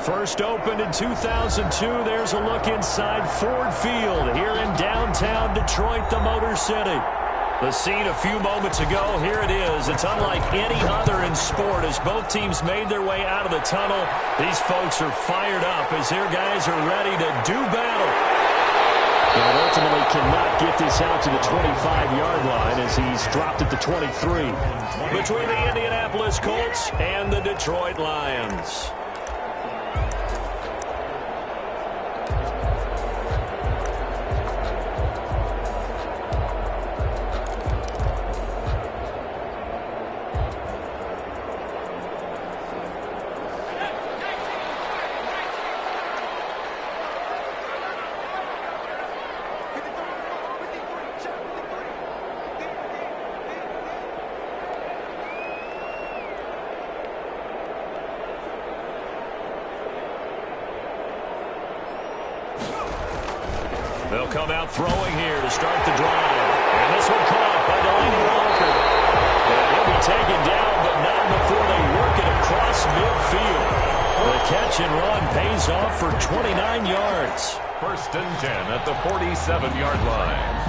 First opened in 2002. There's a look inside Ford Field here in downtown Detroit, the Motor City. The scene a few moments ago, here it is. It's unlike any other in sport as both teams made their way out of the tunnel. These folks are fired up as their guys are ready to do battle. And ultimately cannot get this out to the 25-yard line as he's dropped at the 23. Between the Indianapolis Colts and the Detroit Lions. They'll come out throwing here to start the drive. And this one caught by Delanie Walker. And he'll be taken down, but not before they work it across midfield. The catch and run pays off for 29 yards. First and 10 at the 47-yard line.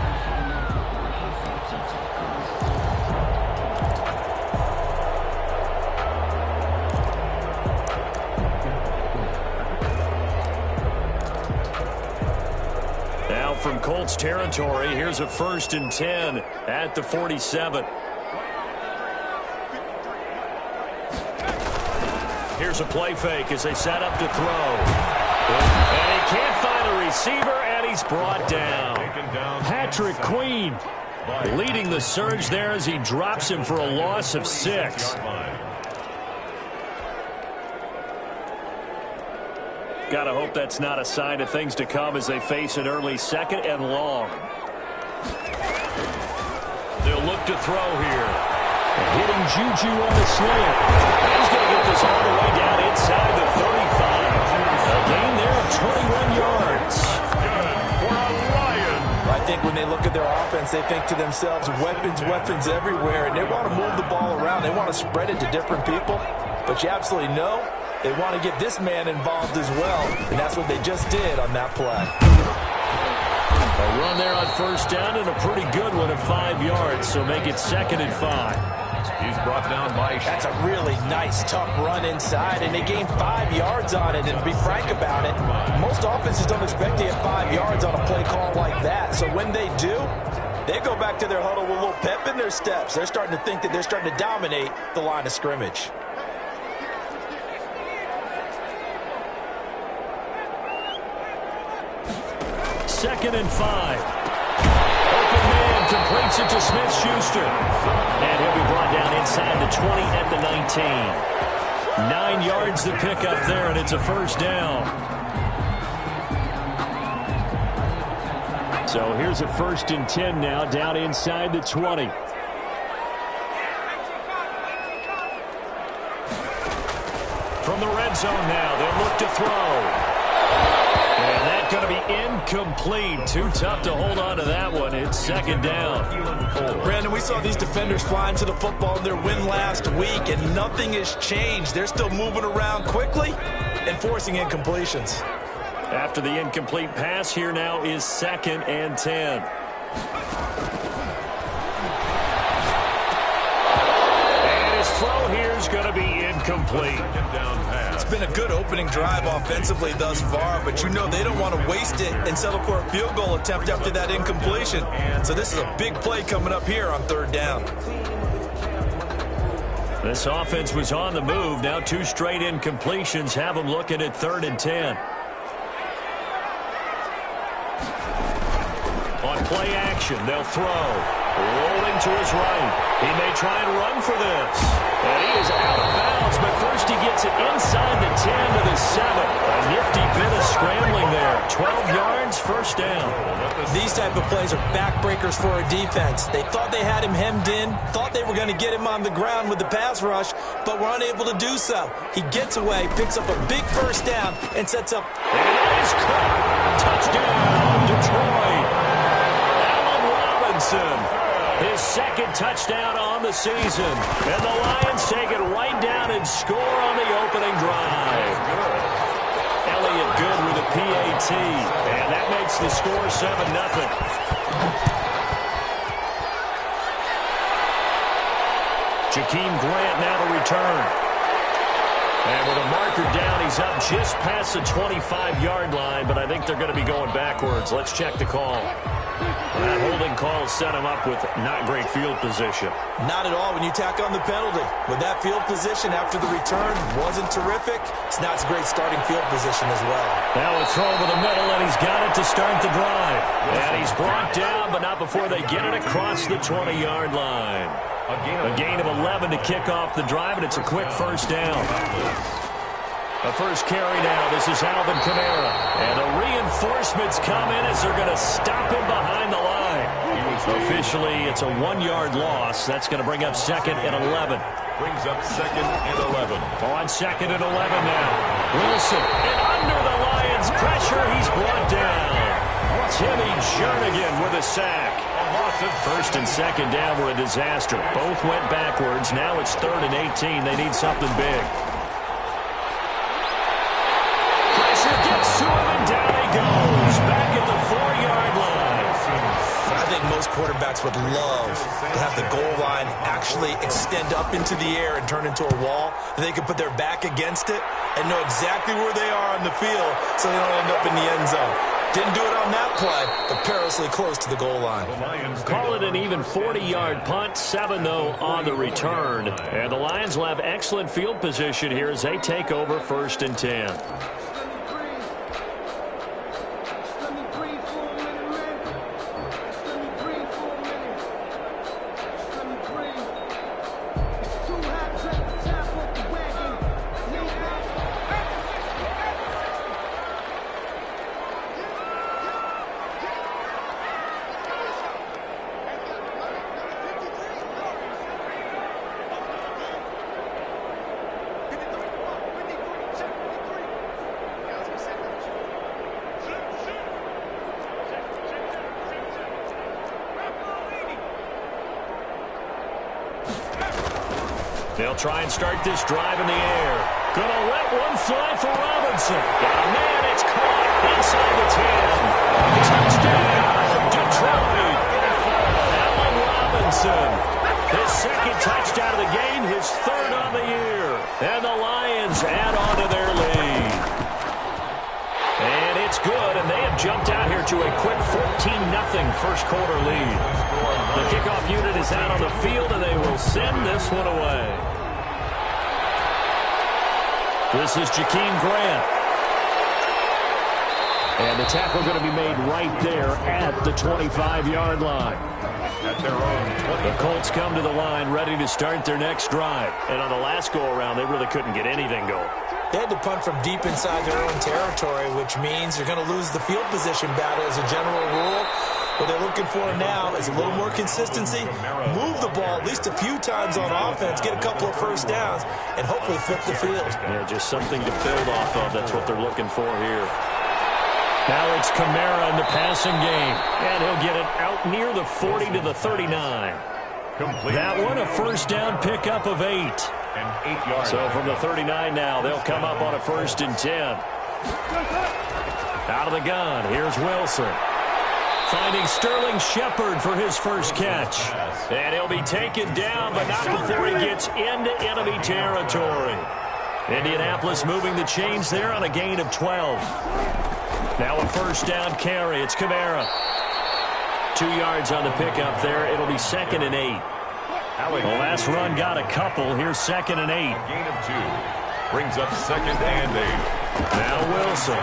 From Colts territory, here's a first and 10 at the 47. Here's a play fake as they set up to throw. And he can't find a receiver, and he's brought down. Patrick Queen leading the surge there as he drops him for a loss of 6. Gotta hope that's not a sign of things to come as they face an early second and long. They'll look to throw here. Hitting Juju on the slant. He's going to get this all the way down inside the 35. A gain there of 21 yards. Good for a Lion. I think when they look at their offense, they think to themselves, weapons, weapons everywhere, and they want to move the ball around. They want to spread it to different people. But you absolutely know they want to get this man involved as well, and that's what they just did on that play. A run there on first down and a pretty good one at 5 yards, so make it second and 5. He's brought down by... That's a really nice, tough run inside, and they gained 5 yards on it, and to be frank about it, most offenses don't expect to get 5 yards on a play call like that, so when they do, they go back to their huddle with a little pep in their steps. They're starting to think that they're starting to dominate the line of scrimmage. Second and 5. Open man completes it to Smith-Schuster. And he'll be brought down inside the 20 at the 19. 9 yards to pick up there, and it's a first down. So here's a first and 10 now, down inside the 20. From the red zone now, they'll look to throw. And that's going to be incomplete. Too tough to hold on to that one. It's second down. Brandon, we saw these defenders flying to the football in their win last week, and nothing has changed. They're still moving around quickly and forcing incompletions. After the incomplete pass, here now is second and 10. And his throw here is going to be incomplete. It's been a good opening drive offensively thus far, but you know they don't want to waste it and settle for a field goal attempt after that incompletion. So this is a big play coming up here on third down. This offense was on the move. Now 2 straight incompletions have them looking at third and 10. On play action, they'll throw. Rolling to his right. He may try and run for this. And he is out of bounds, but first he gets it inside the 10 to the 7. A nifty bit of scrambling there. 12 yards, first down. These type of plays are backbreakers for a defense. They thought they had him hemmed in, thought they were going to get him on the ground with the pass rush, but were unable to do so. He gets away, picks up a big first down, and sets up. And it is caught. Touchdown, Detroit. Allen Robinson. His second touchdown on the season. And the Lions take it right down and score on the opening drive. PAT. And that makes the score 7-0. Jakeem Grant now to return. And with a marker down, he's up just past the 25-yard line, but I think they're going to be going backwards. Let's check the call. That holding call set him up with not great field position. Not at all when you tack on the penalty. With that field position after the return wasn't terrific, now it's a great starting field position as well. Now a throw over the middle, and he's got it to start the drive. And he's brought down, but not before they get it across the 20-yard line. A gain of 11 to kick off the drive, and it's a quick first down. The first carry now. This is Alvin Kamara. And the reinforcements come in as they're going to stop him behind the line. Officially, it's a 1-yard loss. That's going to bring up 2nd and 11. Brings up 2nd and 11. On 2nd and 11 now. Wilson. And under the Lions' pressure, he's brought down. Timmy Jernigan with a sack. First and 2nd down were a disaster. Both went backwards. Now it's 3rd and 18. They need something big. Pressure gets to him, and down he goes. Back at the 4-yard line. I think most quarterbacks would love to have the goal line actually extend up into the air and turn into a wall. They can put their back against it and know exactly where they are on the field so they don't end up in the end zone. Didn't do it on that play, but perilously close to the goal line. Call it an even 40-yard punt, 7 though on the return. And the Lions will have excellent field position here as they take over 1st and 10. They'll try and start this drive in the air. Gonna let one fly for Robinson. Got a man, it's caught inside the 10. Touchdown, Detroit. Allen Robinson. His 2nd touchdown of the game, his 3rd on the year. And the Lions add on to their lead. And it's good, and they have jumped out here to a quick 14-0 first quarter lead. The kickoff unit is out on the field, and they will send this one away. This is Jakeem Grant. And the tackle going to be made right there at the 25-yard line. At their own 20. The Colts come to the line ready to start their next drive. And on the last go-around, they really couldn't get anything going. They had to punt from deep inside their own territory, which means you're going to lose the field position battle as a general rule. What they're looking for now is a little more consistency, move the ball at least a few times on offense, get a couple of first downs, and hopefully flip the field. Yeah, just something to build off of. That's what they're looking for here. Now it's Kamara in the passing game, and he'll get it out near the 40 to the 39. Complete. That one, a first down pickup of 8. And 8 yards. So from the 39 now, they'll come up on a 1st and 10. Out of the gun, here's Wilson. Finding Sterling Shepard for his first catch. And he'll be taken down, but not before he gets into enemy territory. Indianapolis moving the chains there on a gain of 12. Now a first down carry. It's Kamara. 2 yards on the pickup there. It'll be 2nd and 8. The last run got a couple. Here's 2nd and 8. Gain of 2. Brings up 2nd and 8. Now Wilson.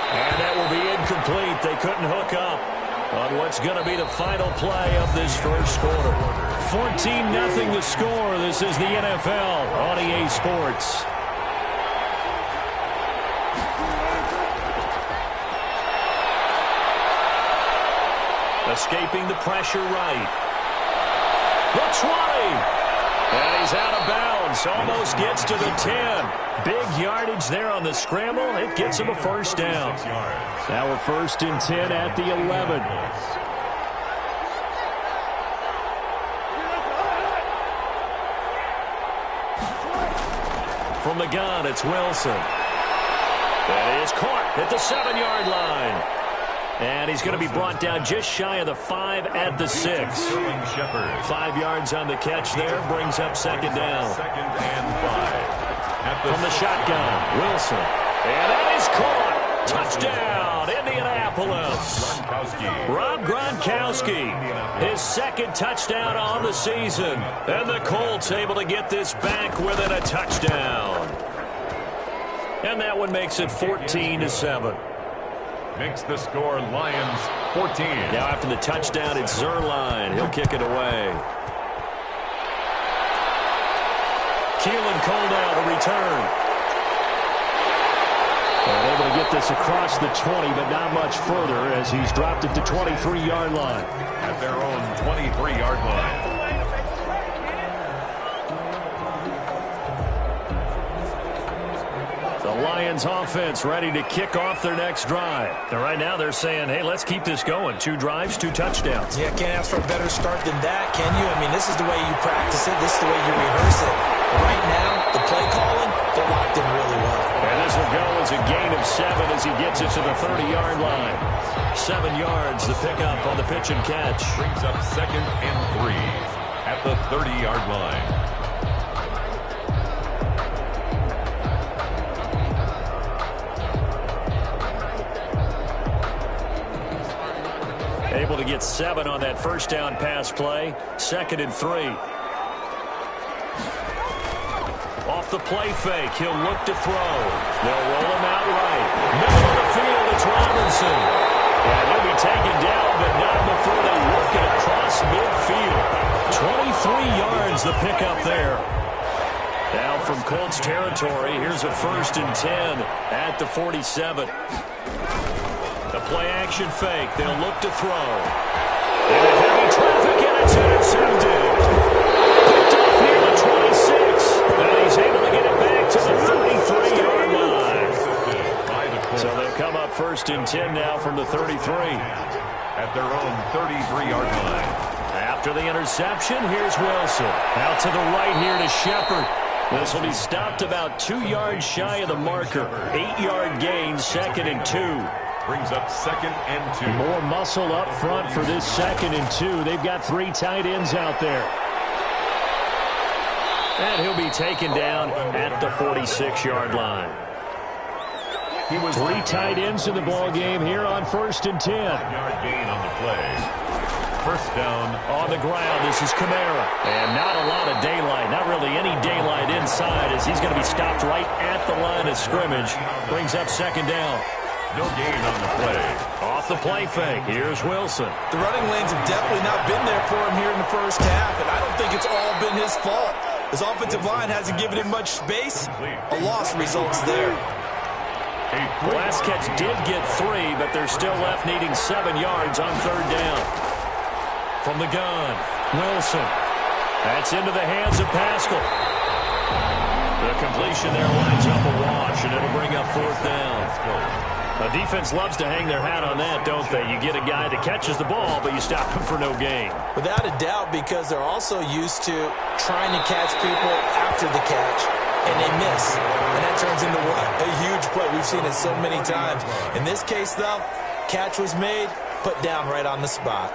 And that will be incomplete. They couldn't hook up on what's going to be the final play of this first quarter. 14-0 the score. This is the NFL on EA Sports. Escaping the pressure right. The 20. And he's out of bounds. Almost gets to the 10. Big yardage there on the scramble. It gets him a first down. Now a 1st and 10 at the 11. From the gun, it's Wilson. That is caught at the 7-yard line. And he's going to be brought down just shy of the 5 at the 6. 5 yards on the catch there, brings up second down. Second and 5. From the shotgun, Wilson. And that is caught. Touchdown, Indianapolis. Rob Gronkowski, his second touchdown on the season. And the Colts able to get this back within a touchdown. And that one makes it 14-7. Makes the score Lions 14. Now after the touchdown, it's Zuerlein. He'll kick it away. Keelan Cole now to return. And able to get this across the 20, but not much further as he's dropped it to 23-yard line. At their own 23-yard line. The Lions offense ready to kick off their next drive. And right now they're saying, hey, let's keep this going. 2 drives, 2 touchdowns. Yeah, can't ask for a better start than that, can you? I mean, this is the way you practice it. This is the way you rehearse it. But right now, the play calling, they're locked in really well. And this will go as a gain of 7 as he gets it to the 30-yard line. 7 yards, the pickup on the pitch and catch. Brings up second and 3 at the 30-yard line. Able to get 7 on that first down pass play. Second and 3. Off the play fake, he'll look to throw. They'll roll him out right. Middle of the field, it's Robinson. And he'll be taken down, but not before they work it across midfield. 23 yards the pickup there. Now from Colts territory, here's a 1st and 10 at the 47. The play action fake, they'll look to throw. And a heavy traffic, and it's intercepted. Picked off near the 26. And he's able to get it back to the 33-yard line. So they'll come up 1st and 10 now from the 33. At their own 33-yard line. After the interception, here's Wilson. Out to the right here to Shepard. This will be stopped about 2 yards shy of the marker. 8-yard gain, 2nd and 2. Brings up second and 2. More muscle up front for this 2nd and 2. They've got 3 tight ends out there. And he'll be taken down at the 46-yard line. He was 3 tight ends in the ball game here on 1st and 10. 5-yard gain on the play. First down on the ground. This is Kamara. And not a lot of daylight. Not really any daylight inside as he's going to be stopped right at the line of scrimmage. Brings up 2nd down. No gain on the play. Off the play fake. Here's Wilson. The running lanes have definitely not been there for him here in the first half, and I don't think it's all been his fault. His offensive line hasn't given him much space. A loss results there. The last catch did get 3, but they're still left needing 7 yards on 3rd down. From the gun, Wilson. That's into the hands of Pascal. The completion there lines up a wash, and it'll bring up 4th down. A defense loves to hang their hat on that, don't they? You get a guy that catches the ball, but you stop him for no gain. Without a doubt, because they're also used to trying to catch people after the catch, and they miss. And that turns into what? A huge play. We've seen it so many times. In this case, though, catch was made, put down right on the spot.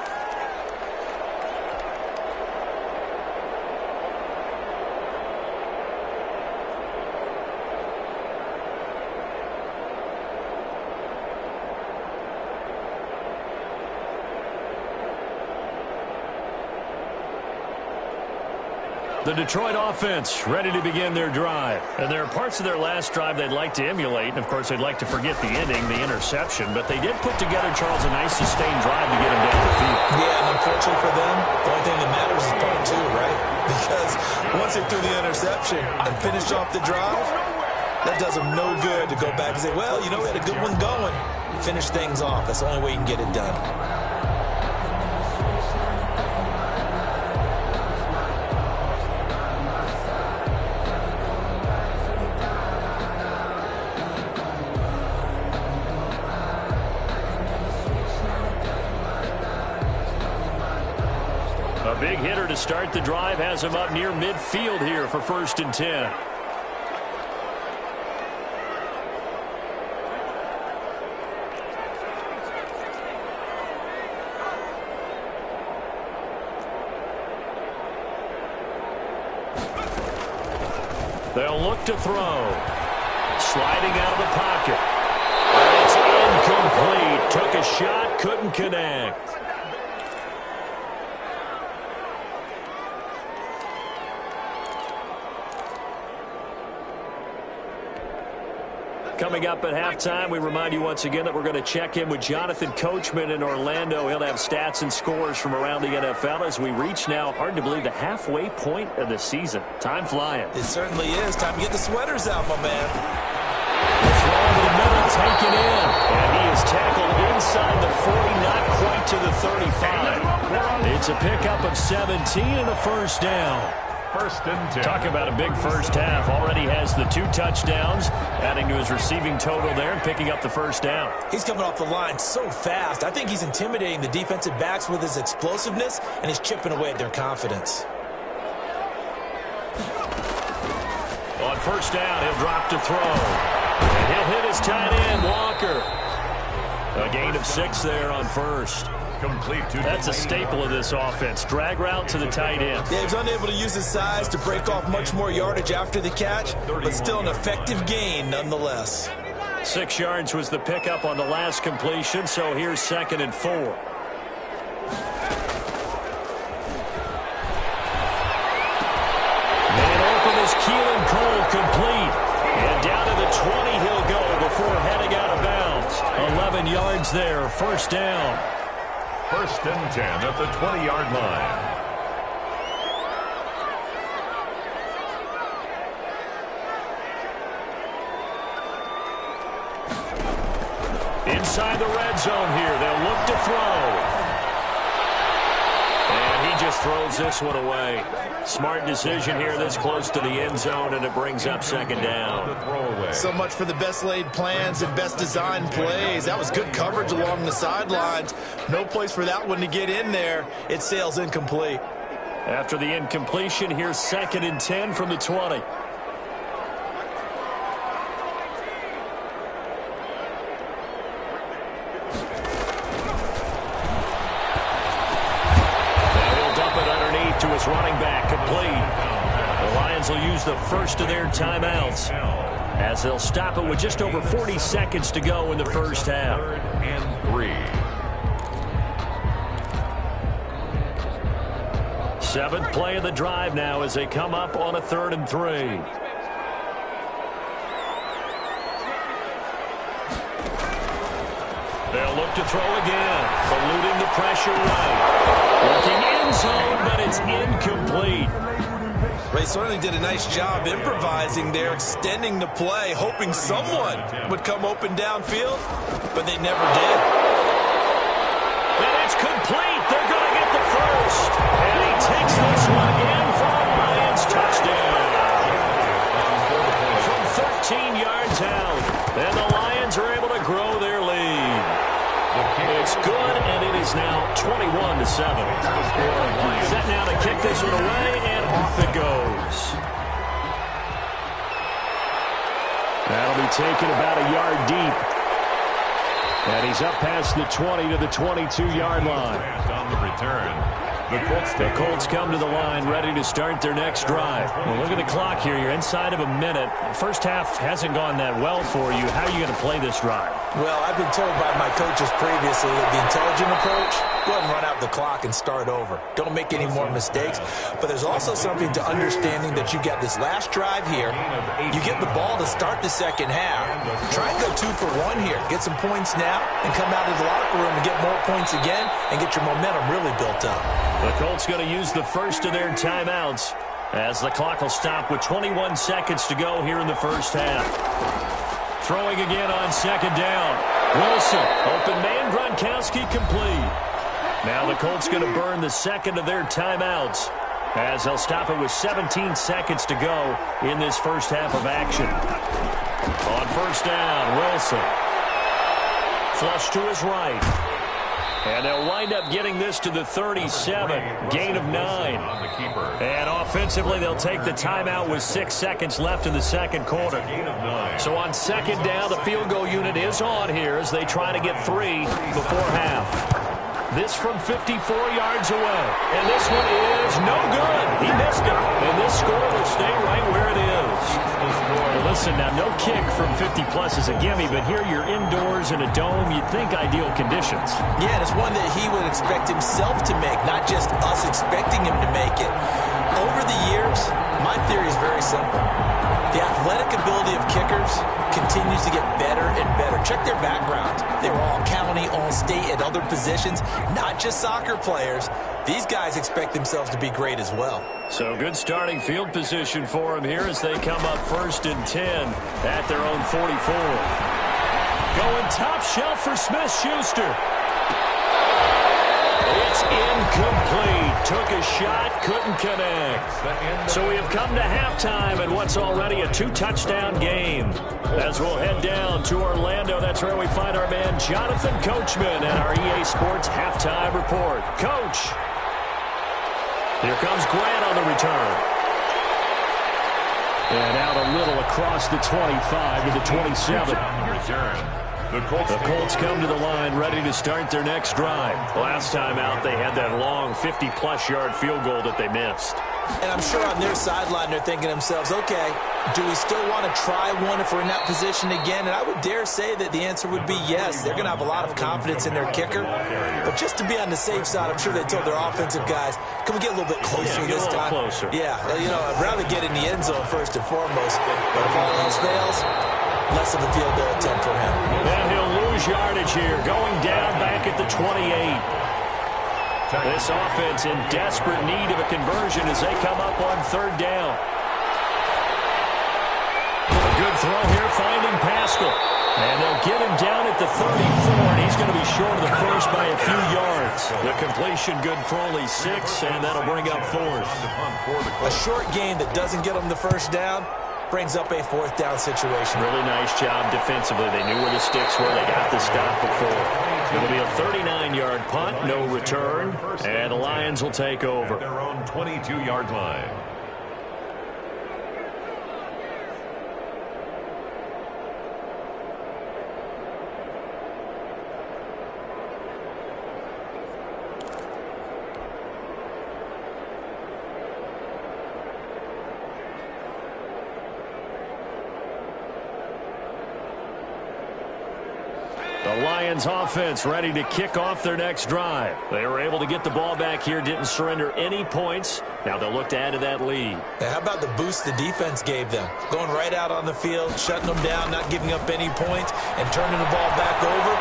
The Detroit offense ready to begin their drive. And there are parts of their last drive they'd like to emulate. And, of course, they'd like to forget the ending, the interception. But they did put together, Charles, a nice sustained drive to get them down the field. Yeah, and unfortunately for them, the only thing that matters is part 2, right? Because once they threw the interception and finished off the drive, that does them no good to go back and say, well, you know, we had a good one going. Finish things off. That's the only way you can get it done. A big hitter to start the drive has him up near midfield here for 1st and 10. They'll look to throw. Sliding out of the pocket. And it's incomplete. Took a shot, couldn't connect. Coming up at halftime, we remind you once again that we're going to check in with Jonathan Coachman in Orlando. He'll have stats and scores from around the NFL as we reach now, hard to believe, the halfway point of the season. Time flying. It certainly is. Time to get the sweaters out, my man. The throw to the middle, taken in. And he is tackled inside the 40, not quite to the 35. It's a pickup of 17 and a first down. First and 10. Talk about a big first half. Already has the 2 touchdowns, adding to his receiving total there and picking up the first down. He's coming off the line so fast. I think he's intimidating the defensive backs with his explosiveness, and he's chipping away at their confidence. On first down, he'll drop to throw. And he'll hit his tight end, Walker. A gain of 6 there on first. Complete to That's a staple of this offense. Drag route to the tight end. Yeah, he's unable to use his size to break off much more yardage after the catch, but still an effective gain nonetheless. 6 yards was the pickup on the last completion, so here's 2nd and 4. Man open is Keelan Cole, complete. And down to the 20 he'll go before heading out of bounds. 11 yards there, first down. First and 10 at the 20-yard line. Inside the red zone here, they'll look to throw. And he just throws this one away. Smart decision here this close to the end zone, and it brings up 2nd down. So much for the best laid plans and best designed plays. That was good coverage along the sidelines. No place for that one to get in there. It sails incomplete. After the incompletion, here's 2nd and 10 from the 20. To his running back, complete. The Lions will use the first of their timeouts as they'll stop it with just over 40 seconds to go in the first half. 3rd and 3. 7th play of the drive now as they come up on a 3rd and 3. They'll look to throw again, eluding the pressure right. Looking end zone, but it's incomplete. They certainly did a nice job improvising there, extending the play, hoping someone would come open downfield, but they never did. And it's complete. They're going to get the first. And he takes this one in for a Lions touchdown. From 13 yards out. And the Lions are able to grow their lead. It's good, and it is now 21-7. Set now to kick this one away, and off it goes. That'll be taken about a yard deep. And he's up past the 20 to the 22-yard line. On the return. The Colts come to the line ready to start their next drive. Well, look at the clock here. You're inside of a minute. First half hasn't gone that well for you. How are you going to play this drive? Well, I've been told by my coaches previously that the intelligent approach, go ahead and run out the clock and start over. Don't make any more mistakes. But there's also something to understanding that you get this last drive here. You get the ball to start the second half. Try and go 2 for 1 here. Get some points now and come out of the locker room and get more points again and get your momentum really built up. The Colts going to use the first of their timeouts as the clock will stop with 21 seconds to go here in the first half. Throwing again on 2nd down. Wilson, open man, Gronkowski complete. Now the Colts going to burn the second of their timeouts as they'll stop it with 17 seconds to go in this first half of action. On first down, Wilson. Flush to his right. And they'll wind up getting this to the 37, gain of 9. And offensively, they'll take the timeout with 6 seconds left in the second quarter. So on 2nd down, the field goal unit is on here as they try to get 3 before half. This from 54 yards away. And this one is no good. He missed it. And this score will stay right where it is. Now listen, now no kick from 50-plus is a gimme, but here you're indoors in a dome. You'd think ideal conditions. Yeah, and it's one that he would expect himself to make, not just us expecting him to make it. Over the years, my theory is very simple. The athletic ability of kickers continues to get better and better. Check their background. They were all county, all state, at other positions, not just soccer players. These guys expect themselves to be great as well. So good starting field position for them here as they come up 1st and 10 at their own 44. Going top shelf for Smith-Schuster. It's incomplete. Took a shot, couldn't connect. So we have come to halftime in what's already a 2-touchdown game. As we'll head down to Orlando, that's where we find our man Jonathan Coachman and our EA Sports halftime report. Coach, here comes Grant on the return. And out a little across the 25 to the 27. The Colts come to the line ready to start their next drive. Last time out, they had that long 50-plus yard field goal that they missed. And I'm sure on their sideline they're thinking to themselves, okay, do we still want to try one if we're in that position again? And I would dare say that the answer would be yes. They're going to have a lot of confidence in their kicker. But just to be on the safe side, I'm sure they told their offensive guys, can we get a little bit closer this time? Closer. Yeah, you know, I'd rather get in the end zone first and foremost. But if all else fails, less of a field goal attempt for him. And he'll lose yardage here, going down back at the 28. This offense in desperate need of a conversion as they come up on 3rd down. A good throw here, finding Pascal. And they'll get him down at the 34, and he's going to be short of the first by a few yards. The completion good for only 6, and that'll bring up 4th. A short gain that doesn't get them the first down brings up a 4th down situation. Really nice job defensively. They knew where the sticks were. They got the stop before. It'll be a 39-yard punt, no return, and the Lions will take over. Their own 22-yard line. The Lions offense ready to kick off their next drive. They were able to get the ball back here, didn't surrender any points. Now they'll look to add to that lead. Now, how about the boost the defense gave them? Going right out on the field, shutting them down, not giving up any points, and turning the ball back over.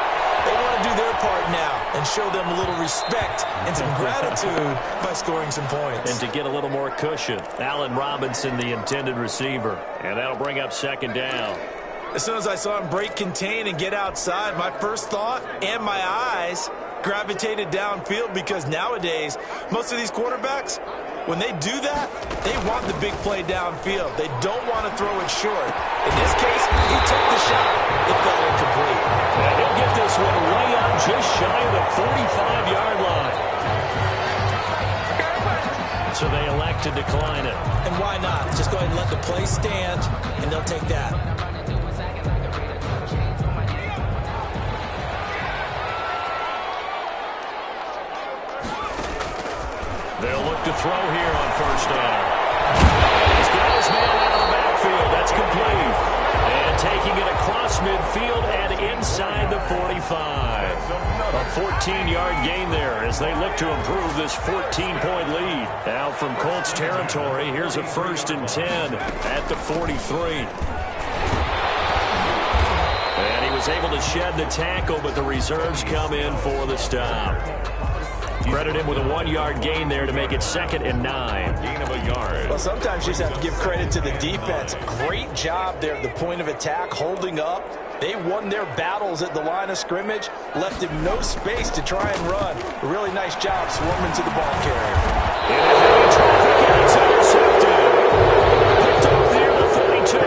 They want to do their part now and show them a little respect and some gratitude by scoring some points. And to get a little more cushion, Allen Robinson, the intended receiver. And that'll bring up 2nd down. As soon as I saw him break contain and get outside, my first thought and my eyes gravitated downfield, because nowadays, most of these quarterbacks, when they do that, they want the big play downfield. They don't want to throw it short. In this case, he took the shot. It fell incomplete. And he'll get this one way out just shy of the 45-yard line. So they elect to decline it. And why not? Just go ahead and let the play stand, and they'll take that. They'll look to throw here on 1st down. He's got his man out of the backfield. That's complete. And taking it across midfield and inside the 45. A 14-yard gain there as they look to improve this 14-point lead. Now from Colts territory, here's a 1st and 10 at the 43. And he was able to shed the tackle, but the reserves come in for the stop. Credit him with a 1-yard gain there to make it 2nd and 9. Gain of a yard. Well, sometimes you just have to give credit to the defense. Great job there at the point of attack, holding up. They won their battles at the line of scrimmage, left him no space to try and run. A really nice job swarming to the ball carrier. In a heavy traffic, and it's intercepted. Picked off near the 32.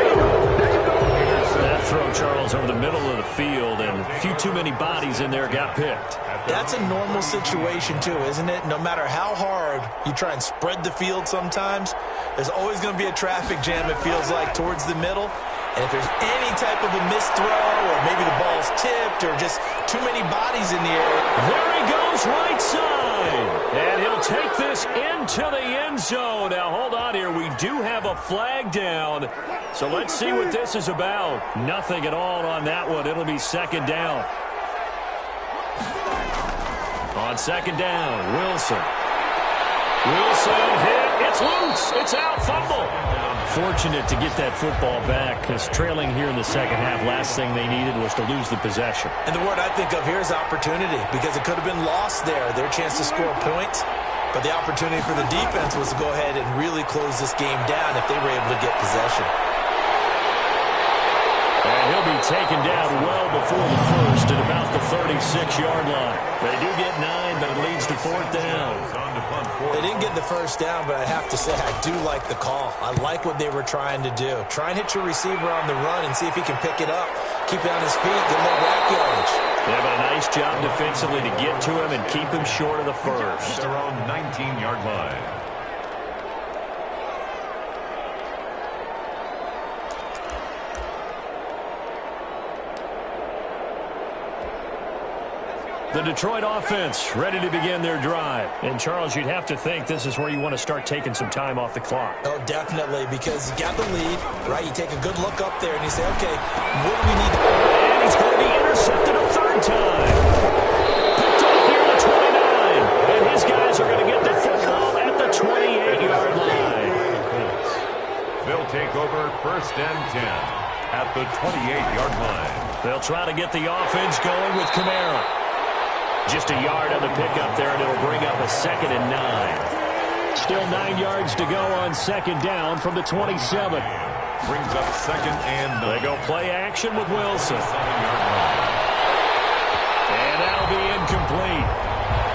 That throw, Charles, over the middle of the field, and a few too many bodies in there got picked. That's a normal situation, too, isn't it? No matter how hard you try and spread the field sometimes, there's always going to be a traffic jam, it feels like, towards the middle. And if there's any type of a missed throw, or maybe the ball's tipped, or just too many bodies in the area. There he goes, right side. And he'll take this into the end zone. Now, hold on here. We do have a flag down. So let's see what this is about. Nothing at all on that one. It'll be second down. On second down, Wilson. Wilson hit. It's loose. It's out. Fumble. Fortunate to get that football back because trailing here in the second half, last thing they needed was to lose the possession. And the word I think of here is opportunity because it could have been lost there, their chance to score points. But the opportunity for the defense was to go ahead and really close this game down if they were able to get possession. And he'll be taken down well before the first at about the 36-yard line. They do get 9, but it leads to fourth down. They didn't get the first down, but I have to say I do like the call. I like what they were trying to do. Try and hit your receiver on the run and see if he can pick it up. Keep it on his feet, get a little rack yardage. They have a nice job defensively to get to him and keep him short of the first. Their own 19-yard line. The Detroit offense ready to begin their drive. And, Charles, you'd have to think this is where you want to start taking some time off the clock. Oh, definitely, because you got the lead, right? You take a good look up there and you say, okay, what do we need to do? And he's going to be intercepted a third time. Picked up here at the 29. And his guys are going to get the football at the 28-yard line. They'll take over first and 10 at the 28-yard line. They'll try to get the offense going with Kamara. Just a yard on the pickup there, and it'll bring up a 2nd and 9. Still 9 yards to go on second down from the 27. Brings up 2nd and 9. They go play action with Wilson. And that'll be incomplete.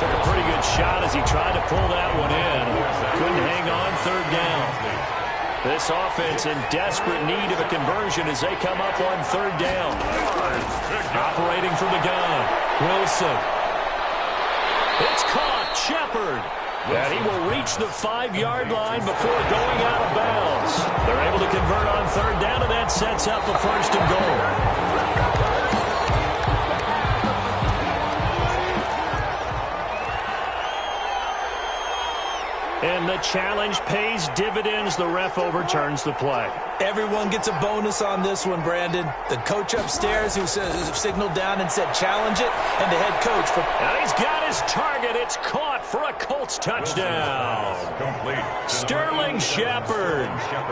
Took a pretty good shot as he tried to pull that one in. Couldn't hang on third down. This offense in desperate need of a conversion as they come up on third down. Operating from the gun, Wilson. It's caught, Shepard. And he will reach the 5-yard line before going out of bounds. They're able to convert on third down, and that sets up a first and goal. And the challenge pays dividends. The ref overturns the play. Everyone gets a bonus on this one, Brandon. The coach upstairs who signaled down and said challenge it, and the head coach. And he's got his target. It's caught for a Colts touchdown. Complete. Sterling Shepard,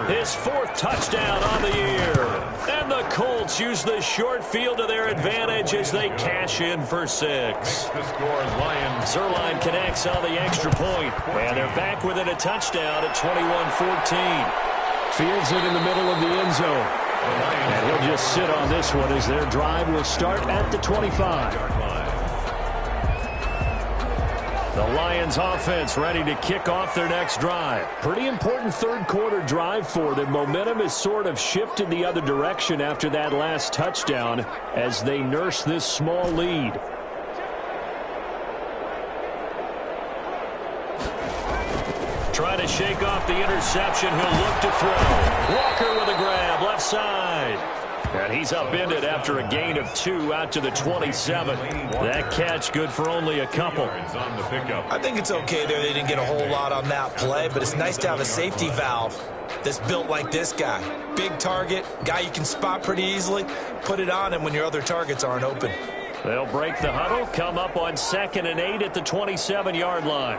his 4th touchdown on the year. And the Colts use the short field to their advantage as they cash in for 6. The score, Lions. Zerline connects on the extra point. And they're back within a touchdown at 21-14. Fields it in the middle of the end zone. And he'll just sit on this one as their drive will start at the 25. The Lions offense ready to kick off their next drive. Pretty important third quarter drive for them. Momentum has sort of shifted the other direction after that last touchdown as they nurse this small lead. Trying to shake off the interception. He'll look to throw. Walker with a grab, left side. And he's upended after a gain of 2 out to the 27. That catch good for only a couple. I think it's okay there. They didn't get a whole lot on that play, but it's nice to have a safety valve that's built like this guy. Big target, guy you can spot pretty easily. Put it on him when your other targets aren't open. They'll break the huddle, come up on 2nd and 8 at the 27-yard line.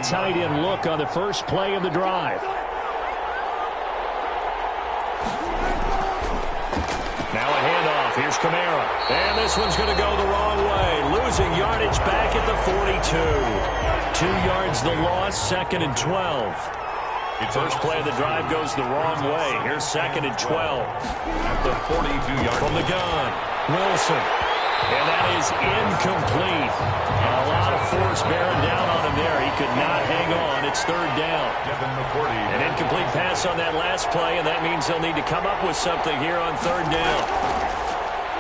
Tight end look on the first play of the drive. Now a handoff. Here's Kamara. And this one's going to go the wrong way. Losing yardage back at the 42. 2 yards the loss, 2nd and 12. First play of the drive goes the wrong way. Here's 2nd and 12. At the 42-yard from the gun. Wilson. And that is incomplete. A lot of force bearing down on him there. He could not hang on. It's third down. An incomplete pass on that last play, and that means they'll need to come up with something here on third down.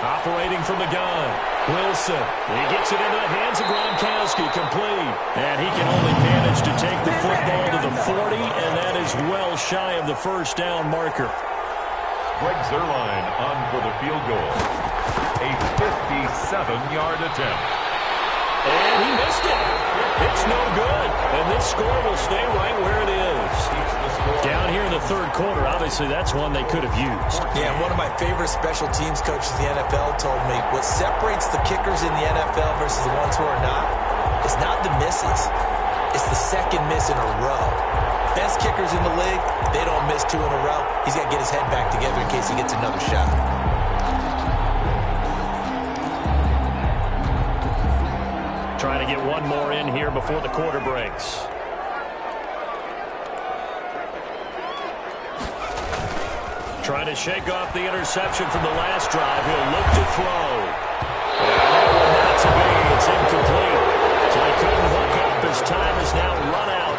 Operating from the gun, Wilson. He gets it into the hands of Gronkowski, complete. And he can only manage to take the football to the 40, and that is well shy of the first down marker. Greg Zuerlein on for the field goal. A 57-yard attempt. And he missed it. It's no good. And this score will stay right where it is. Down here in the third quarter, obviously that's one they could have used. Yeah, and one of my favorite special teams coaches in the NFL told me what separates the kickers in the NFL versus the ones who are not is not the misses. It's the second miss in a row. Best kickers in the league, they don't miss two in a row. He's got to get his head back together in case he gets another shot. Trying to get one more in here before the quarter breaks. Trying to shake off the interception from the last drive. He'll look to throw. Not to be. It's incomplete. So he couldn't hook up. His time is now run out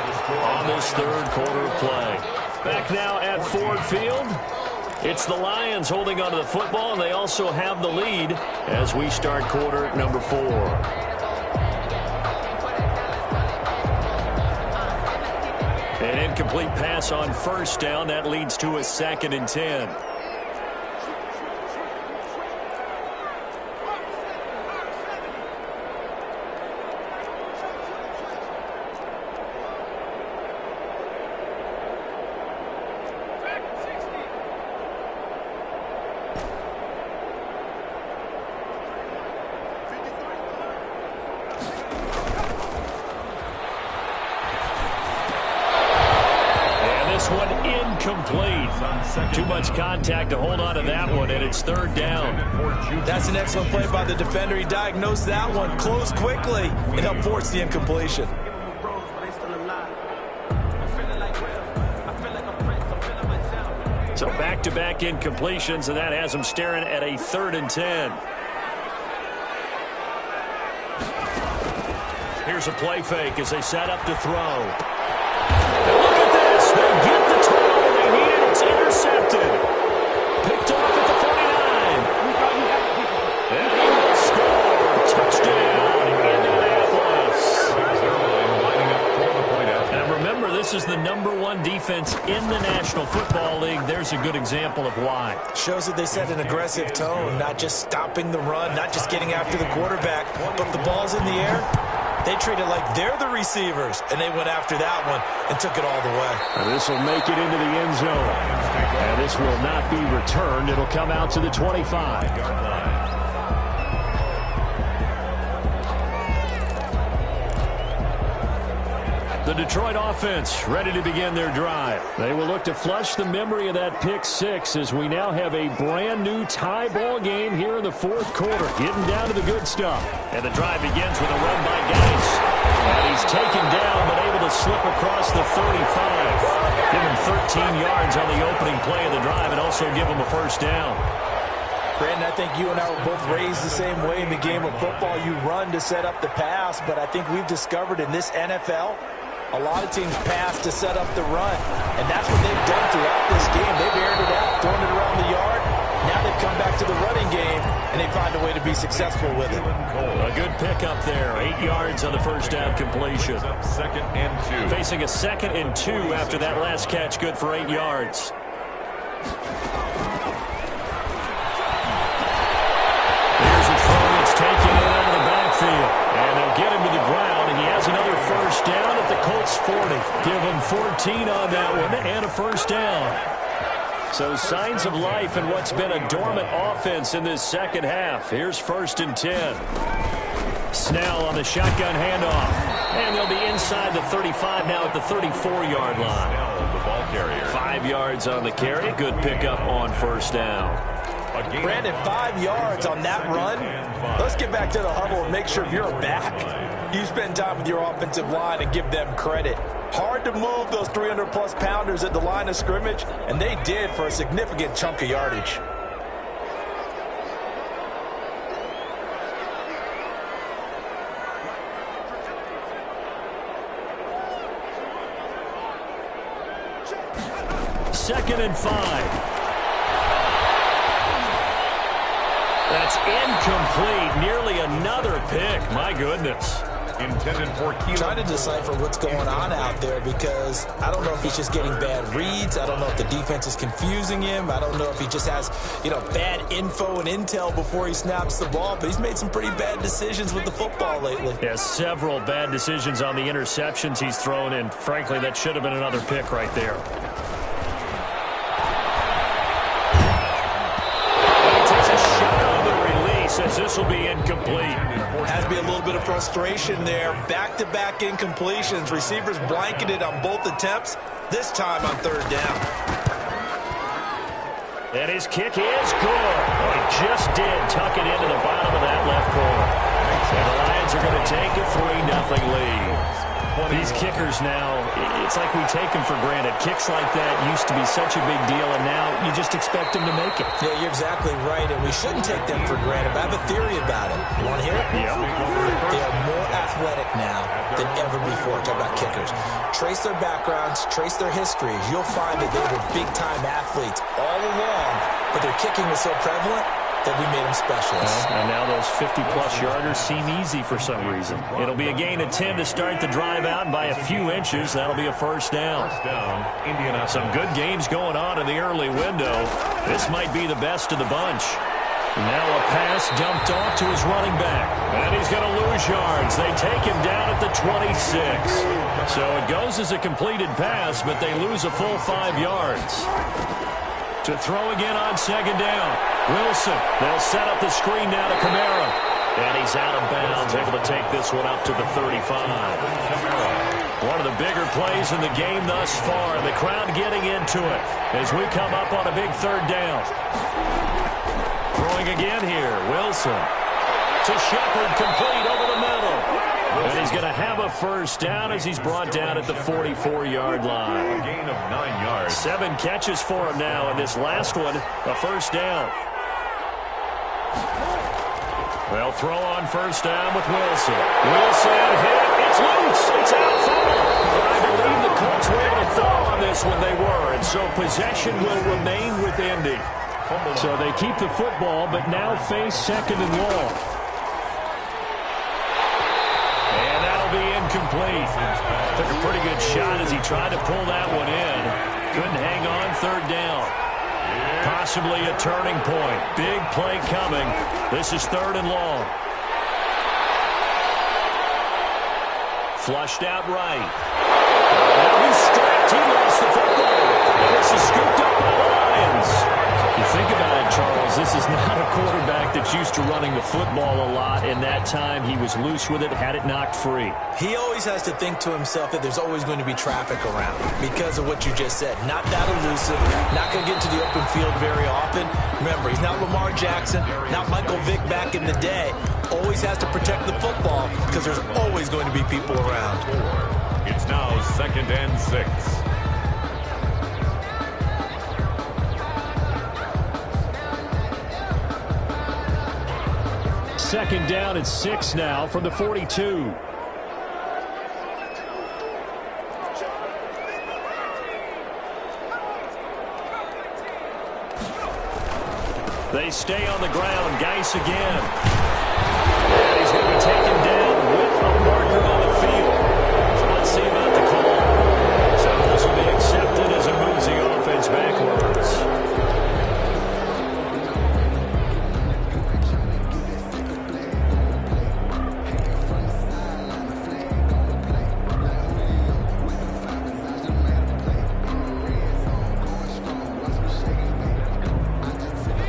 on this third quarter of play. Back now at Ford Field. It's the Lions holding onto the football, and they also have the lead as we start quarter number 4. An incomplete pass on first down. That leads to a 2nd and 10. Too much contact to hold on to that one, and it's third down. That's an excellent play by the defender. He diagnosed that one, closed quickly, and helped force the incompletion. So back-to-back incompletions, and that has him staring at a 3rd and 10. Here's a play fake as they set up to throw. And look at this. They get the turnover they needed. It's intercepted. Picked off at the 49. And he will score. Touchdown, Indianapolis. And remember, this is the #1 defense in the National Football League. There's a good example of why. Shows that they set an aggressive tone, not just stopping the run, not just getting after the quarterback, but if the ball's in the air, they treat it like they're the receivers, and they went after that one and took it all the way. And this will make it into the end zone. And this will not be returned. It'll come out to the 25. The Detroit offense ready to begin their drive. They will look to flush the memory of that pick 6 as we now have a brand new tie ball game here in the 4th quarter. Getting down to the good stuff. And the drive begins with a run by Geis. And he's taken down but able to slip across the 35. Give him 13 yards on the opening play of the drive and also give him a first down. Brandon, I think you and I were both raised the same way in the game of football. You run to set up the pass, but I think we've discovered in this NFL, a lot of teams pass to set up the run, and that's what they've done throughout this game. They've aired it out, thrown it around the yard. Now they've come back to the running game, and they find a way to be successful with it. A good pickup there. 8 yards on the first down completion. 2nd and 2. Facing a 2nd and 2 after that last catch, good for 8 yards. Here's a throw that's taken in out of the backfield. And they'll get him to the ground, and he has another first down at the Colts 40. Give him 14 on that one and a first down. So signs of life in what's been a dormant offense in this second half. Here's 1st and 10. Snell on the shotgun handoff. And they'll be inside the 35 now at the 34-yard line. The ball carrier. 5 yards on the carry. Good pickup on first down. Brandon, 5 yards on that run. Let's get back to the huddle and make sure if you're back, you spend time with your offensive line and give them credit. Hard to move those 300-plus pounders at the line of scrimmage, and they did for a significant chunk of yardage. 2nd and 5. That's incomplete. Nearly another pick. My goodness. Intended for Keelan. Trying to decipher what's going on out there because I don't know if he's just getting bad reads. I don't know if the defense is confusing him. I don't know if he just has, bad info and intel before he snaps the ball. But he's made some pretty bad decisions with the football lately. Yeah, several bad decisions on the interceptions he's thrown in. Frankly, that should have been another pick right there. Says this will be incomplete. Has to be a little bit of frustration there. Back-to-back incompletions. Receivers blanketed on both attempts, this time on 3rd down. And his kick is good. Oh, he just did tuck it into the bottom of that left corner. And the Lions are going to take a 3-0 lead. These kickers now, it's like we take them for granted. Kicks like that used to be such a big deal, and now you just expect them to make it. Yeah, you're exactly right, and we shouldn't take them for granted. But I have a theory about it. You want to hear it? Yeah. They are more athletic now than ever before. Talk about kickers. Trace their backgrounds, trace their histories. You'll find that they were big-time athletes all along, but their kicking was so prevalent that we made them specialists. And now those 50-plus yarders seem easy for some reason. It'll be a gain of 10 to start the drive out, and by a few inches, that'll be a first down. Indianapolis. Some good games going on in the early window. This might be the best of the bunch. Now a pass dumped off to his running back. And he's going to lose yards. They take him down at the 26. So it goes as a completed pass, but they lose a full 5 yards. To throw again on 2nd down. Wilson, they'll set up the screen now to Kamara. And he's out of bounds, able to take this one up to the 35. One of the bigger plays in the game thus far, and the crowd getting into it as we come up on a big 3rd down. Throwing again here, Wilson. To Shepard, complete over the middle. And he's going to have a first down as he's brought down at the 44-yard line. A gain of 9 yards. 7 catches for him now, and this last one, a first down. They'll throw on first down with Wilson. Wilson hit. It's loose. It's out foul. I believe the Colts were able to throw on this when they were, and so possession will remain with Indy. So they keep the football, but now face 2nd and long. Be incomplete. Took a pretty good shot as he tried to pull that one in. Couldn't hang on 3rd down. Possibly a turning point. Big play coming. This is 3rd and long. Flushed out right. He's strapped. He lost the football. And this is scooped up by the Lions. You think about it, Charles, this is not a quarterback that's used to running the football a lot, and that time he was loose with it, had it knocked free. He always has to think to himself that there's always going to be traffic around because of what you just said. Not that elusive, not going to get to the open field very often. Remember, he's not Lamar Jackson, not Michael Vick back in the day. Always has to protect the football because there's always going to be people around. It's now 2nd and 6. Second down at 6 now from the 42. They stay on the ground. Geis again. And he's going to be taken down with a marker on the field. So let's see about the call. So this will be accepted as it moves the offense backwards.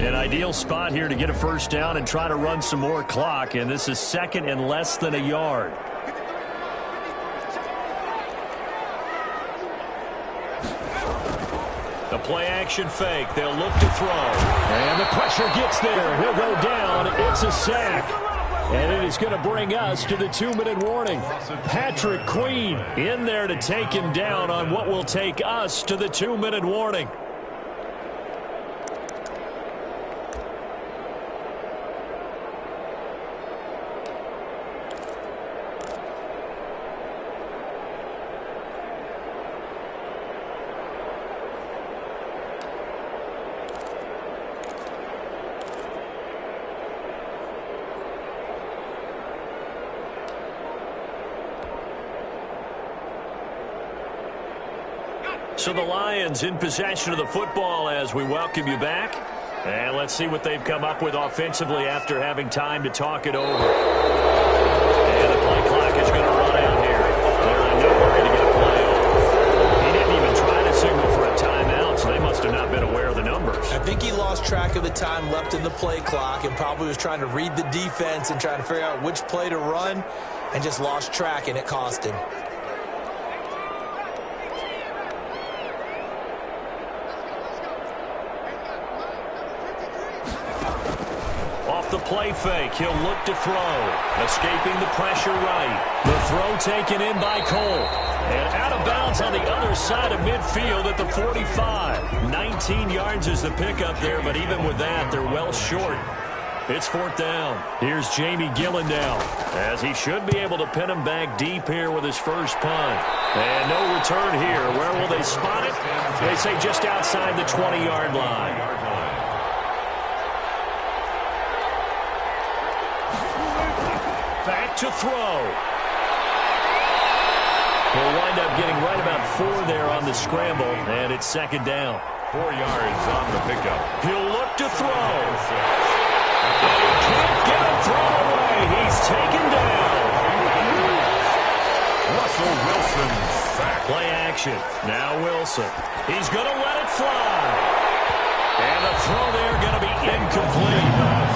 An ideal spot here to get a first down and try to run some more clock, and this is 2nd and less than a yard. The play action fake. They'll look to throw. And the pressure gets there. He'll go down. It's a sack. And it is going to bring us to the 2-minute warning. Patrick Queen in there to take him down on what will take us to the 2-minute warning. So the Lions in possession of the football as we welcome you back. And let's see what they've come up with offensively after having time to talk it over. And the play clock is going to run out here. They're in no hurry to get a play off. He didn't even try to signal for a timeout, so they must have not been aware of the numbers. I think he lost track of the time left in the play clock and probably was trying to read the defense and trying to figure out which play to run and just lost track, and it cost him. The play fake. He'll look to throw. Escaping the pressure right. The throw taken in by Cole. And out of bounds on the other side of midfield at the 45. 19 yards is the pickup there, but even with that, they're well short. It's 4th down. Here's Jamie Gillen as he should be able to pin him back deep here with his first punt. And no return here. Where will they spot it? They say just outside the 20-yard line. Back to throw. He'll wind up getting right about 4 there on the scramble, and it's 2nd down. 4 yards on the pickup. He'll look to throw. And he can't get a throw away. He's taken down. Russell Wilson sacked. Play action. Now Wilson. He's going to let it fly. And the throw there going to be incomplete.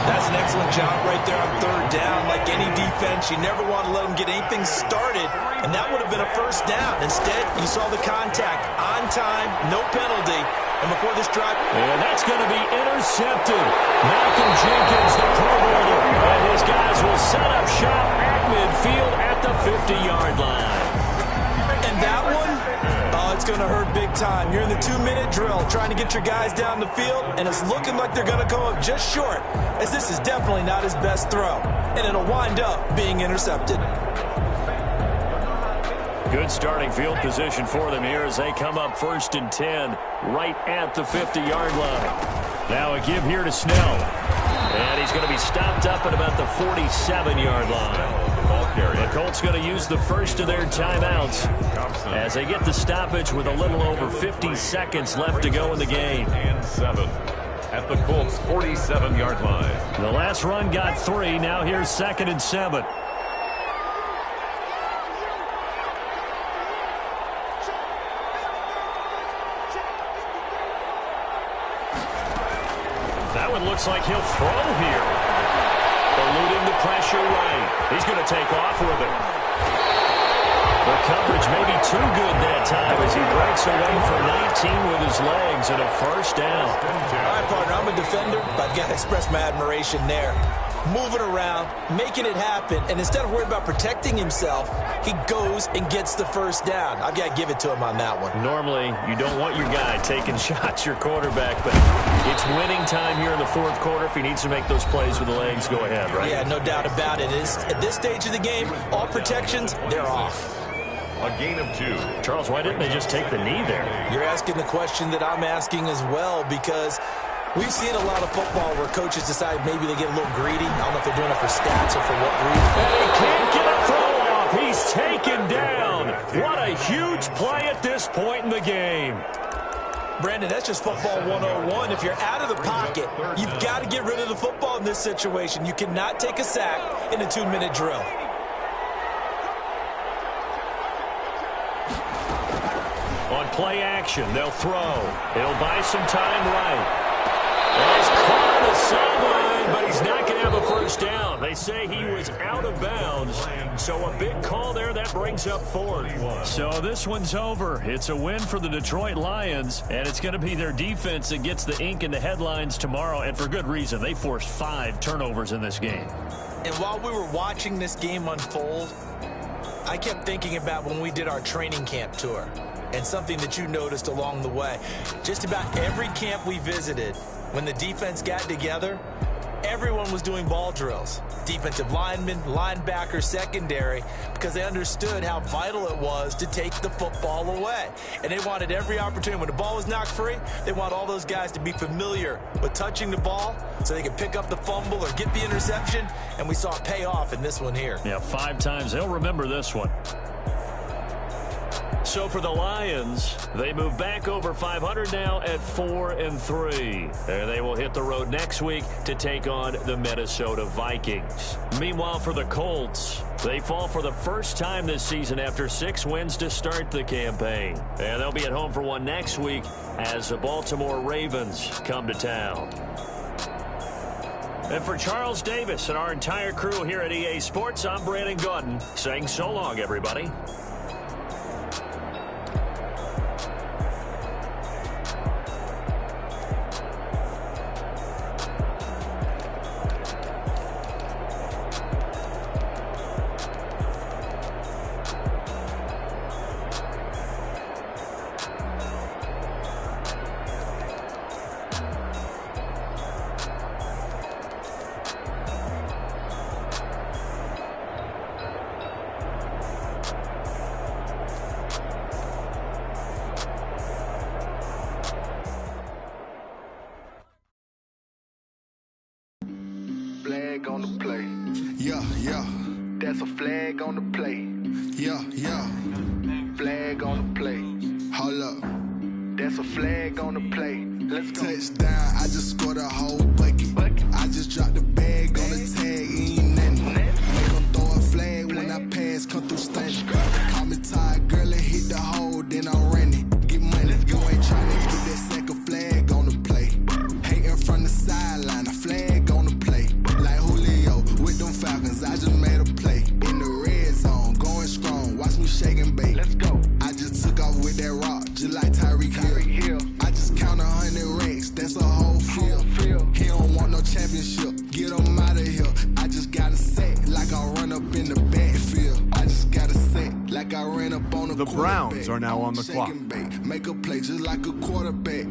That's an excellent job right there on 3rd down. Like any defense, you never want to let them get anything started, and that would have been a 1st down. Instead, you saw the contact on time, no penalty, and before this drive. And that's going to be intercepted. Malcolm Jenkins, the Pro Bowler, and his guys will set up shop at midfield at the 50-yard line. And that one, it's going to hurt big time. You're in the 2-minute drill trying to get your guys down the field, and it's looking like they're going to go up just short, as this is definitely not his best throw, and it'll wind up being intercepted. Good starting field position for them here as they come up 1st and 10 right at the 50-yard line. Now a give here to Snell, and he's going to be stopped up at about the 47-yard line. The Colts going to use the first of their timeouts as they get the stoppage with a little over 50 seconds left to go in the game. And 7 at the Colts' 47-yard line. The last run got 3. Now here's 2nd and 7. That one looks like he'll throw here. Eluding the pressure right. He's going to take off with it. The coverage may be too good that time as he breaks away for 19 with his legs and a 1st down. All right, partner, I'm a defender, but I've got to express my admiration there. Moving around, making it happen, and instead of worrying about protecting himself, he goes and gets the 1st down. I've got to give it to him on that one. Normally, you don't want your guy taking shots, your quarterback, but it's winning time here in the 4th quarter. If he needs to make those plays with the legs, go ahead, right? Yeah, no doubt about it. At this stage of the game, all protections, they're off. A gain of 2. Charles, why didn't they just take the knee there? You're asking the question that I'm asking as well, because we've seen a lot of football where coaches decide maybe they get a little greedy. I don't know if they're doing it for stats or for what reason. And he can't get a throw off. He's taken down. What a huge play at this point in the game. Brandon, that's just football 101. If you're out of the pocket, you've got to get rid of the football in this situation. You cannot take a sack in a 2-minute drill. On play action, they'll throw. He'll buy some time right. And he's caught on the sideline, but he's not going to have a 1st down. They say he was out of bounds, so a big call there. That brings up 4th. So this one's over. It's a win for the Detroit Lions, and it's going to be their defense that gets the ink in the headlines tomorrow, and for good reason. They forced 5 turnovers in this game. And while we were watching this game unfold, I kept thinking about when we did our training camp tour. And something that you noticed along the way. Just about every camp we visited, when the defense got together, everyone was doing ball drills. Defensive linemen, linebackers, secondary, because they understood how vital it was to take the football away. And they wanted every opportunity. When the ball was knocked free, they want all those guys to be familiar with touching the ball so they could pick up the fumble or get the interception. And we saw it pay off in this one here. Yeah, 5 times. They'll remember this one. So for the Lions, they move back over 500 now at 4-3. And they will hit the road next week to take on the Minnesota Vikings. Meanwhile, for the Colts, they fall for the first time this season after 6 wins to start the campaign. And they'll be at home for one next week as the Baltimore Ravens come to town. And for Charles Davis and our entire crew here at EA Sports, I'm Brandon Gaudin saying so long, everybody. Flag on the play. Yeah, yeah. That's a flag on the play. Yeah, yeah. Flag on the play. Hold up. That's a flag on the play. Let's go. Touchdown, I just scored a whole bucket. I just dropped the bag on the tag, ain't nothing. Make them throw a flag when I pass, come through stunning. Call me tired, girl, and hit the hole, then I'm running. Get money, you ain't trying to get that second flag on the play. Hating from the sideline, a flag on the play. Like Julio with them Falcons, I just made a play. In the red zone, going strong, watch me shake and bake. Let's go. I just took off with that rock, just like Tyreek Hill. I just count 100 racks, that's a whole field. He don't want no championship, get him out of here. I just got a set, like I run up in the backfield. I just got a set, like I ran up on the Browns are now on the clock. Make a play just like a quarterback.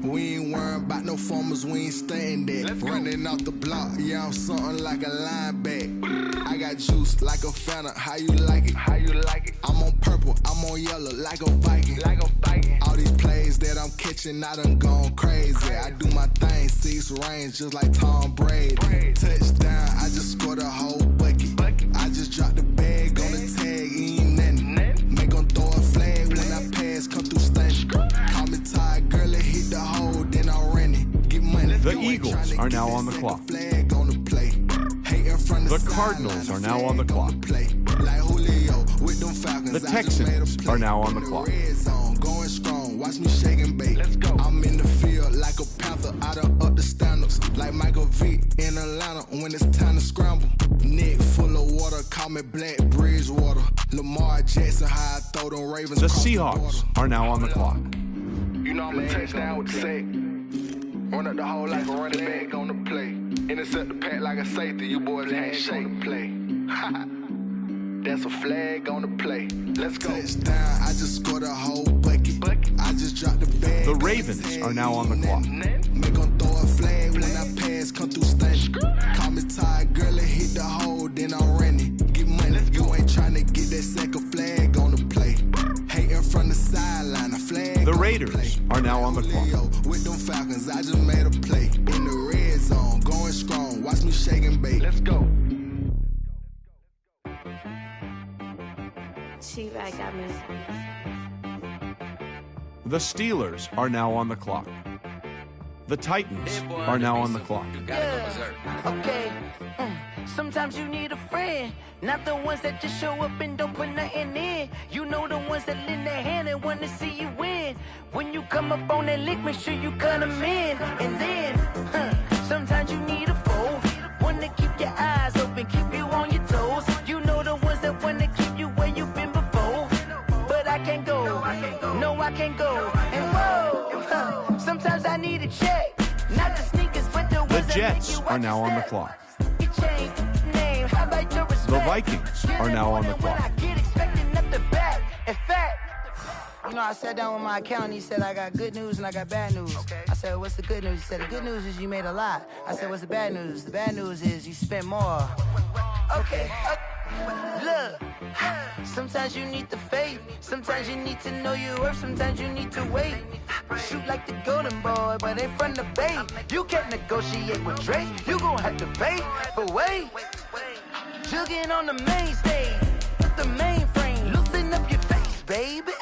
We ain't worrying about no formers, we ain't staying there. Running off the block, yeah, I'm something like a linebacker. I got juice like a Fanta, how you like it? How you like it? I'm on purple, I'm on yellow, like a Viking. Like a Viking. All these plays that I'm catching, I done gone crazy. I do my thing, 6 range, just like Tom Brady. Touchdown, I just scored a whole bucket. I just dropped the bag on the tag, ain't nothing. Make them throw a flag when I pass, come through stunning. Call me tired, girl, and hit the hole, then I'm running. Get money. The Eagles are now on the clock. The Cardinals are now on the clock. The Texans are now on the clock. Going strong, watch me shake and bake. Let's go. I'm in the field like a panther, I done up the standards. Like Michael Vick in Atlanta when it's time to scramble. Neck full of water, call me Black Bridgewater. Lamar Jackson, how I throw them Ravens. The Seahawks are now on the clock. You know I'm a touchdown with the sack. Run up the hole like a running back on the play. Intercept the pack like a safety, you boys ain't shake the play. That's a flag on the play. Let's go. Touchdown, I just scored a whole bucket. I just dropped the bag. The Ravens are now on the clock. Make them throw a flag when I pass, come through stunning. Call me tired, girl, and hit the hole, then I'm running. Get money, you ain't trying to get that second flag on the play. Hating from the sideline, a flag. The Raiders are now on the clock. With them Falcons, I just made a play. In the red zone, going strong, watch me shake and bake. Let's go. The Steelers are now on the clock. The Titans are now on the clock. Okay. Sometimes you need a friend, not the ones that just show up and don't put nothing in. You know the ones that lend their hand and want to see you win. When you come up on that lick, make sure you cut them in. And then, sometimes you need a foe, one to keep your eyes open, keep you on your toes. You know the ones that want to keep you where you've been before. But I can't go, no I can't go. And whoa, sometimes I need a check, not the sneakers, but the ones The Jets are now on the clock. The Vikings are now on the clock. You know, I sat down with my accountant. He said, I got good news and I got bad news. I said, what's the good news? He said, the good news is you made a lot. I said, what's the bad news? The bad news is you spent more. Okay. Look, sometimes you need the faith. Sometimes you need to know your worth. Sometimes you need to wait. Shoot like the golden boy, but ain't from the bay. You can't negotiate with Drake. You gon' have to pay. But wait, jugging on the main stage, the mainframe, loosen up your face, baby.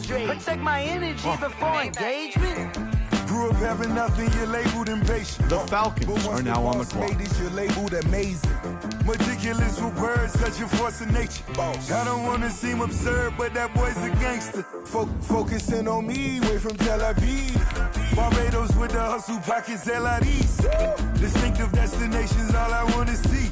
hydrate. Protect my energy before engagement. Grew up having nothing, you're labeled impatient. The Falcons are now on the clock. You're labeled amazing. Meticulous with words, such a force of nature. I don't want to seem absurd, but that boy's a gangster. Focusing on me, way from Tel Aviv. Barbados with the hustle pockets, LIDs. Distinctive destinations, all I want to see.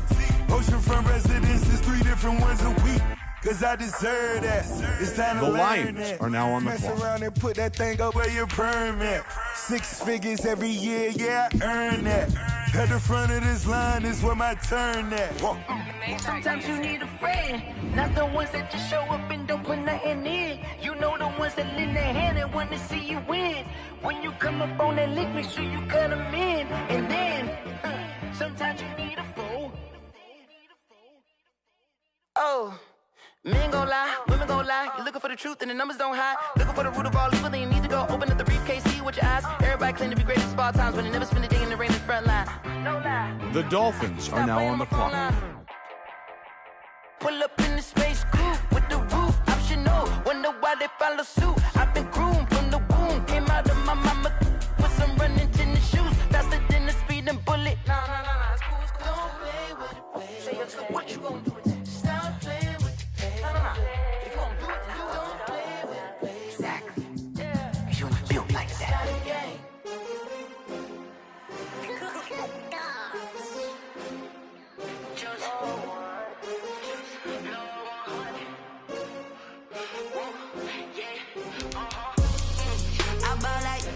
Oceanfront residences, 3 different ones a week. Cause I deserve that. It's time to The learn Lions that. are now on the Mess clock. around and put that thing up where your permit. 6 figures every year, yeah, I earn that. At the front of this line is where my turn at. Sometimes you need a friend, not the ones that just show up and don't put nothing in. You know the ones that lend their hand and want to see you win. When you come up on that lick, make sure you cut them in. And then, sometimes you need a fool. Oh. Men gon' lie, women gon' lie. You're looking for the truth and the numbers don't hide. Looking for the root of all evil, then you need to go open up the briefcase, see with your eyes. Everybody claim to be greatest of all times, but they never spend a day in the rain in the front line. No lie. The Dolphins are now on the clock. Pull up in the space coupe with the roof optional. Wonder why they follow suit. I've been groomed from the womb. Came out of my mama with some running tennis shoes. Faster than the speeding bullet. No, it's cool, it's cool. Don't play with it, baby. Say yo, so what you gonna do with it? Stop playing with it. No. If you gon' do it, you don't play with it, baby. Exactly. Yeah. You ain't built like that.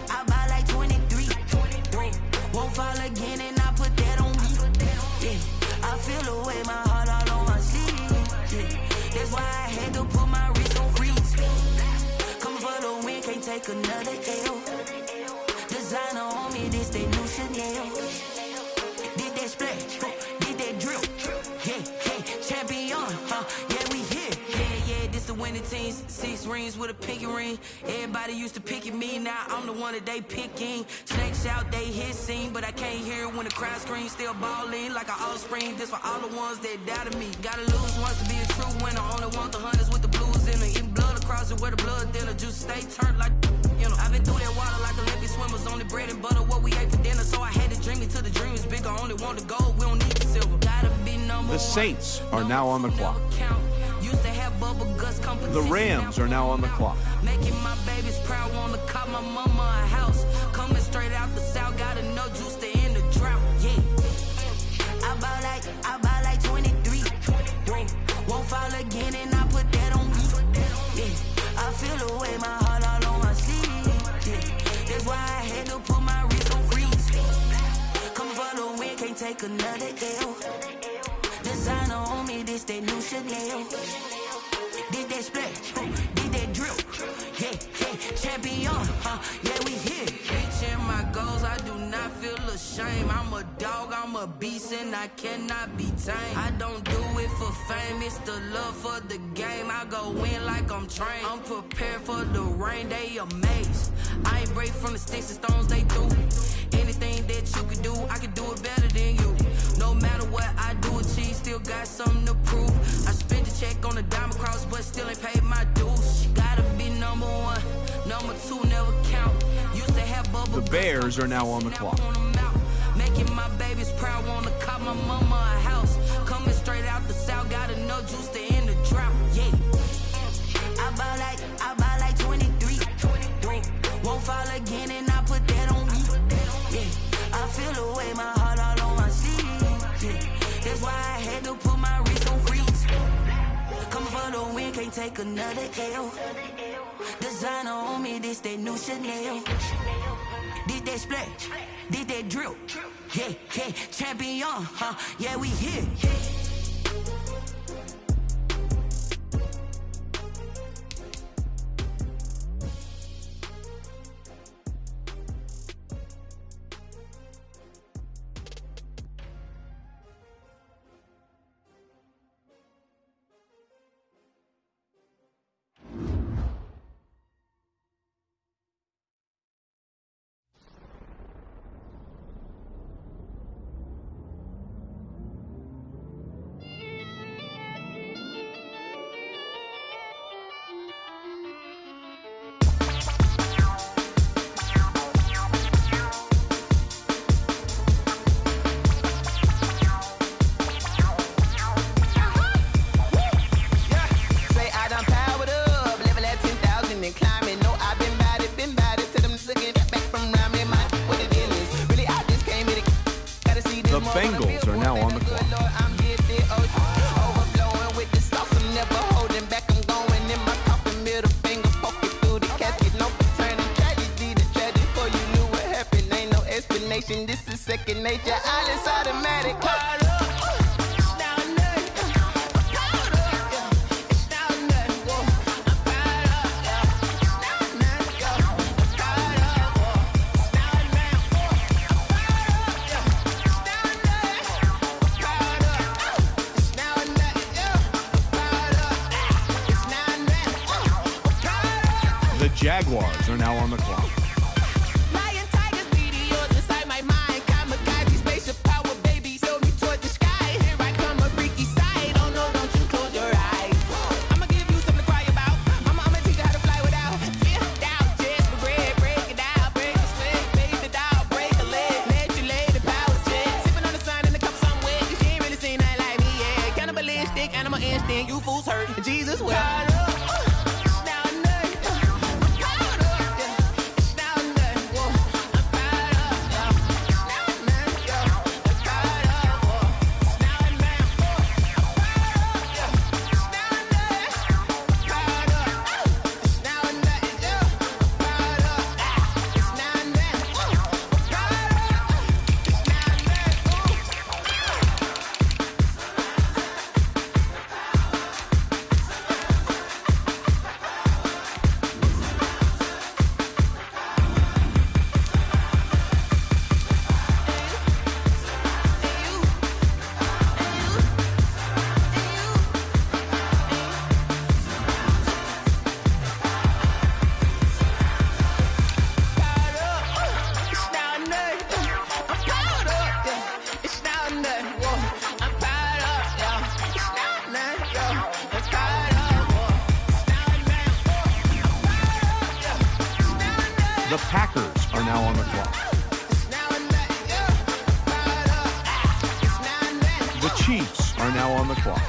I buy like 23. Won't fall again and I put that on me. Yeah. I feel the way my heart all on my sleeve. Yeah. That's why I had to put my wrist on freeze. Coming for the win, can't take another L. Designer on me, this they new Chanel. Did that splash, did that drill. Yeah, champion, yeah, we here. Yeah, this the winning teams. 6 rings with a pinky ring. Everybody used to pick at me, now I'm the one that they picking. Snakes out, they hit scene, but I can't hear it when the crowd screams. Still balling like an offspring. This for all the ones that doubted me. Gotta lose once to be a true winner. Only want the hunters with the blues in it. Eating blood across it where the blood dinner. Juice stay turned like, you know. I've been through that water like Olympic swimmers. Only bread and butter, what we ate for dinner. So I had to dream it till the dream is bigger. Only want the gold, we don't need the silver. Gotta be number The Saints are now on the clock. Used to have bubble guts competition. The Rams are now on the clock. Making my babies proud, wanna call my mama a house. Coming straight out the south, got enough juice to end the drought. Yeah. I buy like 23. Won't fall again and I put that on me. Yeah. I feel the way my heart all on my sleeve. Yeah. That's why I had to put my wrist on freeze. Coming for the win, can't take another L. Designer on me, this that new Chanel. Did that splash, did that drill. Yeah, champion, yeah, we here. Reaching my goals, I do not feel ashamed. I'm a dog, I'm a beast, and I cannot be tamed. I don't do it for fame, it's the love for the game. I go in like I'm trained. I'm prepared for the rain, they amazed. I ain't break from the sticks and stones they threw. Anything that you could do, I could do it better than you. No matter what I do, achieve, still got something to prove. I spent the check on the diamond cross, but still ain't paid my dues. Gotta be number 1, number 2 never count. Used to have bubble. The Bears are now on the clock. Making my babies proud, wanna call my mama a house. Coming straight out the south, got enough juice to end the drought. Yeah. I buy like 23. Won't fall again and I put that on me. Yeah. I feel the way my heart all on my sleeve. Yeah. That's why I had to put my wrist on freeze. Coming for the win, can't take another L. Designer on me, this that new Chanel. Did that splash, did that drill. Yeah, champion, yeah, we here. second nature. All is automatic. The Jaguars are now on the clock. Lion, tigers, meteors inside my mind. Kamikaze, spaceship power, baby, sail me toward the sky. Here I come, a freaky sight. Oh no, don't you close your eyes. I'ma give you something to cry about. I'ma teach you how to fly without fear. Doubt, just bread, break it out, break the slit, baby the doll, break a leg, let you lay the power jet. Sipping on the sun in the cup somewhere, 'cause you ain't really seen nothing like me, yeah. Cannibalistic, animal instinct, you fools hurt. Jesus will. The Packers are now on the clock. The Chiefs are now on the clock.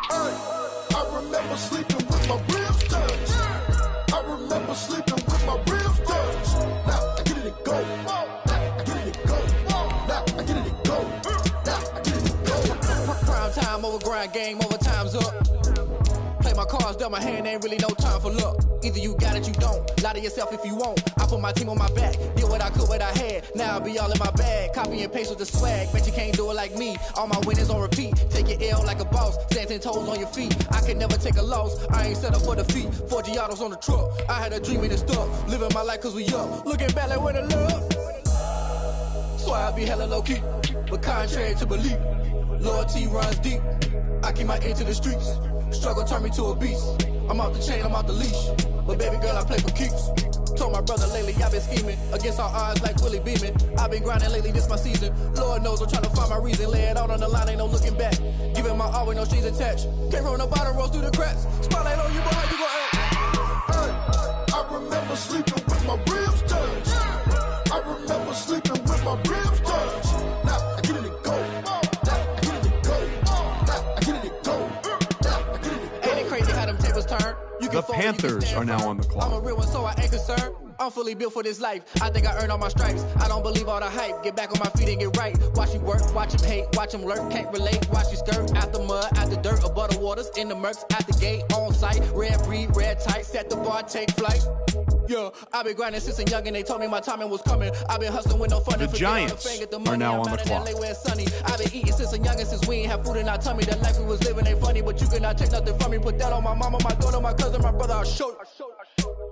I remember sleeping with my ribs touched. I remember sleeping with my ribs touched. Now I get it go. Prime time over grind game, over time's up. Play my cards, dealt my hand, ain't really no time for luck. Either you got it, you don't. Lie to yourself if you won't. I put my team on my back, did what I could, what I had. Now I'll be all in my bag, copy and paste with the swag. Bet you can't do it like me. All my winners on repeat. Take your L like a boss, stand 10 toes on your feet. I can never take a loss. I ain't set up for defeat. 4 Giottos on the truck. I had a dream and it stuck. Living my life cause we up. Looking back like where the love. So I be hella low key, but contrary to belief, loyalty runs deep. I keep my ear to the streets. Struggle turned me to a beast. I'm off the chain, I'm off the leash. But baby girl, I play for keeps. Told my brother lately, I've been scheming against all odds like Willie Beeman. I've been grinding lately, this my season. Lord knows I'm trying to find my reason. Lay it out on the line, ain't no looking back. Giving my all with no strings attached. Came from the bottom, rose through the cracks. Spotlight on you, boy, how you gon' act? I remember sleeping with my ribs touched. I remember sleeping with my ribs touched. Now I get it go. Ain't it crazy how them tables turn? You can The fall, you can Panthers stand are now firm. on the clock. I'm a real one, so I ain't concerned. I'm fully built for this life. I think I earned all my stripes. I don't believe all the hype. Get back on my feet and get right. Watch you work, watch him hate, watch him lurk. Can't relate, watch you skirt. Out the mud, out the dirt, above the waters, in the murks, at the gate, on site. Red breed, red tight, set the bar, take flight. Yeah, I've been grinding since a youngin'. They told me my timing was coming. I've been hustling with no fun. The Giants are now on the clock. I've been eating since a youngin', since we ain't have food in our tummy. The life we was living ain't funny, but you cannot take nothing from me. Put that on my mama, my daughter, my cousin, my brother. I'll show you.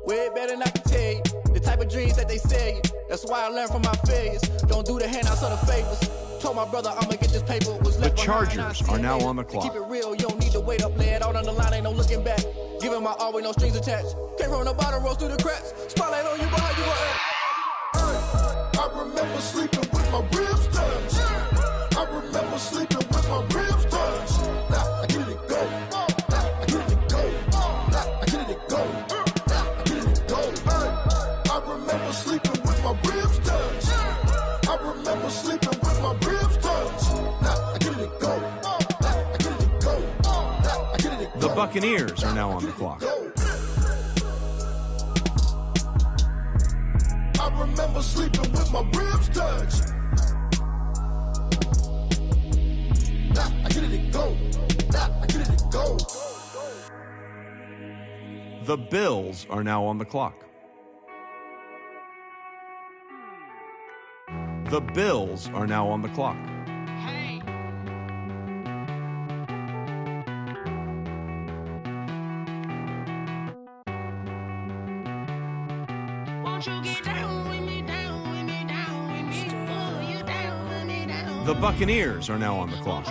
Way better than I can tell you. The type of dreams that they sell you. That's why I learned from my failures. Don't do the handouts or the favors. Told my brother I'ma get this paper. Was left The behind, Chargers I are now see it. on the To clock. keep it real, you don't need to wait up. Lay it out on the line, ain't no looking back. Giving my all with no strings attached. Came from the bottom, rose through the cracks. Spotlight on you, boy, how you gon' act? I remember sleeping with my ribs touched. I remember sleeping with my ribs touched. Now I get it go. Now I get it go. Now I get it go. Now I get it go. I remember sleeping with my ribs touched. I remember sleeping with my ribs touched. Now I get it go. Now I get it go. Now I get it go. The Buccaneers are now on the clock. I remember sleeping with my ribs touched. Now I get it The Bills are now on the clock. The Bills are now on the clock. The Buccaneers are now on the clock.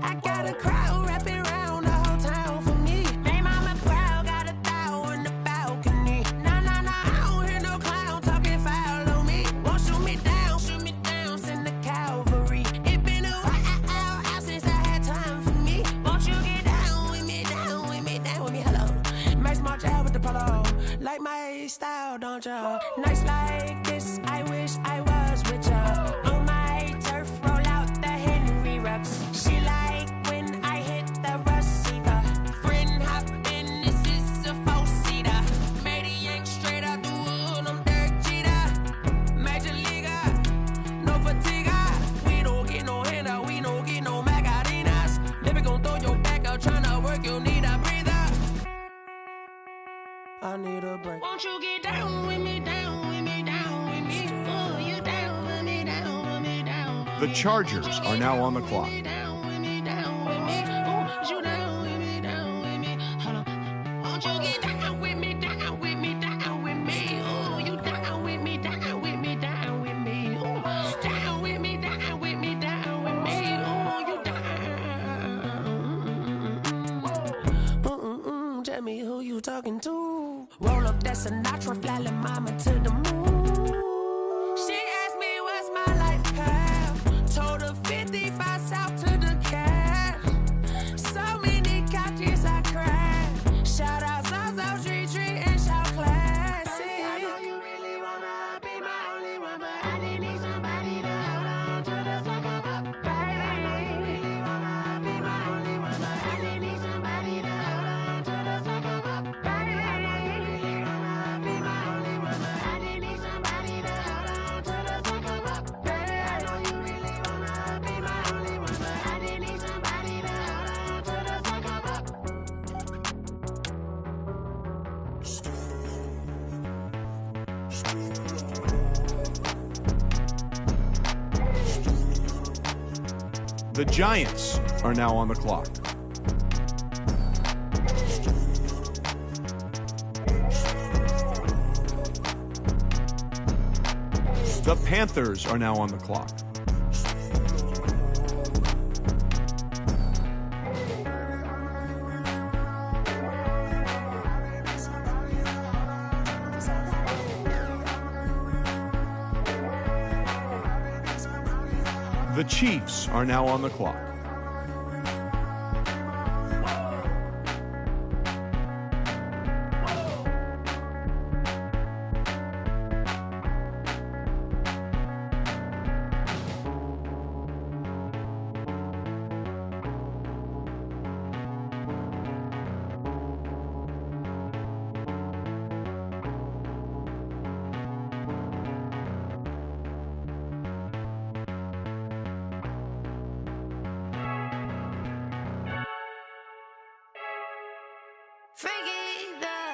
I got a crowd wrapping around the whole town for me. Made mama proud, got a thou in the balcony. Nah, I don't hear no clown talking foul on me. Won't shoot me down, send the cavalry. It been a while since I had time for me. Won't you get down with me, hello. Max March out with the polo. Like my style, don't ya? Nights like this, I wish I was with ya. On my turf, roll out the Henry Rux. She like when I hit the receiver. Friend hop in, this is a four-seater. Made a yank straight out the wood, I'm Derek Jeter. Major leaguer, no fatigue. We don't get no handout, we don't get no Macarinas. Never gon' throw your back out, tryna work, you need a breather. I need a break. Won't you get down with me, down with me, down with me? Oh, you down with me, down with me, down with me. The Chargers are now on the clock. Down with me, down with me. Oh, you down with me, down with me. Hold on. Won't you get down with me, down with me, down with me? Oh, you down with me, down with me, down with me. Oh, down with me, down with me, down with me. Oh, you down. Tell me who you talking to. Roll up that Sinatra, fly la mama to the moon. She asked me what's my life path. Told her 55 south to the cab. So many couches I cried. Shout out South Street and shout classy. I know you really wanna be my only one, but I didn't need somebody to hold on to the sucker up, baby. I know you really wanna be my only one, but I didn't need somebody to hold on to the sucker up, baby. The Giants are now on the clock. The Panthers are now on the clock. The Chiefs are now on the clock.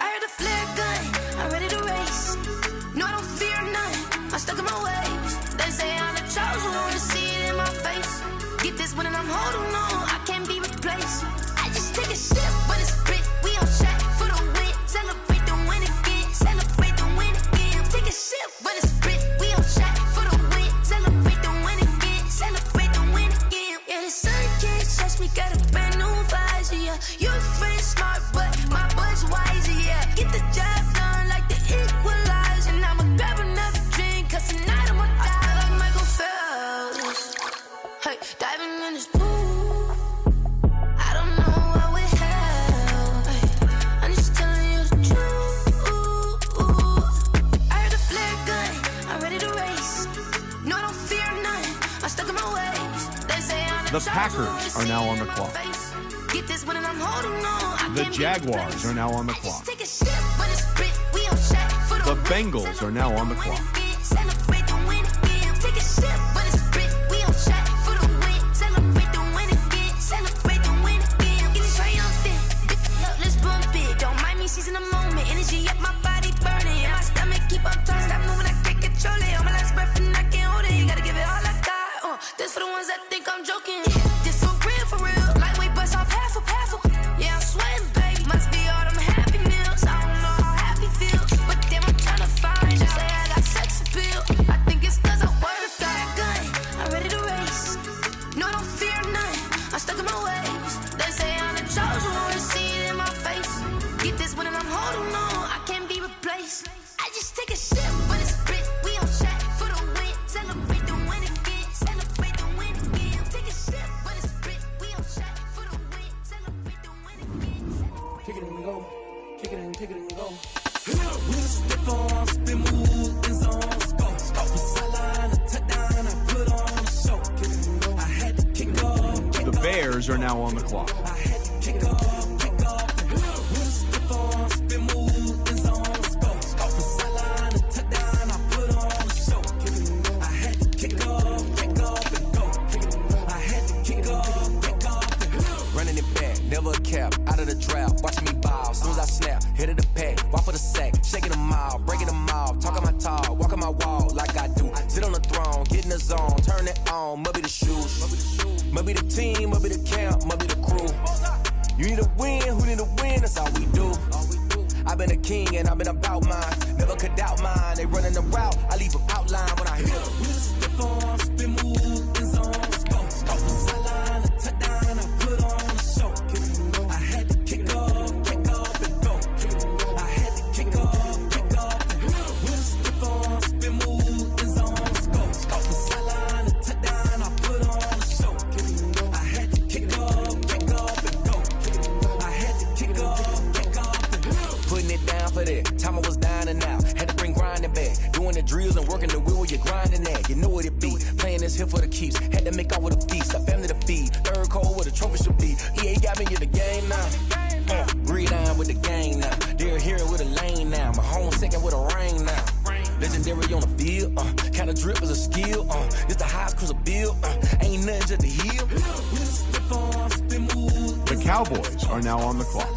I heard the flare gun, I'm ready to race. No, I don't fear none, I'm stuck in my ways. They say I'm the chosen one, to see it in my face. Get this one and I'm holding on, I can't be replaced. I just take a sip, but it's split, we on track for the win. Celebrate the win again, celebrate the win again. Take a sip, but it's split, we on track for the win. Celebrate the win again, celebrate the win again. Yeah, the sun can't touch me, got a brand new visor, yeah. You're friend smart, but my bud's wiser, yeah. Get the job done like the equalizer. And I'ma grab another drink, cause tonight I'ma die like Michael Phelps. Hey, diving in this pool, I don't know what we have. Hey, I'm just telling you the truth. I heard the flare gun, I'm ready to race. No, I don't fear none, I'm stuck in my ways. They say I'm The Packers are now on the clock. Get this one and I'm holding on. The Jaguars are now on the clock. Take a sip, but it's split, we on track for The Bengals are now on the clock. Celebrate the win again. Take a sip, but it's split, we on track for the win. Celebrate the win again. it and go. Kick it and go. With a stiff arm, spin move, in zones, go. From sideline to touchdown, I put on a show. I had to kick off. The Bears are now on the clock. I had to kick off. With a stiff arm, spin move, in zones, go. From sideline to touchdown, I put on a show. I had to kick off and go. I had to kick off and go. Running it back, never a cap, out of the draft, watching me ball. Soon as I snap, hit of the pack, walk for the sack, shaking them all, breaking them all, talking my talk, walking my wall like I do. Sit on the throne, get in the zone, turn it on, must be the shoes, must be the team, must be the camp, must be the crew. You need a win, who need a win, that's all we do. I've been a king and I've been about mine, never could doubt mine. They running the route, I leave them outline when I hit them. With a stiff arm, spin move, in zones, go. From sideline to touchdown, I put on a show. I had to kick off and go. I had to kick off and go. With a stiff arm, spin move, in zones, go. From sideline to touchdown, I put on a show. I had to kick off and go. I had to kick off and go. Putting it down for that, time I was down and out. Had to bring grinding back, doing the drills and working the wheel where you're grinding at. You know what it be, playing this here for the keeps. Had to make out with a feast, a family to feed. Third cold where the trophy should be. EA got me in the game now. Breathe down with the game now. They're here with a lane now. My home second with a ring now. Legendary on the field, kind of drip is a skill. It's the highest cruiser bill, ain't nothing just the heel. The Cowboys are now on the clock.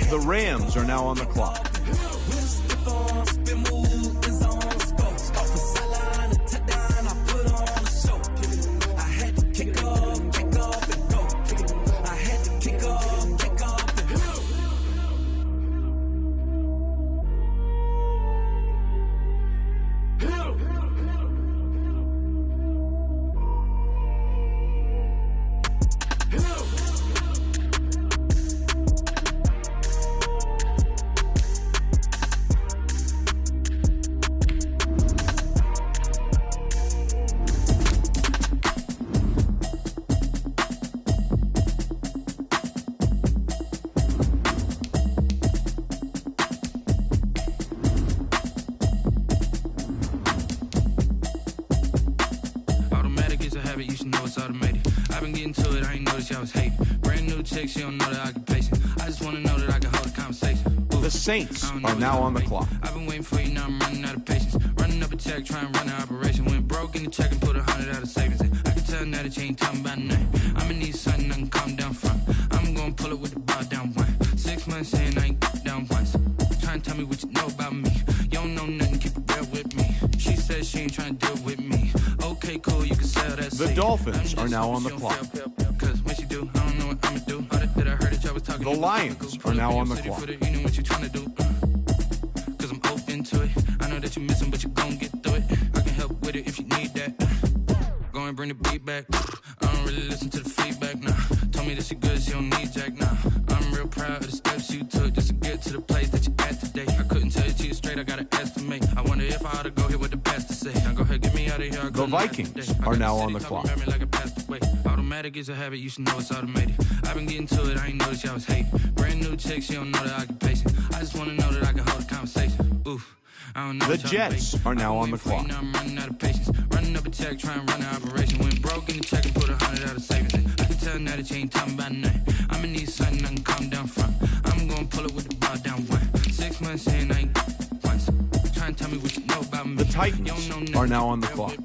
The Rams are now on the clock. The Saints are now on the clock. I've been waiting for you, now I'm running out of patience. Running up a check, trying to run an operation. Went broke in the check and put 100 out of savings in. I can tell now that you ain't talking about nothing. I'ma need something I can calm down from. I'm gonna pull it with the bar down one. 6 months in, I ain't down once. Trying to tell me what you know about me. You don't know nothing, keep it real with me. She says she ain't trying to deal with me. Okay, cool, you can sell that. The Dolphins are now on the clock. Cause when she do, I don't know what I'ma do. All that I heard that y'all was talking. The Lions are now on the clock. You know what you trying to do. Cause I'm open to it. I know that you're missing, but you gon' get through it. I can help with it if you need that. Go and bring the beat back. I don't really listen to the feedback, nah. Told me that she good, she don't need Jack, nah. I'm real proud of the steps you took just to get to the place that you at today. I couldn't tell you to you straight, I gotta estimate. I wonder if I ought to go here with the best to say. Now go ahead, get me out of here. The Vikings are now on the clock. Like automatic is a habit, you should know it's automated. I've been getting to it, I ain't noticed y'all was hating. Brand new chick, she don't know the occupation. I just wanna know that I can hold a conversation. Oof. I don't know the Jets are now on the clock. Now I'm running out of patience. Running up a check, trying to run an operation. Went broke in the check and put 100 out of savings in. I can tell now that you ain't talking about nothing. I'ma need something I can calm down from. I'm gonna pull it with the bar down one. 6 months in, I ain't once. Trying to tell me what you know about me. The Titans are now on the clock.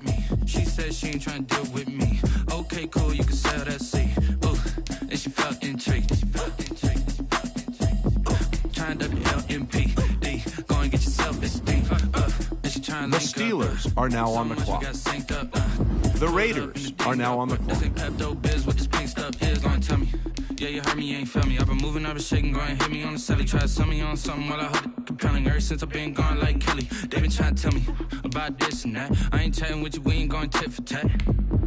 She says she ain't trying to deal with me. Okay, cool, you can sell that seat. Ooh, and she felt intrigued. Trying to LMP. Go and get yourself esteem. The Steelers are now on the clock. The Raiders are now on the clock. Yeah, you heard me, you ain't felt me. I've been moving, I've been shaking, go and hit me on the celly. Try to sell me on something while I heard it compelling. Ever since I've been gone like Kelly, they been trying to tell me about this and that. I ain't chatting with you, we ain't going tit for tat.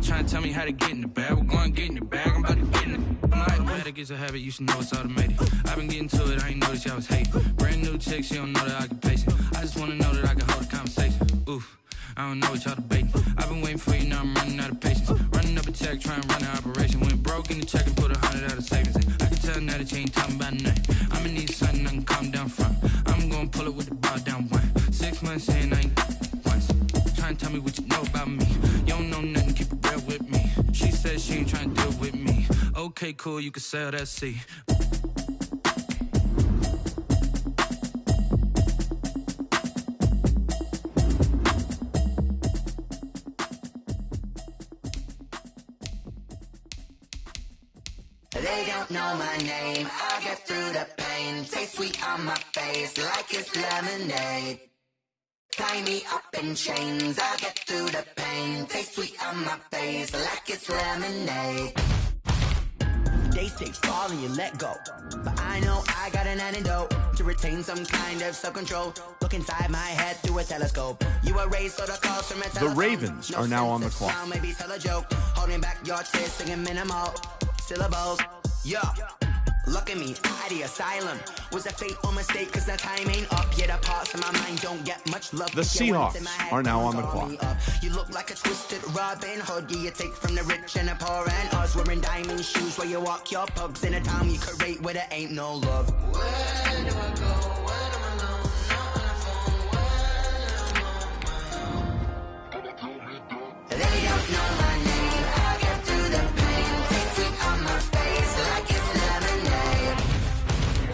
Trying to tell me how to get in the bag, we're going to get in the bag, I'm about to get in it. I'm like, automatic is a habit, you should know it's automated. I've been getting to it, I ain't noticed y'all was hating. Brand new chick, she don't know the occupation. I just wanna know that I can hold a conversation. Oof. I don't know what y'all debating. I've been waiting for you, now I'm running out of patience. Running up a protect, try and run an operation. Went broke in the check and put 100 out of savings in. I can tell now that you ain't talking about nothing. I'ma need something I can calm down from. I'm gonna pull it with the bar down one. 6 months in, I ain't once. Try and tell me what you know about me. You don't know nothing, keep it real with me. She said she ain't trying to deal with me. Okay, cool, you can sell that C. They don't know my name, I'll get through the pain. Taste sweet on my face like it's lemonade. Tie me up in chains, I'll get through the pain. Taste sweet on my face like it's lemonade. They say fall and you let go, but I know I got an antidote to retain some kind of self-control. Look inside my head through a telescope. You were raised so the calls from a telephone. The Ravens are now on the clock. Maybe tell a joke, holding back your tears, singing minimal syllables. Yo, look at me, out of the asylum. Was a fate or mistake, cause the time ain't up. Yet the parts of my mind don't get much love. The Seahawks are now on the clock. You look like a twisted Robin Hood. You take from the rich and the poor and us. Wearing diamond shoes where you walk your pugs in a town you create where there ain't no love. Where do I go? When I'm alone? Not on the phone. They don't know my name. I get through the pain. Taste sweet on my face like it's lemonade.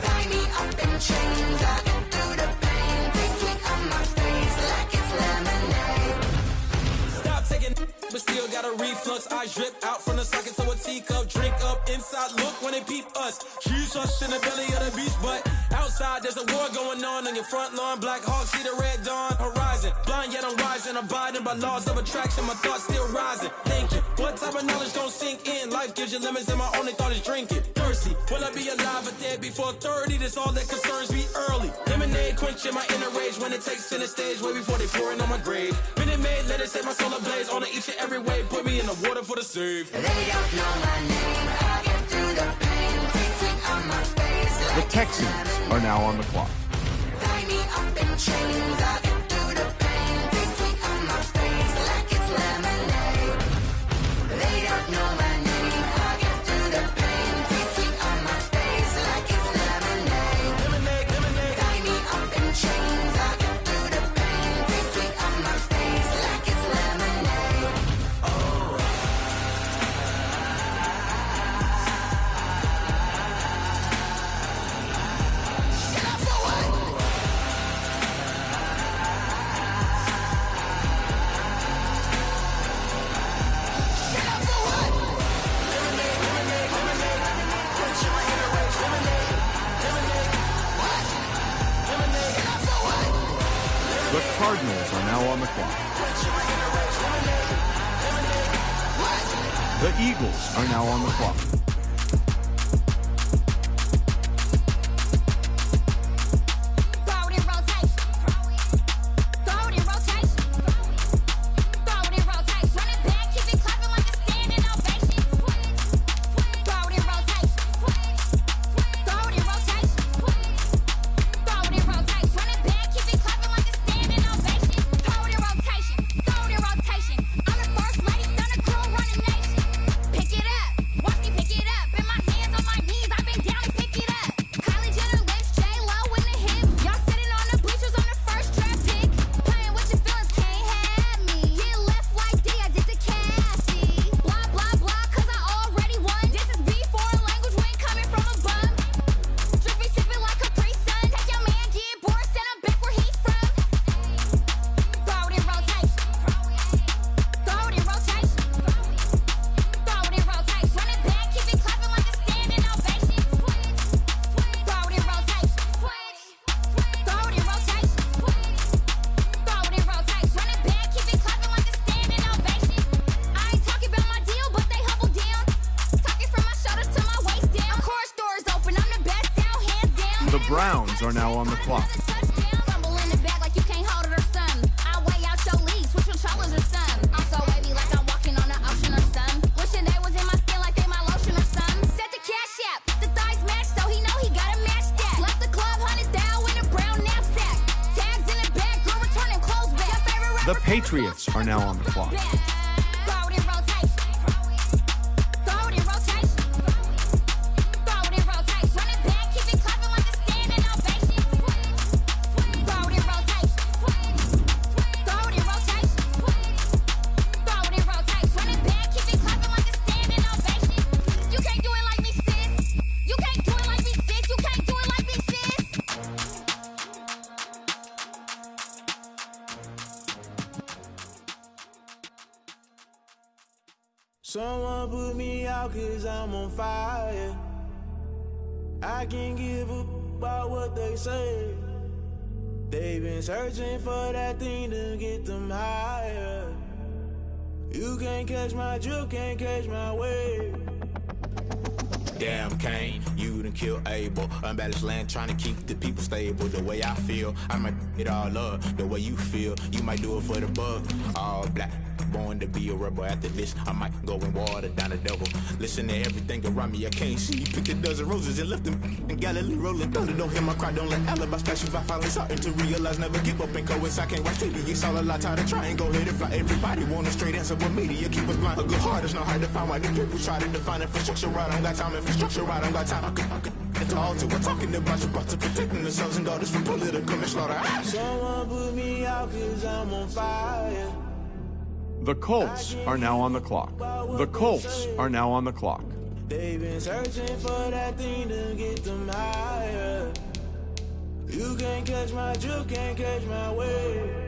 Tie me up in chains. I get through the pain. Taste sweet on my face like it's lemonade. Stop taking, but still got a reflux. I drip out from the socket to a teacup. Drink up inside. Look when they peep us. She's us in the belly of the beast, but outside there's a war going on your front lawn. Black Hawk, see the red dawn horizon. Blind yet I'm rising, abiding by laws of attraction. My thoughts still rising. Thinking, what type of knowledge gon' sink in? Life gives you lemons and my only thought is drinking. Thirsty, will I be alive or dead before 30? That's all that concerns me early. Lemonade quenching my inner rage when it takes center stage way before they pouring on my grave. Minute Maid, let it set my soul ablaze on each and every way. Put me in the water for the save. They don't know my name. I get through the pain. Taste sweet on my face like The Texans are now on the clock. tie me up in chains. I get through the pain. Taste sweet on my face like it's lemonade. They don't know my name. I get through the pain. Taste sweet on my face like it's lemonade. Lemonade, lemonade. Tie me up in chains. I get through the pain. Taste sweet on my face like it's lemonade. Oh. Shut up for what? Shut up for what? Lemonade, lemonade, lemonade. Quenching my inner rage. Lemonade, lemonade. What? Lemonade, Shut up for what? The Cardinals are now on the clock. quenching my inner rage. Lemonade, lemonade. What? The Eagles are now on the clock. Throw it in rotation. Throw it in rotation. Throw it in rotation. Run it back, keep it clapping like a standing ovation. Throw it in rotation. Throw it in rotation. Throw it in rotation. Run it back, keep it clapping like a standing ovation. Throw it in rotation. Throw it in rotation. I'm the first lady, done a crew running nation. Pick it up, watch me pick it up. In my hands on my knees, I've been down to pick it up. Kylie Jenner lips, J-Lo in the hips. Y'all sitting on the bleachers on the first draft pick. Playing with your feelings, can't have me. Get left like D, I did the Cassie. Blah, blah, blah, cause I already won. This is B, foreign language, we ain't coming from a bum. Drippy, sipping like a pre-sun. Take your man, get bored, send him back where he's from. Throw it in rotation. Throw it in rotation. Throw it in rotation. Run it back, keep it clapping like a standing ovation. Throw it in rotation. Throw it in rotation. Throw it in rotation. Run it back, keep it clapping like a standing ovation. I ain't talking about my deal, but they humble down. Talking from my shoulders to my waist down. Core stores open, I'm the best out, hands down. The Browns are now on the clock. Fumble in the bag like you can't hold it or something. I weigh out your league, switch controllers or something. I'm so wavy like I'm walking on the ocean or something. Wishing they was in my skin like they my lotion or something. Set the cash app, the thighs match, so he know he gotta match that. Left the club, 100,000 in a brown knapsack. Tags in the bag, girl, return them clothes back. Your favorite The rapper, Patriots are now on the clock. throw it in rotation. Someone put me out 'cause I'm on fire. I can't give a about what they say. They've been searching for that thing to get them higher. You can't catch my drift, can't catch my wave. Damn, Kane, you done killed Abel. Unbalanced land, trying to keep the people stable. The way I feel, I might it all up. The way you feel, you might do it for the bug. All black, born to be a rebel. After this, I might go and water down the devil. Listen to everything around me, I can't see. Picked a dozen roses and left them in Galilee rolling thunder. Don't hear my cry, don't let alibis pass you. I finally starting to realize, never give up and coincide. Can't watch TV, it's all a lot. Tired of trying, go ahead and fly. Everybody want a straight answer with media, keep us blind. A good heart is not hard to find. Why the people try to define infrastructure right? I don't got time, infrastructure right, I don't got time. I could it's all to we're talking about you, about to protecting the sons and daughters from political slaughter. Someone put me out 'cause I'm on fire. The Colts are now on the clock. The Colts are now on the clock. They've been searching for that thing to get them higher. You can't catch my drift, can't catch my wave.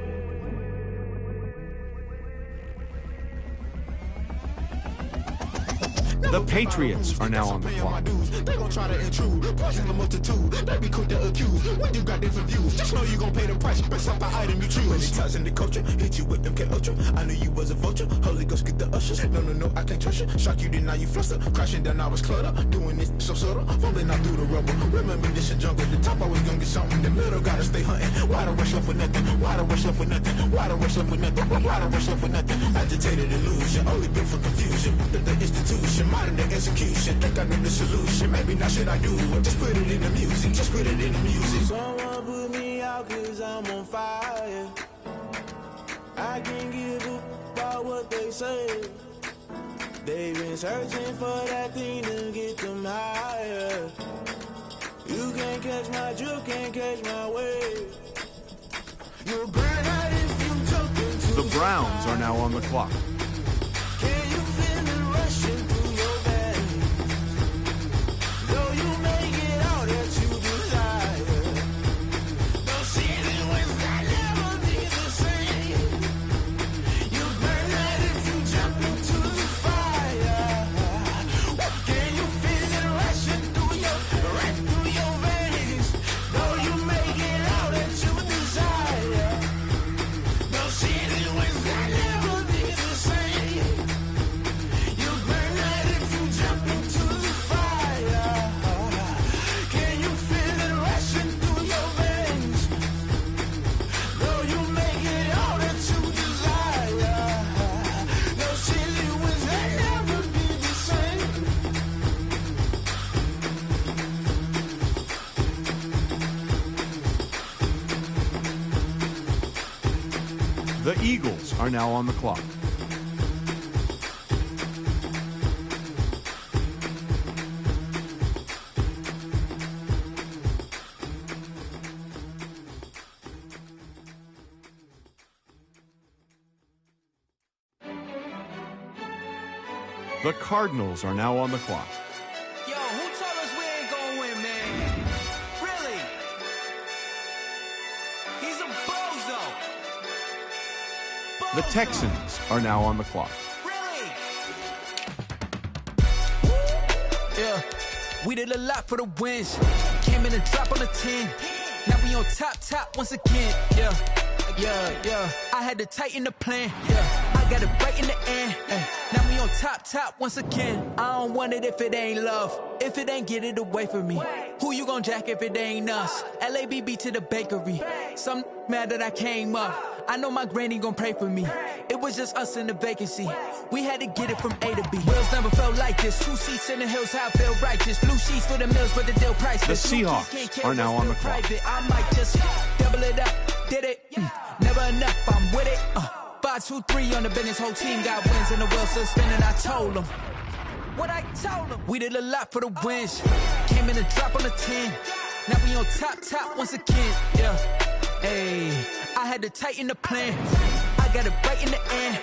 The Patriots are now on the clock. They gon' try to intrude, poison the multitude. They be quick to accuse. When you got different views, just know you gon' pay the price. Best off the item you choose. Many ties in the culture, hit you with them K-Ultra. I knew you was a vulture. Holy Ghost get the ushers. No, I can't trust you. Shock you, then now you fluster. Crashing down, I was cluttered. Doing this so subtle, falling out through the rubble. Remember this in jungle. The top always gonna get something. The middle gotta stay hunting. Why the rush left for nothing? Why the rush left for nothing? Why the rush left for nothing? Why the rush left for nothing? Agitated illusion, only built for confusion. The institution, modern day execution. Think I know the solution. Maybe not should I do it? Just put it in the music. Just put it in the music. Someone put me out 'cause I'm on fire. I can't give a about what they say. They've been searching for that thing to get them higher. You can't catch my drift, can't catch my wave. You'll burn out if you jump into The Browns are now on the clock. Can you feel it rushing through your veins? Though you may get all that you desire. No ceiling was that never be the same. You burn out if you jump into the fire. Can you feel it rushing right through your veins? Though you may get all that you desire. No ceiling was that never be the same. You burn out if you jump into the fire. Can you feel it rushing through your veins? Though you may get all that you desire. No ceiling was that never be the same. The Eagles are now on the clock. The Cardinals are now on the clock. Yo, who told us we ain't gonna win, man? Really? He's a bozo. The Texans are now on the clock. Yeah, we did a lot for the wins. Came in and drop on the 10. Now we on top once again. Yeah. I had to tighten the plan. Yeah, I got it right in the end. Now we on top once again. I don't want it if it ain't love. If it ain't, get it away from me. Who you gon' jack if it ain't us? LABB to the bakery. Some mad that I came up. I know my granny gon' pray for me. It was just us in the vacancy. We had to get it from A to B. Wheels never felt like this. 2 seats in the hills, how I feel righteous. Blue sheets for the mills, but the deal priceless. The Seahawks are now on the clock. I might just double it up. Did it? Never enough, I'm with it. 5-2-3 on the business, whole team got wins and the wheels still spinning. I told them what I told them. We did a lot for the wins. Came in and drop on the 10. Now we on top once again. Yeah, hey, I had to tighten the plan. I got it right in the end.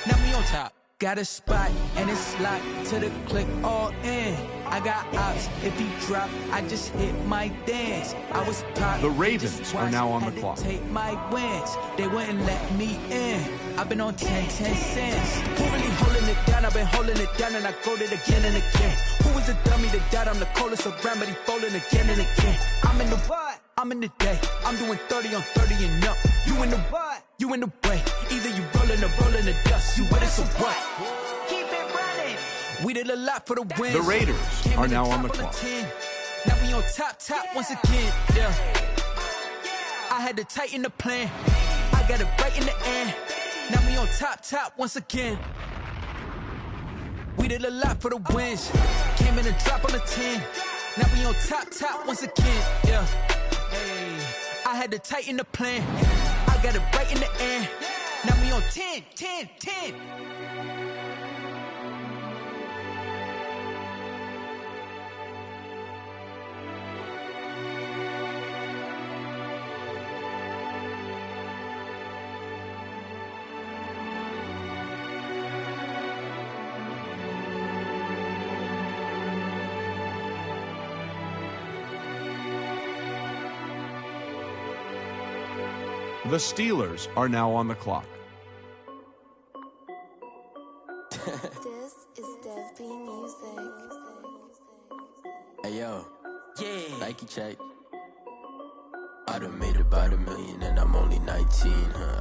Now we on top. Got a spot and it's locked to the click all in. I got ops, if he drop, I just hit my dance. I was top. The Ravens are now on the clock. Take my wins, they wouldn't let me in. I've been on 10 cents. Who really holding it down? I've been holding it down and I go it again and again. Who was the dummy that died? I'm the coldest around, but he falling again and again. I'm in the what? I'm in the day. I'm doing 30 on 30 and up. You in the what? You in the way. Either you rolling or rolling the dust. You with us or what? Keep it running. We did a lot for the wins. The Raiders are now on the clock. Now we on top once again. Yeah. I had to tighten the plan. I got it right in the end. Now we on top once again. We did a lot for the wins. Came in and drop on the 10. Now we on top once again. Yeah. Hey. I had to tighten the plan. I got it right in the end. Now we on 10. The Steelers are now on the clock. This is Dev B Music. Hey yo, yeah. Nike check. I done made about $1 million and I'm only 19.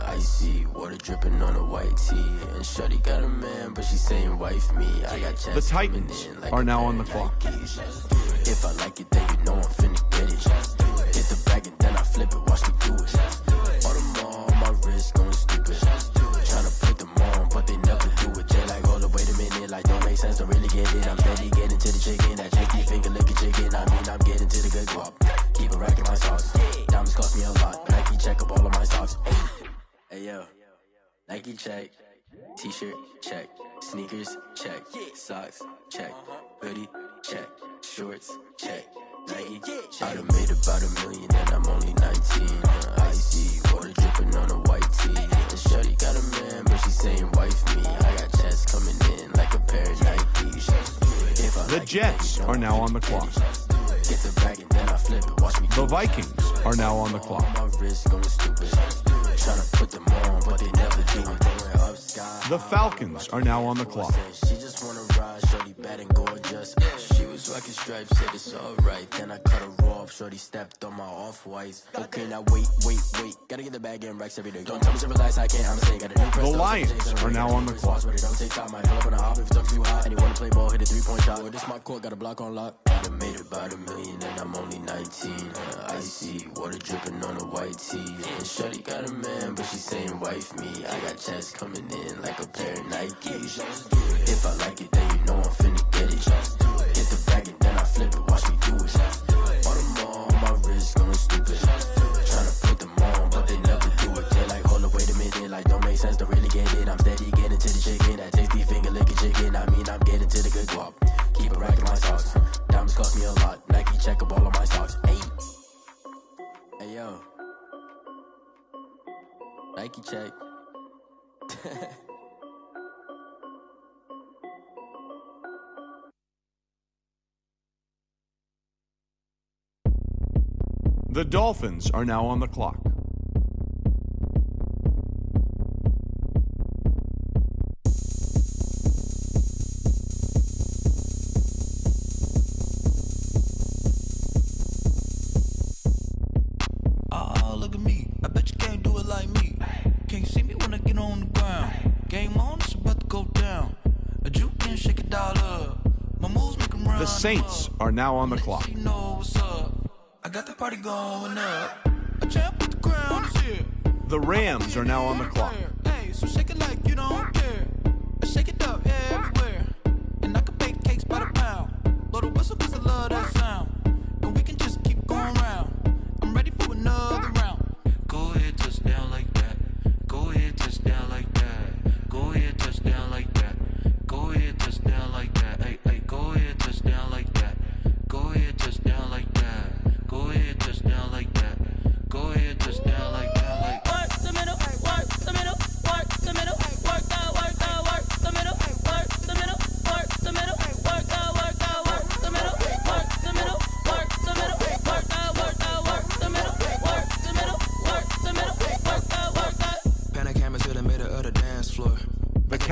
Icy water dripping on a white tee. And Shorty got a man, but she saying wife me. I got The Titans are now on the clock. If I like it, then you know I'm finna get it. Hit the bag and then I flip it. Watch me do it. All the more on my wrist going stupid. Tryna put them on, but they never do it. They like, hold up, wait a minute. Like, don't make sense, don't really get it. I'm steady getting to the chicken. That cheeky finger licking chicken. I mean, I'm getting to the good guap. Keep a rack in my socks. Diamonds cost me a lot. Nike check up all of my socks. Hey yo, Nike check. T-shirt check. Sneakers check. Socks check. Hoodie check. Shorts check. Nike check. I done made about $1 million and I'm only 19. Icy water dripping on a white tee. And Shorty got a man, but she saying wife me. I got checks coming in like a pair of Nikes. The Jets are now on the clock. Get the bag and then I flip it. Watch me. The Vikings are now on the clock. My wrist going stupid. Tryna put them on, but they never do it. The Falcons are now on the clock. She just wanna ride, Shorty bad and gorgeous. She was rocking stripes, said it's alright. Then I cut her off, Shorty stepped on my off-whites. Okay, now wait. Gotta get the bag and racks every day. Don't tell me to relax, I can't, I'm saying. Got a new press. The Lions are now on the clock. But it don't take time, I pull up on a hop if it's too hot. And you wanna play ball, hit a 3-point shot. Well, this my court, got a block on lock. I done made about $1 million and I'm only 19. Icy water dripping on a white tee. And Shorty got a man, but she saying wife me. I got checks coming in like a pair of Nikes. If I like it, then you know I'm finna get it. Hit the bag and then I flip it, watch me do it. All the more on my wrist going stupid. Tryna put them on, but they never do it. They like, hold up, wait a minute. Like, don't make sense, don't really get it. I'm steady getting to the chicken. That tasty finger licking chicken. I mean, I'm getting to the good guap. Keep a rack in my socks. Diamonds cost me a lot. Nike check up all of my socks. Hey yo. Nike check. The Dolphins are now on the clock. Oh, look at me. I bet you can't do it like me. Can't see me when I get on the ground. Game on, it's about to go down. A juke and shake it all up. My moves make 'em run. The Saints are now on the clock. You know what's up. I got the party going up. A champ with the crown is here. The Rams are now on the clock. Hey, so shake it like you don't care. Shake it up everywhere. And I can bake cakes by the pound. Blow the whistle 'cause I love that sound. And we can just keep going round. I'm ready for another round. Go ahead, touch down like that. Go ahead, touch down like that. Go ahead, touch down like that. Go ahead, touch down like that. Hey, go ahead, touch down like that. Go ahead, touch down like that. Go ahead, touch down like that. Go ahead, touch down like that. Like work the middle, work the middle, work the middle, work the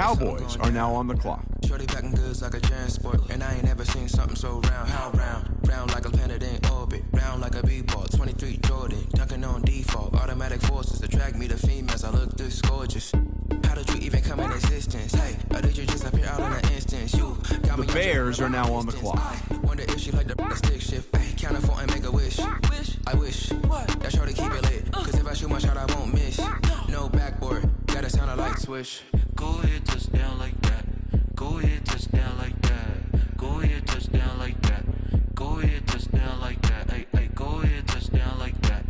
Cowboys are now on the clock. Shorty packing goods like a transport, and I ain't ever seen something so round. How round? Round like a planet in orbit, round like a b-ball. 23 Jordan, dunking on default. Automatic forces attract me to females. I look this gorgeous. How did you even come in existence? Hey, or did you just appear out in an instance? You got me. The Bears are now on the clock. Wonder if she like the stick shift. Hey, count it for and make a wish. I wish that shorty keep it lit. Cause if I shoot my shot, I won't miss. No backboard, gotta sound a light switch. Go ahead, touch down like that. Go ahead, touch down like that. Go ahead, touch down like that. Go ahead, touch down like that. Hey, hey, go ahead, touch down like that.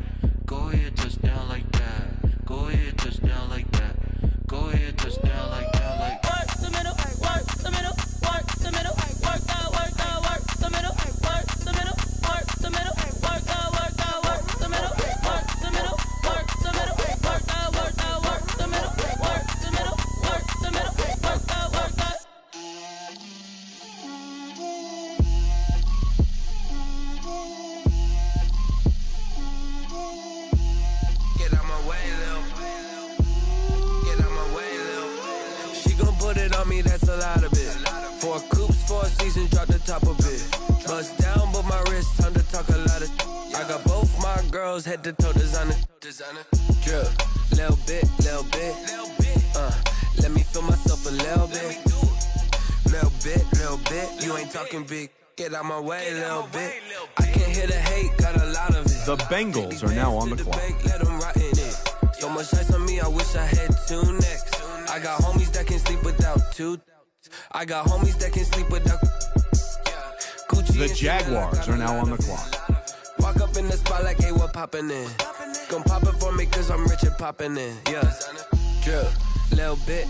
Go ahead, touch down like that. Go ahead, touch down like that. Go ahead, touch down like that. Like work the middle, work the middle, work the middle, work that, work that, work the middle, work the middle, work the middle, work that, work that, work the middle, work the middle, work the middle, work that, work that, work the middle, work the middle, work the middle, work that, work that. Get out my way, Lil. Get out my way, Lil. She gon' put it on me, that's a lot of it. 4 coops, 4 seasons, drop the top a bit. Bust down, but my wrist, time to talk a lot of. I got both my girls head to toe designer. Drip, little bit, little bit. Let me feel myself a little bit. Little bit. You ain't talking big. Get out my way, little bit. I can't hear the hate, got a lot of it. The Bengals are now on the clock. Let them rot in it. So much ice on me, I wish I had 2 necks. I got homies that can sleep without 2. I got homies that can sleep without Gucci. The Jaguars are now on the clock. Walk up in the spot like, hey, what poppin' in? Gon' pop it for me cause I'm rich and poppin' in. Yeah. Drip, little bit.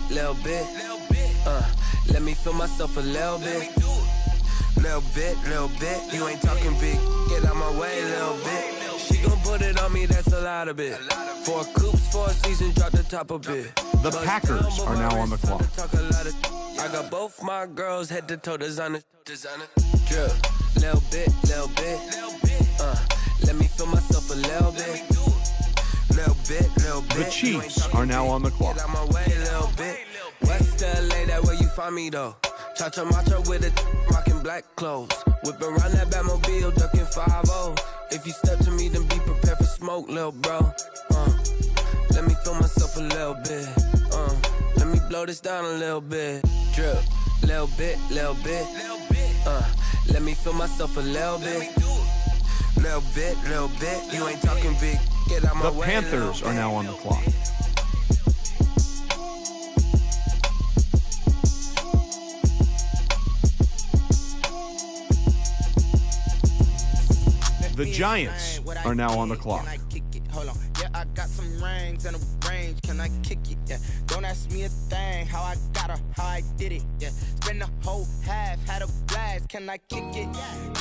Let me feel myself a little bit. Little bit. You ain't talking big. Get out my way, little bit. She gon' put it on me, that's a lot of it. 4 coops, 4 seasons, drop the top a bit. The Packers are now on the clock. I got both my girls head to toe designer. Drip, little bit. Let me feel myself a little bit. Little bit. The Chiefs are now on the clock. Get out my way, little bit. West LA, that where you find me though. Cha-cha macha with it, rockin' black clothes. Whip around that Batmobile, ducking 5-0. If you step to me, then be prepared for smoke, lil' bro. Let me feel myself a little bit. Let me blow this down a little bit. Drip, little bit. Let me feel myself a little bit. Little bit. You ain't talking big. Get out my way. The Panthers are now on the clock. The Giants are now on the clock. Hold on, yeah, I got some rings and a range. Can I kick it? Yeah, don't ask me a thing. How I got her, how I did it. Yeah, spend the whole half, had a blast. Can I kick it?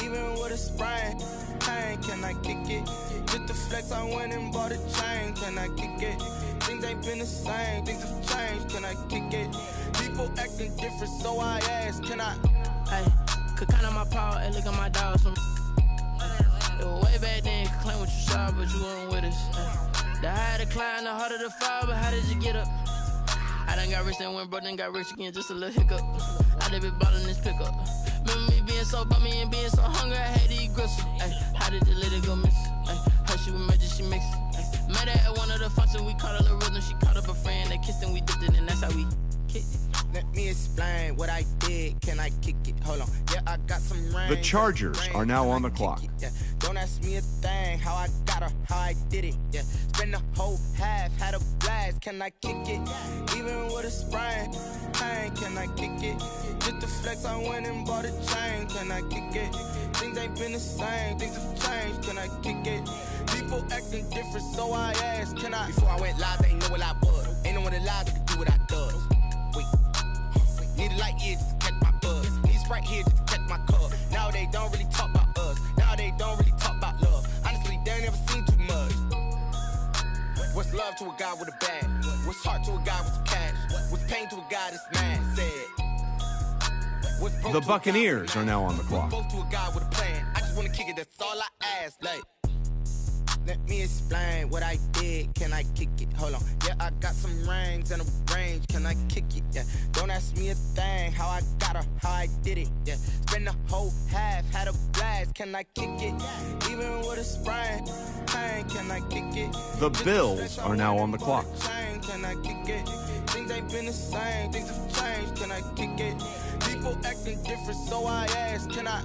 Even with a sprain, pain. Can I kick it? Just the flex, I went and bought a chain. Can I kick it? Things ain't been the same, things have changed. Can I kick it? People acting different, so I ask. Can I? Hey, could count on my power and look at my dogs from. It was way back then, could claim what you saw, but you weren't with us. The higher the climb, the harder the fall, but how did you get up? I done got rich and went broke, then got rich again, just a little hiccup. I done been ballin' this pickup. Remember me being so bummy and being so hungry, I had to eat gristle. Ay, how did the lady go miss? Ay, her she was magic, she mixed. Ay, met her at one of the functions, we caught a little rhythm. She caught up a friend, they kissed and we dipped it, and that's how we kicked it. Let me explain what I did. Can I kick it? Hold on. Yeah, I got some rings. The Chargers are now on the clock. Yeah. Don't ask me a thing. How I got her, how I did it. Yeah. Spend the whole half, had a blast. Can I kick it? Even with a sprain, pain. Can I kick it? Just the flex, I went and bought a chain. Can I kick it? Things ain't been the same, things have changed. Can I kick it? People acting different, so I asked. Can I? Before I went live, they ain't know what I was. Ain't no one alive that could do what I does. Need a light here just to catch my buzz. Need Sprite here just to catch my cup. Now they don't really talk about us. Now they don't really talk about love. Honestly, they ain't never seen too much. What's love to a guy with a bag? What's heart to a guy with some cash? What's pain to a guy that's mad? Said. The Buccaneers are now on the clock. Both to a guy with a plan. I just wanna kick it, that's all I ask. Like, Let me explain what I did. Can I kick it? Hold on. Yeah, I got some rings and a range. Can I kick it? Yeah. Don't ask me a thing. How I got her, how I did it. Yeah. Spend the whole half, had a blast. Can I kick it? Even with a sprain. Pain, can I kick it? The Bills are now on the clock. Can I kick it? Things ain't been the same. Things have changed. Can I kick it? People acting different, so I ask. Can I?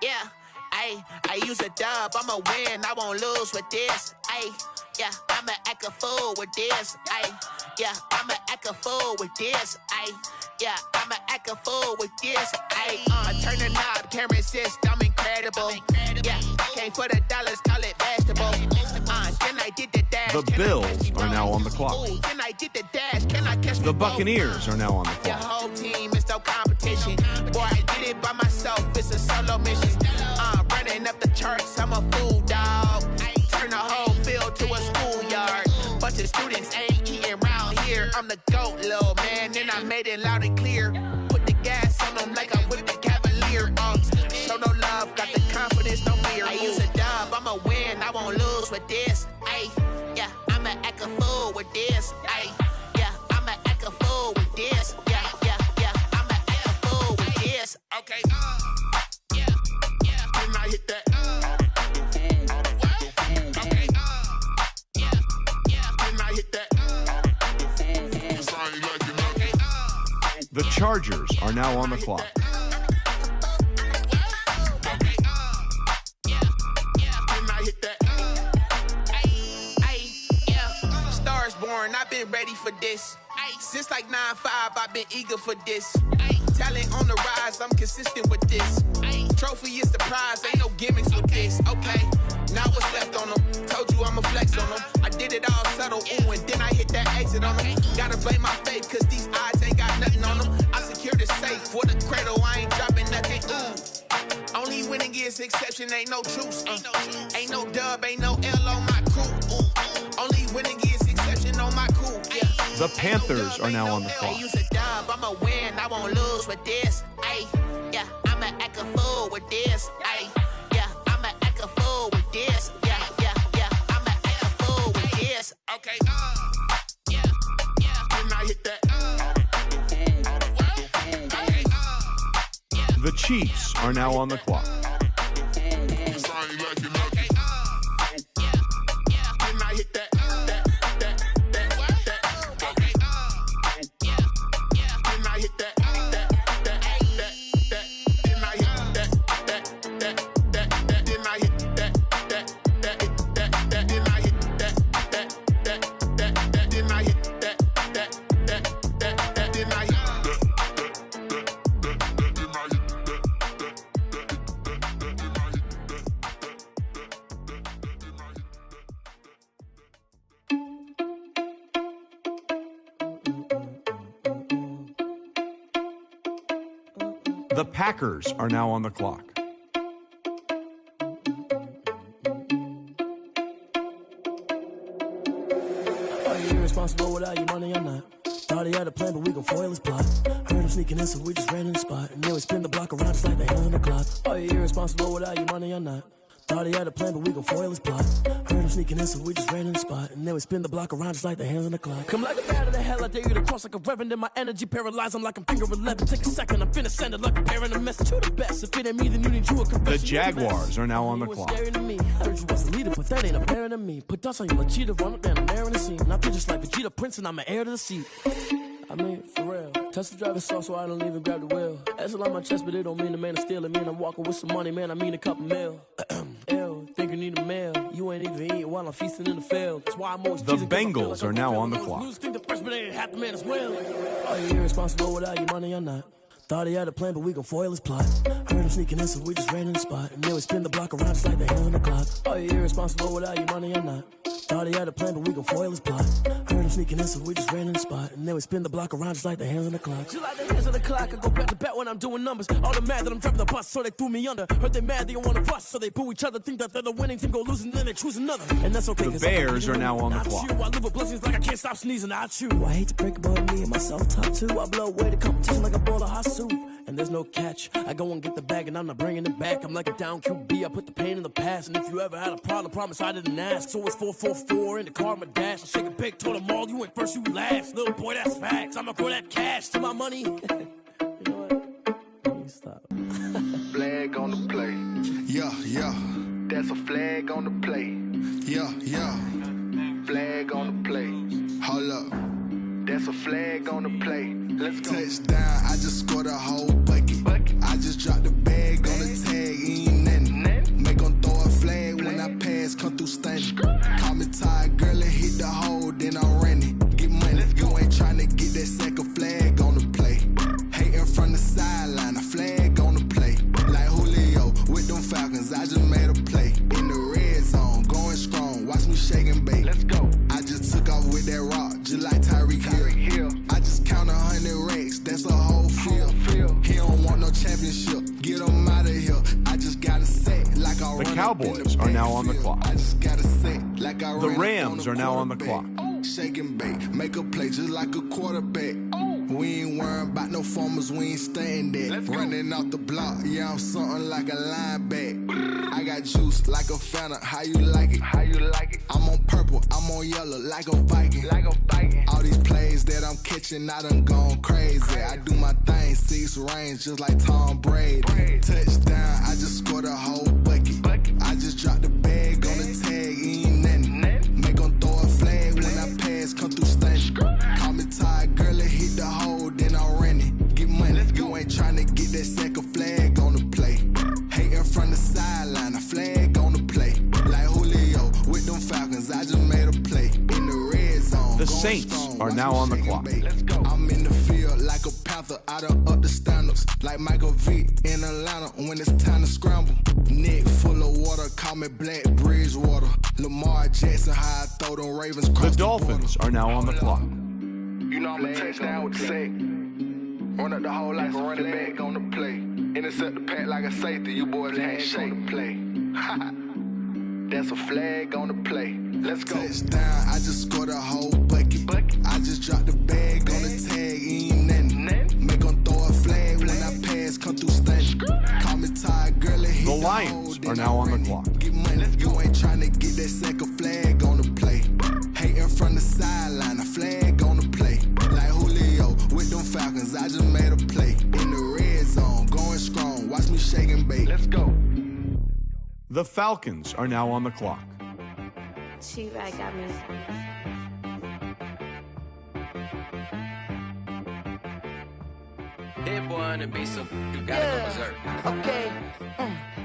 Yeah, I use a dub, I'ma win, I won't lose with this. Yeah, I'ma act a fool with this. Yeah, I'ma act a fool with this. Yeah, I'ma act a fool with this. Turn the knob, camera assist, I'm incredible. Yeah, came for the dollars, call it vegetable. Then I did the dash. The Bills are now on the clock. Then I did the dash, can I catch The Buccaneers are now on the the clock. whole team is no competition. Boy, I did it by myself, it's a solo mission. Running up the charts, I'm a fool, dog. Turn the whole field to a schoolyard. Bunch of students ain't eating round here. I'm the GOAT, little man, and I made it loud and clear. Put the gas on them like I'm with the Cavalier. Show no love, got the confidence, no fear. I use a dub, I'ma win, I won't lose with this. Yeah, I'ma act a fool with this. Yeah, I'ma act a fool with this. Yeah, I'ma act a fool with this. Okay, Can I hit that? Okay, Can I hit that? The Chargers are now on the clock. Can I hit that? Stars born, I've been ready for this. Since like 9-5, I've been eager for this. Talent on the rise, I'm consistent with this. Trophy is the prize, ain't no gimmicks with this. Okay, now what's left on them? Told you I'ma flex on them. I did it all subtle, ooh, and then I hit that exit on them. Gotta blame my faith, cause these odds ain't got nothing on them. I secure the safe for the cradle, I ain't dropping nothing, ooh. Only winning is exception, ain't no truce. Ain't no dub, ain't no L on my crew. Only winning is exception on my crew. Yeah. The Panthers are now on the clock. I use a dub, I'ma win, I won't lose with this. Yeah, I'ma act a fool with this. Yeah, I'ma act a fool with this. Yeah, I'ma act a fool with this. Okay, Can I hit that? The Chiefs are now on the clock. Can I hit that? Can I hit that? The Packers are now on the clock. Are you irresponsible without your money or not? Thought he had a plan, but we gon' foil his plot. Heard him sneaking in, so we just ran in the spot. And then we spin the block around just like the hand on the clock. Are you irresponsible without your money or not? Thought he had a plan, but we gon' foil his plot. Heard him sneaking in, so we just ran in the spot. And then we spin the block around just like the hands on the clock. Come like a bat of the hell, I dare you to cross like a reverend. And my energy paralyzed, I'm like I'm finger 11. Take a second, I'm finna send it like a parent a message. You the best, if it ain't me, then you need you a confession. The Jaguars are now on the You was clock. scary to me. Heard you was the leader, but that ain't apparent to me. Put dust on you like cheetah, run up down the air in the scene. And I feel just like Vegeta Prince, and I'm an heir to the seat. I mean, for real. Tesla driving soft, so I don't even grab the wheel. That's on my chest, but it don't mean the man is stealing. Mean I'm walking with some money, man. I mean a couple mil. Ew, think you need a meal. You ain't even eating while I'm feasting in the field. That's why I'm always The cheesing, 'cause I feel Bengals like are I'm now fulfilled. on the Those clock. losers think the freshman ain't half the man as well. Are you irresponsible without your money or not? Thought he had a plan, but we gon' foil his plot. Heard him sneaking in, so we just ran in the spot. And then we spin the block around just like the hand on the clock. Are you irresponsible without your money or not? Thought he had a plan, but we gon' foil his plot. Heard him sneaking in, so we just ran in the spot. And then we spin the block around just like the hands on the clock. Just like the hands on the clock, I go back to back when I'm doing numbers. All the mad that I'm dropping the bus, so they threw me under. Heard they mad, they don't wanna bust, so they boo each other. Think that they're the winning team, go losing, then they choose another. And that's okay, The Bears are now on the clock. I live with blessings like I can't stop sneezing, I chew. I hate to break it, but me and myself top two. I blow away the competition like a bowl of hot soup. And there's no catch. I go and get the bag and I'm not bringing it back. I'm like a down QB, I put the pain in the past. And if you ever had a problem, promise I didn't ask. So it's 4-4-4 in the car, my dash. I shake a big, told them all, you went first, you last. Little boy, that's facts. I'ma throw that cash to my money. You know what? Let me stop. Flag on the play. Yeah, yeah. That's a flag on the play. Yeah, yeah. Flag on the play. Hold up. That's a flag on the play. Let's go. Touchdown, I just scored a whole bucket. I just dropped the bag on the tag, ain't nothing. Make them throw a flag when I pass, come through stunning. Call me tired, girl, and hit the hole, then I'm running. Get money, you ain't tryna get that second flag on the play. Hating from the sideline, a flag on the play. Like Julio with them Falcons, I just made a play. In the red zone, going strong, watch me shake and bake. Let's go. I just took off with that rock, just like Tyreek Hill. I just count 100 racks, that's a whole field. He don't want no championship, get him out of here. I just gotta say, like I The Cowboys are now on the clock. I just gotta say, like I The Rams are now on the clock. Shake and bake, make a play just like a quarterback. We ain't worrying about no formers, we ain't staying there. Running off the block, yeah, I'm something like a linebacker. I got juice like a Fanta, how you like it? How you like it? I'm on purple, I'm on yellow, like a Viking. Like a Viking. All these plays that I'm catching, I done gone crazy. I do my thing, 6 range, just like Tom Brady. Touchdown, I just scored a whole bucket. I just dropped the bag on the tag, ain't nothing. Make them throw a flag when I pass, come through stunning. Call me tired, girl, and hit the hole, then I'm running. Get money, you ain't tryna get that second flag on the play. Hating from the sideline, a flag on the play. Like Julio with them Falcons, I just made a play. In the red zone, The Saints are now on the clock. I'm in the field like a Panther, I done up the standards. Like Michael Vick in Atlanta when it's time to scramble. Neck full of water, call me Black Bridgewater. Lamar Jackson, how I throw them Ravens cross The Dolphins are now on the clock. You know I'm a touchdown with the sack. Run up the hole like a running back on the play. Intercept the pack like a safety, you boys can't shake the play. That's a flag on the play. Let's go. Touchdown, I just scored a whole bucket. I just dropped the bag on the tag, ain't nothing. Make them throw a flag when I pass, come through stunning. Call me tired, girl, and hit The Lions are now on the clock. Get money, you ain't tryna get that second flag on the play. Hating from the sideline, a flag on the play. Like Julio with them Falcons, I just made a play. In the red zone, going strong, watch me shake and bake. Let's go. The Falcons are now on the clock. She-Rag got me. Hit boy on the beat, so you gotta go berserk. Okay.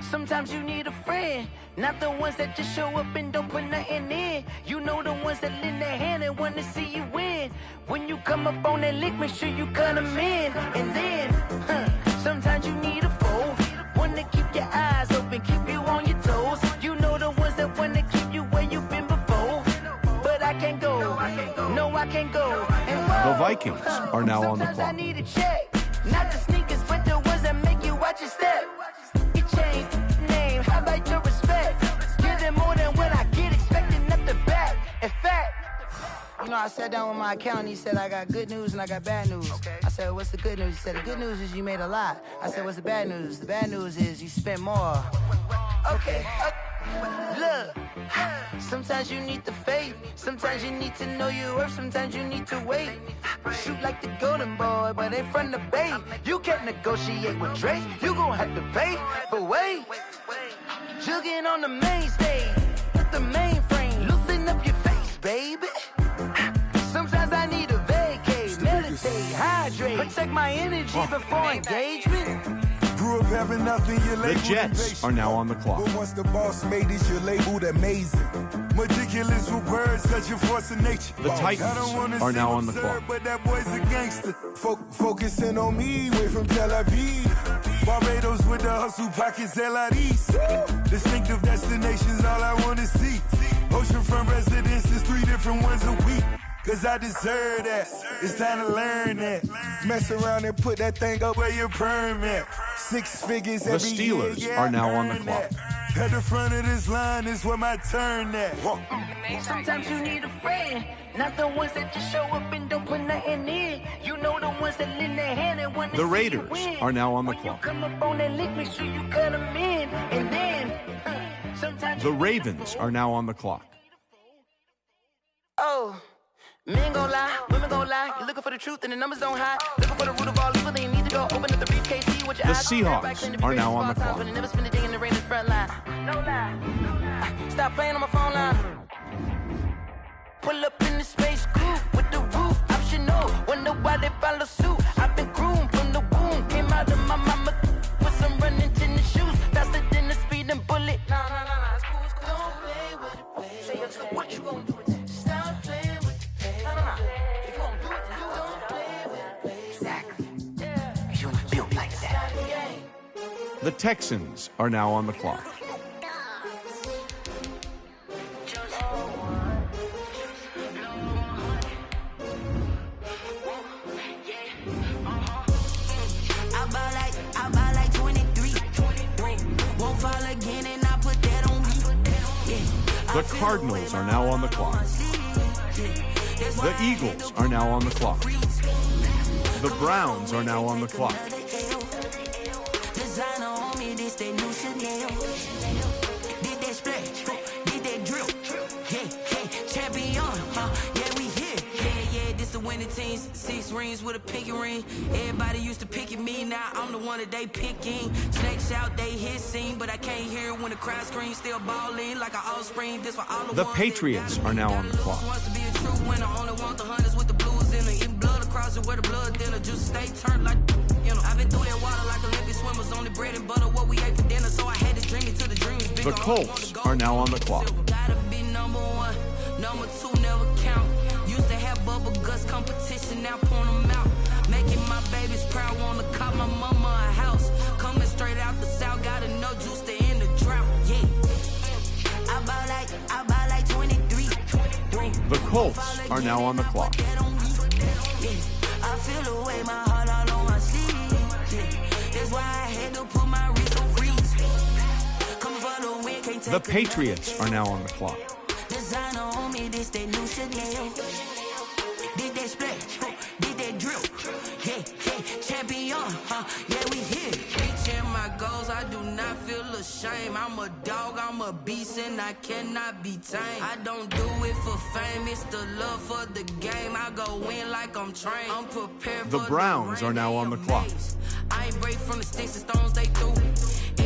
Sometimes you need a friend, not the ones that just show up and don't put nothing in. You know the ones that lend their hand and want to see you win. When you come up on that lick, make sure you cut them in. And then, sometimes you need a foe, one to keep your eyes open, keep you on your toes. You know the ones that want to keep you where you've been before. But I can't go, no I can't go. And The Vikings are now on the sometimes I clock. need a check, not the sneakers, but the ones that make you watch your step. You change name, how about your respect? Give them more than what I get, expecting up the back. In fact, you know, I sat down with my accountant, he said I got good news and I got bad news. I said, what's the good news? He said, the good news is you made a lot. I said, what's the bad news? The bad news is you spent more. Okay, look, sometimes you need the faith, sometimes you need to know your worth, sometimes you need to wait. Shoot like the golden boy, but ain't from the bay. You can't negotiate with Drake, you gon' have to pay. But wait, jugging on the main stage, with the mainframe, loosen up your face, baby. Sometimes I need a vacate, meditate, hydrate, protect my energy before engagement. Grew up having nothing, you The labeled Jets impatient. are now on the clock. But once the boss made it, you're labeled amazing. Meticulous with words, cause you're forcing nature. The Titans I don't wanna are seem now on the absurd, clock. but that boy's a gangster. Focusing on me, way from Tel Aviv. Barbados with the hustle pockets, LIDs. Distinctive destinations, all I wanna see. Oceanfront residences, 3 different ones a week. Cause I deserve that. It's time to learn that. Mess around and put that thing up where your permit. 6 figures The every year. Steelers Yeah, are now I on the earned clock. that. At the front of this line is where my turn at. Sometimes you need a friend, not the ones that just show up and don't put nothing in. You know the ones that lend their hand and want to The see Raiders you win. are now on the When clock. you come up on that lick, make sure you cut them in. And then, sometimes The Ravens are now on the clock. oh, men gon' lie, women gon' lie. You're looking for the truth and the numbers don't hide. Looking for the root of all evil, then you need to go open up the briefcase, see what your The eyes see. Everybody Seahawks claim to be are great now of on all the time, clock. but they never spend a day in the rain in the front line. No lie. Stop playing on my phone line. Pull up in the space coupe with the roof optional. Wonder why they follow suit. I've been groomed from the womb. Came out of my mama with some running tennis shoes. Faster than the speeding bullet. No, it's cool, it's cool. Don't play with it, play. Say yo, so what you gonna do with it? Stop playing with it, play. No. If you gonna do it, you don't play with it, play. Exactly. Yeah. You ain't built like that. The Texans are now on the clock. I buy like 23. Won't fall again and I put that on me. The Cardinals are now on the clock. The Eagles are now on the clock. The Browns are now on the clock. Designer on me, this that new Chanel. Did that splash, did that drill. Yeah, champion, yeah, we here. Yeah, this the winning team. 6 rings with a pinky ring. Everybody used to pick at me, now I'm the one that they picking. Snakes out, they hit scene, but I can't hear it when the crowd screams. Still balling like an offspring. This for all The Patriots are now on the clock. wants to be a true winner. Only want the hunters with the blues in it. Eating blood across it where the blood dinner. Just stay turned like, you know. I've been through that water like Olympic swimmers. Only bread and butter what we ate for dinner. So I had to dream it till the dream was bigger. The Colts are now on the clock. Gotta be number 1. Number 2 never count. Used to have bubble guts competition, now point them out. Making my babies proud, wanna call my mama a house. Coming straight out the south, gotta know juice to end the drought. Yeah. I buy like 23. The Colts are now on the clock. Yeah. I feel the way my heart all on my sleeve. Yeah. That's why I had to put my wrist on freeze. Coming for the win, can't take The Patriots are now on the clock. Designer on me, this that new Chanel. Did that splash, did that drill. Yeah, champion, yeah, we here. Reaching my goals, I do not feel ashamed. I'm a dog, I'm a beast, and I cannot be tamed. I don't do it for fame, it's the love for the game. I go in like I'm trained. I'm prepared The for Browns the are rain, now they on the clock. amazed. I ain't break from the sticks and stones they threw.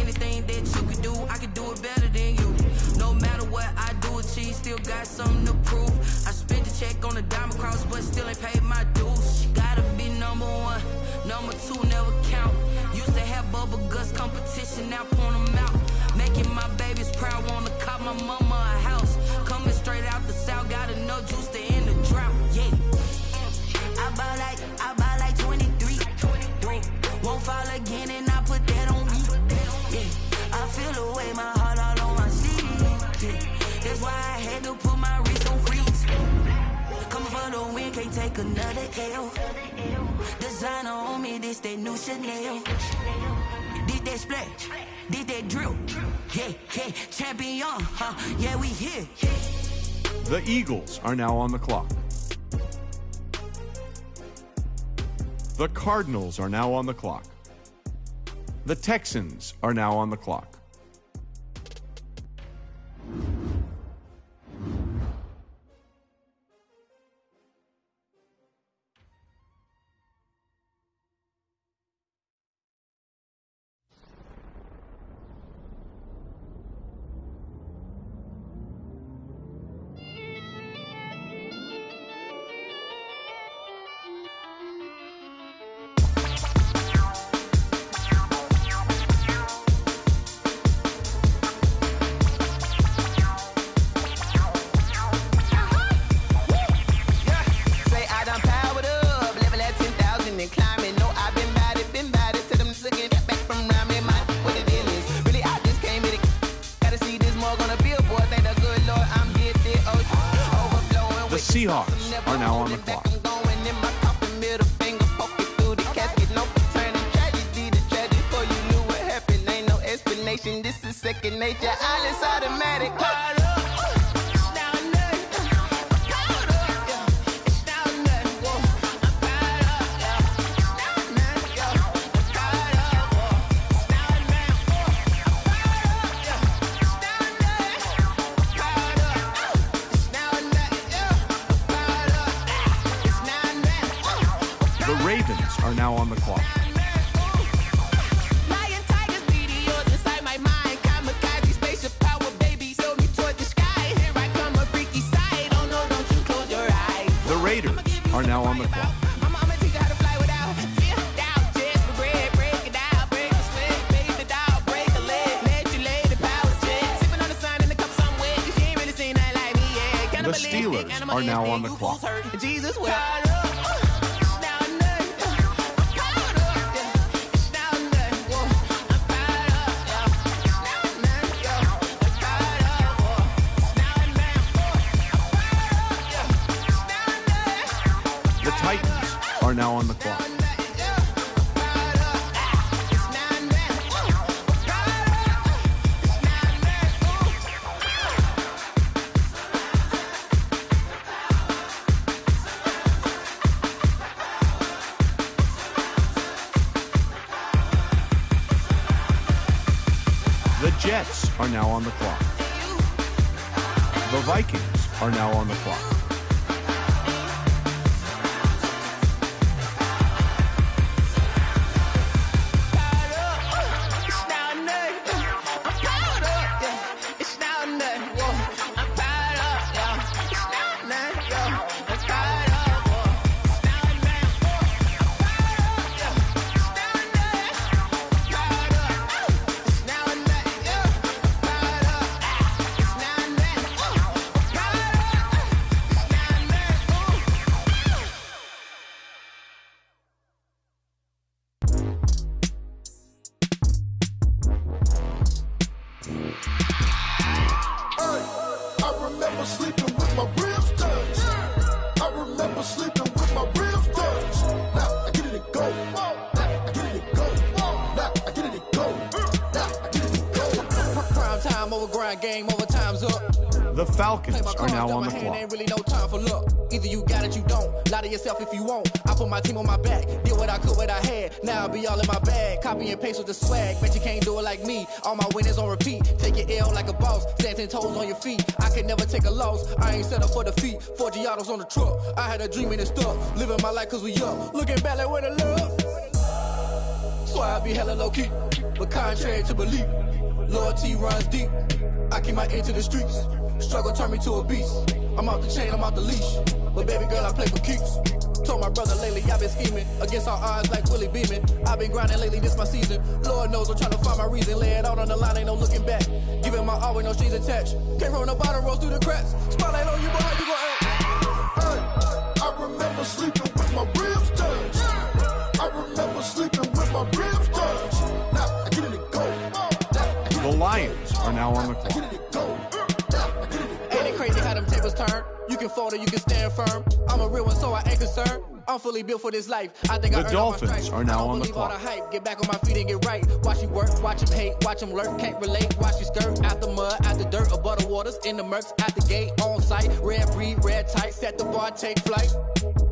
Anything that you could do, I could do it better than you. No matter what I do, achieve, still got something to prove. I spent the check on the diamond cross, but still ain't paid my dues. Gotta be number 1, number 2 never count. Used to have bubble guts competition, now point them out. Making my babies proud, wanna call my mama a house. Coming straight out the south, gotta know juice to end the drought. Yeah. I buy like 23. Won't fall again and I put that on me. Yeah. I feel the way my heart all on my sleeve. Yeah. That's why I had to put my wrist on freeze. Coming for the win, can't take another L. Designer on me, this that new Chanel. Did that splash, did that drill. Yeah, champion, yeah, we here. The Eagles are now on the clock. The Cardinals are now on the clock. The Texans are now on the clock. Seahawks are now on the clock. This is second nature, all is automatic. The Ravens are now on the clock. The Raiders are now on the clock. The Steelers are now on the clock. Jesus, The Titans are now on the clock. The Jets are now on the clock. The Vikings are now on the clock. Game over, time's up. The Falcons are now on the clock. Ain't really no time for luck. Either you got it, you don't. Lie to yourself if you won't. I put my team on my back. Did what I could, what I had. Now I'll be all in my bag. Copy and paste with the swag. Bet you can't do it like me. All my winners on repeat. Take your L like a boss. Stand 10 toes on your feet. I could never take a loss. I ain't set up for defeat. 4 Giottos on the truck. I had a dream and it stuck. Living my life cause we young. Looking back like where the love. So I be hella low key. But contrary to belief, loyalty runs deep. I keep my ear to the streets. Struggle turned me to a beast. I'm off the chain, I'm off the leash. But baby girl, I play for keeps. Told my brother lately, I've been scheming. Against all odds like Willie Beeman. I've been grinding lately, this my season. Lord knows I'm trying to find my reason. Lay it out on the line, ain't no looking back. Giving my all with no strings attached. Came from the bottom, rose through the cracks. Spotlight on you, boy, how you gon' act? I remember sleeping with my ribs touched. I remember sleeping with my ribs touched. Now I get it and go. The Lions are now on the clock. Ain't it crazy how them tables turn? You can fold or you can stand firm. I'm a real one, so I ain't concerned. I'm fully built for this life. I think The I earned Dolphins all my stripes. are now I don't on the believe all clock. the hype. Get back on my feet and get right. Watch you work, watch him hate, watch him lurk. Can't relate, watch you skirt. Out the mud, out the dirt, above the waters, in the murks, out the gate, on site. Red breed, red tight, set the bar, take flight.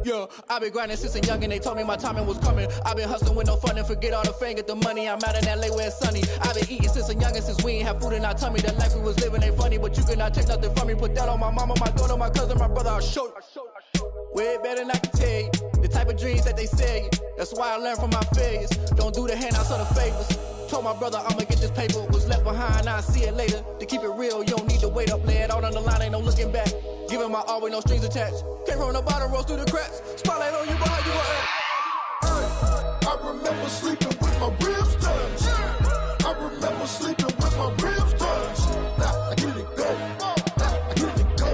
Yeah, I've been grinding since a young and they told me my timing was coming. I've been hustling with no fun and forget all the fame, get the money. I'm out in LA where it's sunny. I've been eating since a young and since we ain't have food in our tummy. The life we was living ain't funny, but you cannot take nothing from me. Put that on my mama, my daughter, my cousin, my brother, I'll show you. Way better than I can tell you. The type of dreams that they sell you. That's why I learned from my failures. Don't do the handouts or the favors. Told my brother I'ma get this paper. Was left behind, I'll see it later. To keep it real, you don't need to wait up. Lay it out on the line, ain't no looking back. Giving my all with no strings attached. Came from the bottom, rose through the cracks. Spotlight on you, boy, how you gon' act? I remember sleeping with my ribs touched. I remember sleeping with my ribs touched. Now I get it and go. Now I get it and go.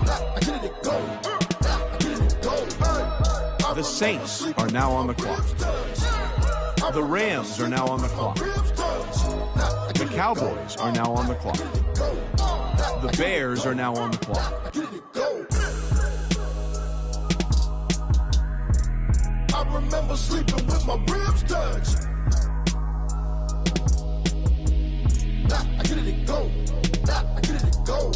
Now I get it and go. Now I get it and go. The Saints are now on the clock. The Rams are now on the clock. The Cowboys are now on the clock. The Bears are now on the clock. remember sleeping with my ribs touched. Nah, I get it to go. Nah, I get it to go.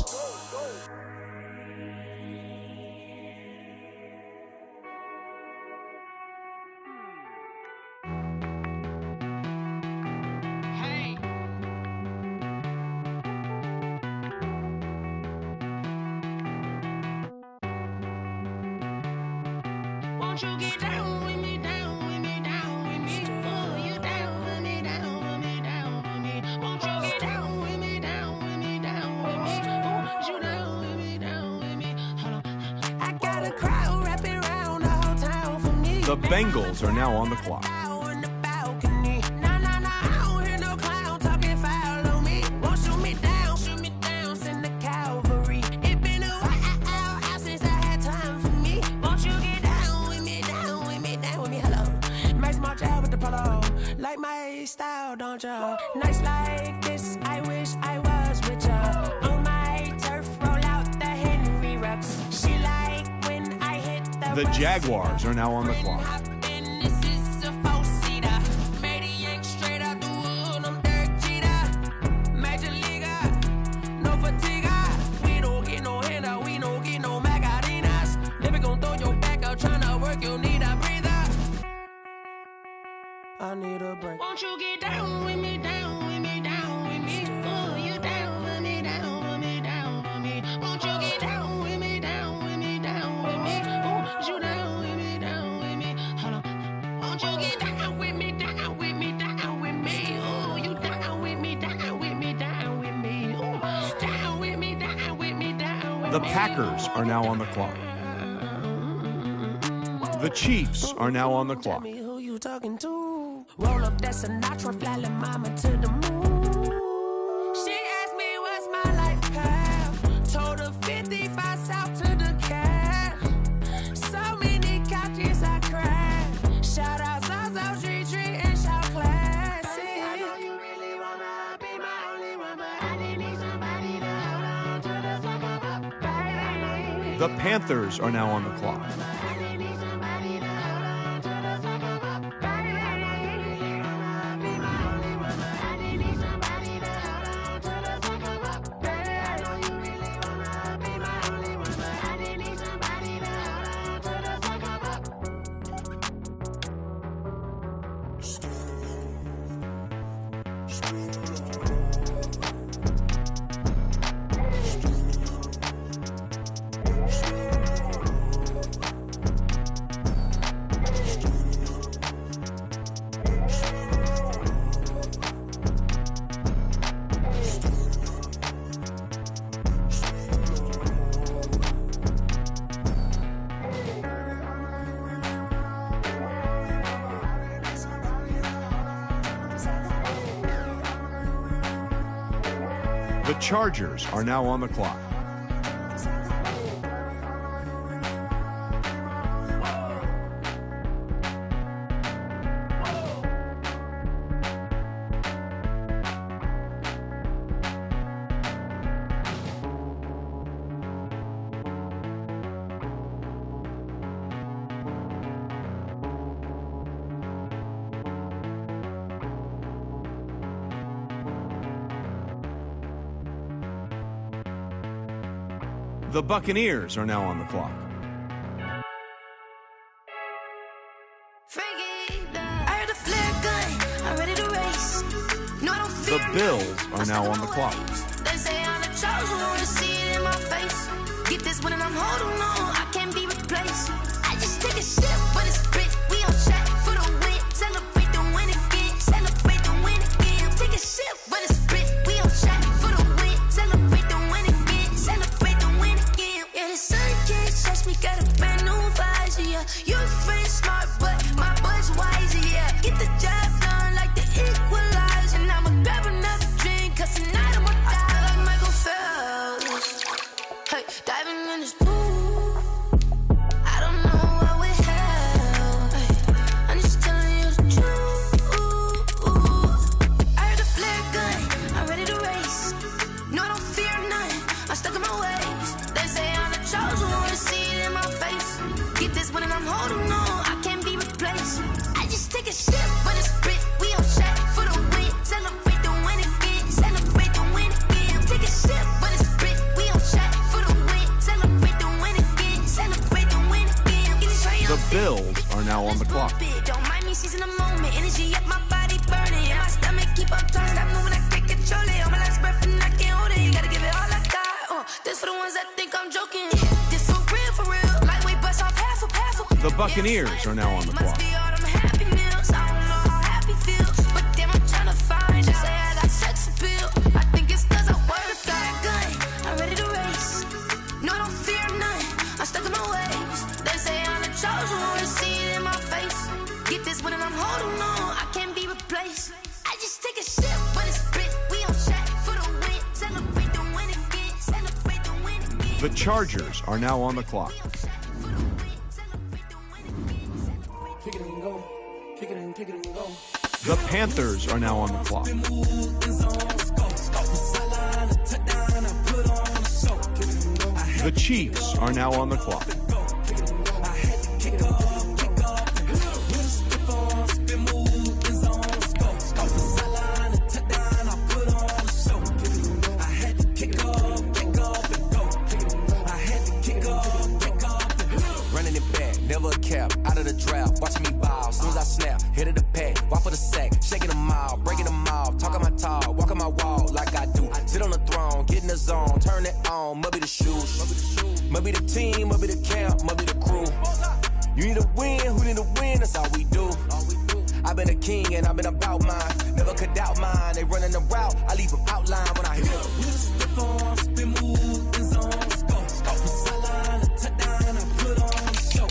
Won't you get down with me, down with me, down with me? Oh, you down with me, down with me, down with me. Won't you get down with me, down with me, down with me? Oh, you down with me, down with me? Hold on. I got a crowd wrapping around the whole town for me. The Bengals are now on the clock. On the balcony. Nah, nah, nah, I don't hear no clown talking foul on me. Won't shoot me down, send the cavalry. It been a while since I had time for me. Won't you get down with me, down with me, down with me? Hello. Max March out with the polo. Like my style, don't ya? Nights like this, I wish I was with ya. On my turf, roll out the Henry Rux. She like when I hit the The Jaguars are now on the clock. This is a four-seater. Made a yank straight out the wood. I'm Derek Jeter. Major leaguer, no fatigue. We don't get no handout. We don't get no Macarinas. Never gon' throw your back out tryna work. You need a breather. I need a break. Won't you get down with me, down with me, down with me? Oh, you down with me, down with me, down with me? Won't you get down with me, down with me, down with me? Oh, you down with me, down with me? Hold on. Won't you get down with me, down with me, down with me? Oh, you down with me, down with me, down with me? Oh, down with me, down with me, down with me? The Packers are now on the clock. The Chiefs are now on the clock. Tell me who you talking to. Roll up that Sinatra, fly la mama to the moon. She asked me what's my life path. Told her 55 south to the cab. So many couches I cried. Shout out South Street Tree and shout classy. I know you really wanna be my only one, but I didn't need somebody to hold on to the sucker up, baby. The Panthers are now on the clock. The Chargers are now on the clock. The Buccaneers are now on the clock. The Bills are now on the clock. They say I'm the chosen one to see it in my face. Get this one and I'm holding on, I can't be replaced. I just take a sip, but it's spit. We on track for the win. Celebrate the win again. Celebrate the win again. Take a sip, but it's spit. We on track for the win. Celebrate the win again. Celebrate the win again. Yeah, the sun can't touch me. Got a brand new visor. Yeah, you're friend smart, but my boy's wiser. Yeah, get the job done like the equalizer. And I'ma grab another drink, 'cause tonight I'ma die like Michael Phelps. Hey, diving in this pool. now on the clock. Don't mind me seizing the moment. Energy up my body burning. And my stomach keep on turning. Stop moving, I can't control it. On my last breath and I can't hold it. You gotta give it all I got. This for the ones that think I'm joking. This for real, for real. Lightweight bust off half a half a. The Buccaneers are now on the clock. The Chargers are now on the clock. The Panthers are now on the clock. The Chiefs are now on the clock. Out of the draft, watching me ball. Soon as I snap, hit of the pack, walk for the sack, shaking them all, breaking them all, talking my talk, walking my wall like I do. Sit on the throne, get in the zone, turn it on, must be the shoes, must be the team, must be the camp, must be the crew. You need a win, who need a win? That's all we do. I've been a king and I've been about mine, never could doubt mine. They running the route, I leave them outline when I hit them. Spin move, in zone, scope, sideline, a touchdown, I put on the show.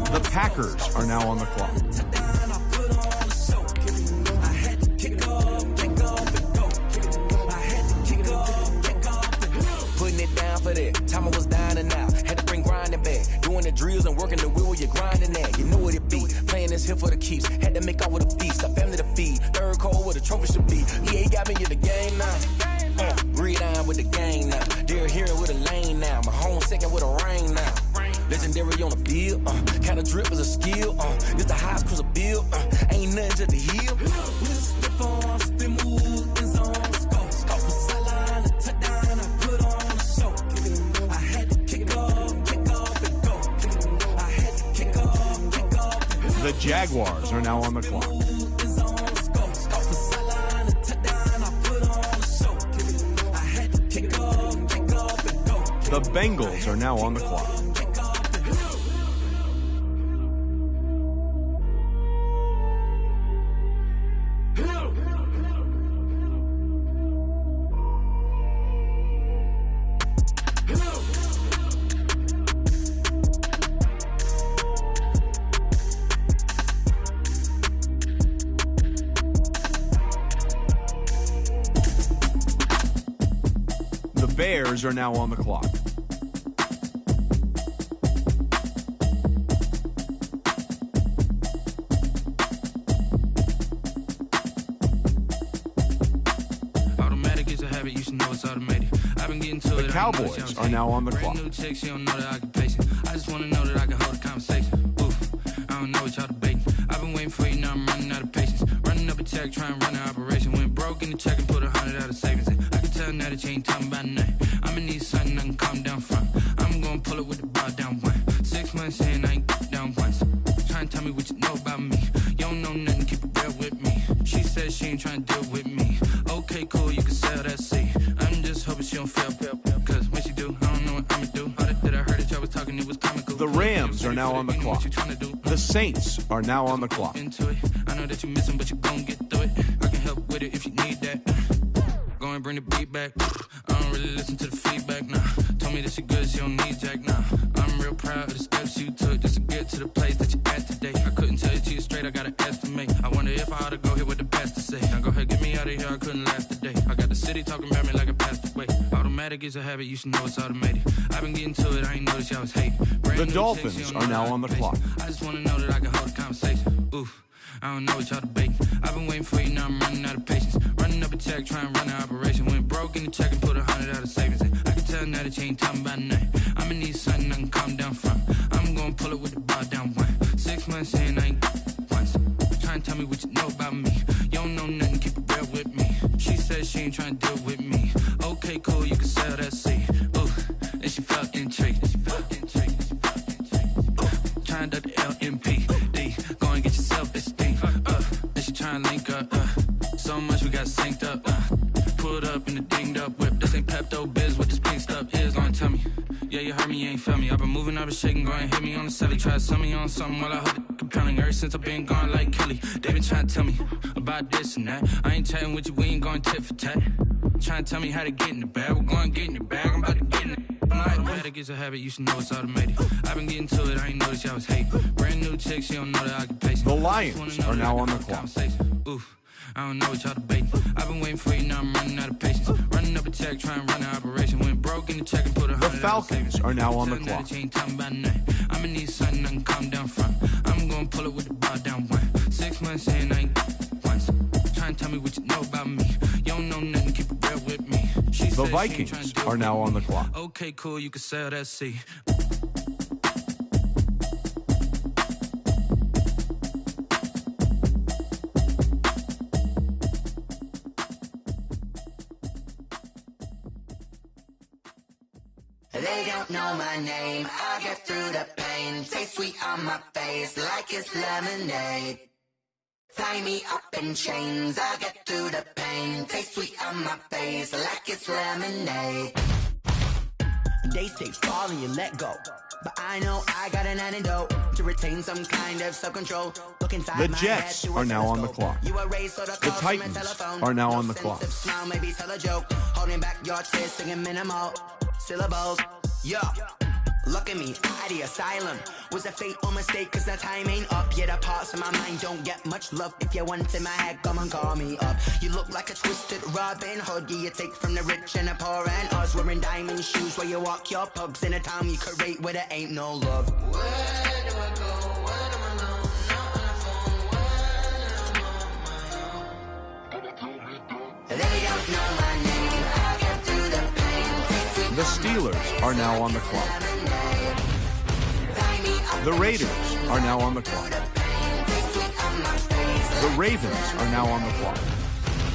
The Packers are now on the clock. Putting it down for that. Time I was dying and out. Had to bring grinding back. Doing the drills and working the wheel where you're grinding at. You know what it be. Playing this here for the keeps. Had to make out with a feast. A family to feed. Third cold where the trophy should be. EA got me in the game now. Read on with the game now. They're here with a lane now. My home second with a rain now. Legendary on the field, kind of drip is a skill, this the highest cruiser bill, ain't nothing to the heel. Spin move, in zone, scope, sideline, a touchdown, I put on the show. I had to kick off, and go. I had to kick off, and go. The Jaguars are now on the clock. The Bengals are now on the clock. The Bears are now on the clock. Automatic is a habit, you should know it's automated. I've been getting to The it. Cowboys are now on the clock. New chicks, you don't know that I can pace it. I just want to know that I can hold a conversation. Oof, I don't know what y'all debating. I've been waiting for you, now I'm running out of patience. Running up a check, trying to run an operation. Went broke in the check and put 100 out of savings in. I can tell now that you ain't talking about nothing. I'ma need something I can calm down from. I'm gonna pull it with the bar down one. 6 months in, I ain't down once. Trying to tell me what you know about me. You don't know nothing, keep it real with me. She said she ain't trying to deal with me. Okay, cool, you can sell that seat. I'm just hoping she don't fail. Cause when she do, I don't know what I'ma do. All that I heard that y'all was talking, it was comical. The Rams are now on the clock. The Saints are now on the clock. Into it. I know that you miss him, but you gon' get through it. I can help with it if you need that. Go and bring the beat back. I don't really listen to the feedback, nah. Told me that she good, she don't need Jack, nah. I'm real proud of the steps you took just to get to the place that you at today. I couldn't tell you to you straight, I gotta estimate. I wonder if I ought to go here with the best to say. Now go ahead, get me out of here, I couldn't last a day. I got the city talking about me like I passed away. Automatic is a habit, you should know it's automated. I've been getting to it, I ain't noticed y'all was hating. The Dolphins are now on the clock. I just wanna know that I can hold a conversation. Oof, I don't know what y'all debating. I've been waiting for you, now I'm running out of patience. Running up a check, trying to run an operation. Went broke in the check and put 100 out of savings in. I can tell now that you ain't talking about nothing. I'ma need something I can calm down from. I'm gonna pull it with the bar down one. 6 months in, I ain't once. Trying to tell me what you know about me. You don't know nothing, keep it real with me. She said she ain't trying to deal with me. Okay, cool, you can sell that seed. Ooh, and she felt intrigued. Trying to the LMP. Go and get your self-esteem. And she trying to link up. So much we got synced up. Pulled up in the dinged up whip. This ain't Pepto-Biz, what this pink stuff is. Long tell me. Yeah, you heard me, you ain't felt me. I've been moving, I've been shaking, go and hit me on the celly. Try to sell me on something while I hold it compelling. Ever since I've been gone like Kelly. They been trying to tell me about this and that. I ain't chatting with you, we ain't going tit for tat. Trying to tell me how to get in the bag. We're going to get in the bag, I'm about to get in it. I'm like, automatic is a habit, you should know it's automated. I've been getting to it, I ain't noticed y'all was hating. Brand new chick, she don't know the occupation. The Lions are now on the clock. Oof. I don't know what y'all debating. I've been waiting for you, now I'm running out of patience. Running up a check, trying to run an operation. Went broke in the check and put The Falcons are now on the clock. You ain't talking about nothing. I'ma need something I can calm down from. I'm gonna pull it with the bar down one. 6 months saying I ain't once. Trying to tell me what you know about me. You don't know nothing, keep it real with me. The Vikings are now on the clock. Okay, cool, you can sell that seed. They don't know my name, I get through the pain. Taste sweet on my face like it's lemonade. Tie me up in chains, I get through the pain. Taste sweet on my face like it's lemonade. They say fall and you let go, but I know I got an antidote to retain some kind of self-control. Look inside The my Jets head, are now on the clock. You erase all the The calls from your Titans telephone. are now No on the sense clock. of smile, maybe tell a joke. Holding back your tears, singing minimal syllables. Yeah, look at me, out the asylum. Was a fate or mistake, cause the time ain't up. Yet the parts of my mind don't get much love. If you want in my head, come and call me up. You look like a twisted Robin Hood. Yeah, you take from the rich and the poor and us. Wearing diamond shoes where you walk your pugs in a town you create where there ain't no love. Where do I go? Where do I know? Not on the phone. When I'm on my own. They don't know my name. I get through the pain. The Steelers are now on the clock. The Raiders are now on the clock. The Ravens are now on the clock.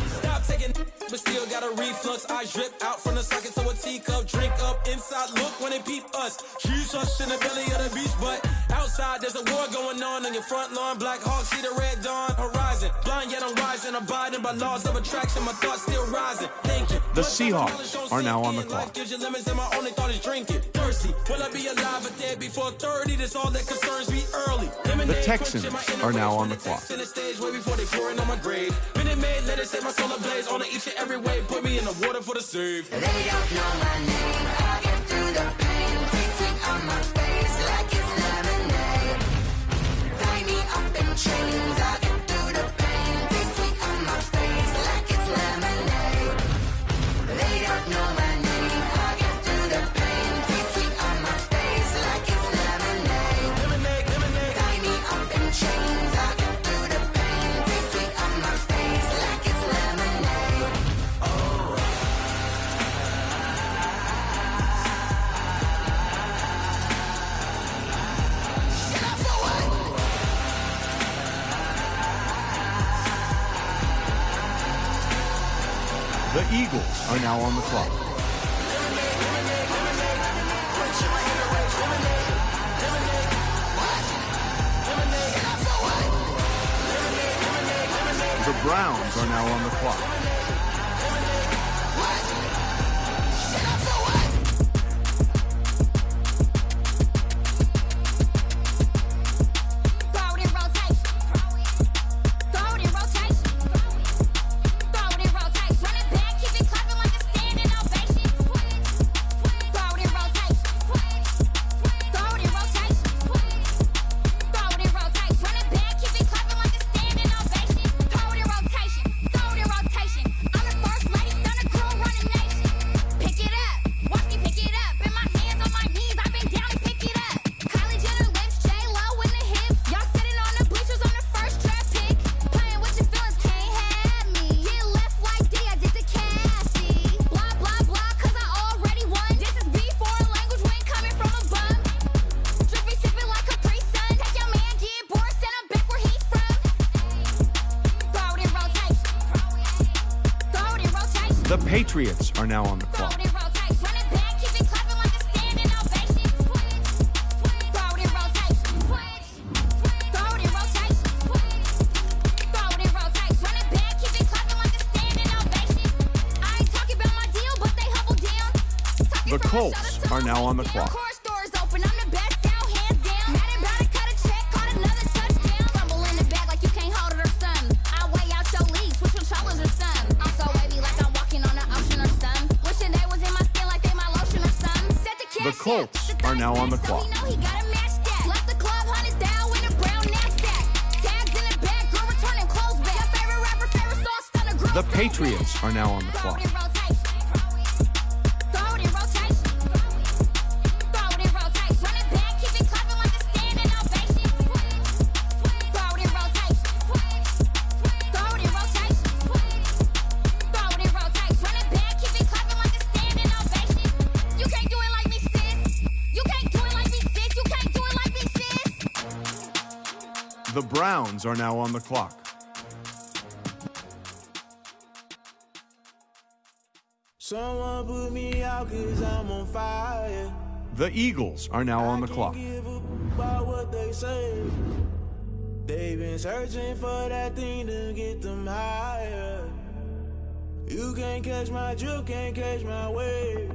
Stop taking, but still got a reflux. I drip out from the socket to a teacup. Drink up inside, look when they peep us. Shoes us in the belly of the beach, but outside there's a war going on your front lawn. Black Hawk, see the red dawn horizon. Blind yet I'm rising, abiding by laws of attraction. My thoughts still rising. Thinking. The Seahawks are now on the clock. Life gives you lemons and my only thought is drinking. Thirsty, will I be alive or dead before 30? That's all that concerns me early. The Texans are now on the clock. In the stage way before they pouring on my grave. Minute Maid, let it set my soul ablaze. On each and every way, put me in the water for the save. They don't know my name, I get through the pain. Taste sweet on my face like it's lemonade. Tie me up in chains, I get through the pain. Taste sweet on my face like it's lemonade. They don't know my name, I get through the pain. Taste sweet on my face like it's lemonade. Tie me up in chains, I get through the pain. Taste sweet on my face like it's lemonade. Oh. The Eagles are now on the clock. The Browns are now on the clock. Throw it in rotation. Throw it in rotation. Throw it in rotation. Run it back, keep it clapping like a standing ovation. Throw it in rotation. Throw it in rotation. Throw it in rotation. Run it back, keep it clapping like a standing ovation. Throw it in rotation. Throw it in rotation. Patriots are now on the clock. The Colts are now on the clock. The Colts are now on the clock. The Patriots are now on the clock. The Browns are now on the clock. Someone put me out 'cause I'm on fire. The Eagles are now on the clock. Give a about what they say. They've been searching for that thing to get them higher. You can't catch my drift, can't catch my wave.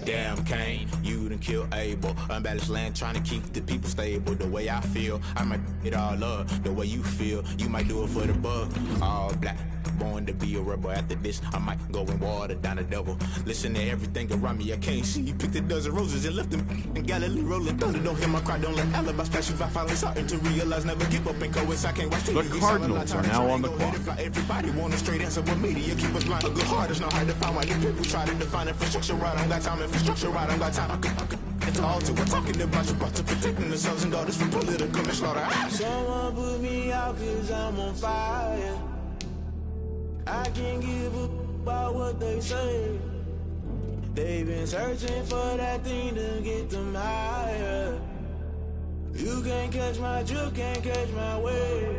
Damn, Kane, you done killed Abel. Unbalanced land, trying to keep the people stable. The way I feel, I might it all up. The way you feel, you might do it for the buck. All black, born to be a rebel. After this, I might go and water down the devil. Listen to everything around me, I can't see. You picked a dozen roses and left them in Galilee rolling thunder. Don't hear my cry, don't let alibis pass you. I finally starting to realize, never give up and coincide. Can't watch The Cardinals are now on the clock. Everybody want a straight answer with media. Keep us blind. A good heart is not hard to find. Why the people try to define infrastructure right? I don't got time. Infrastructure right, I don't got time. I could. It's all to we're talking about you, about to protecting the sons and daughters from political manslaughter. Someone put me out 'cause I'm on fire. I can't give a about what they say. They've been searching for that thing to get them higher. You can't catch my drift, can't catch my wave.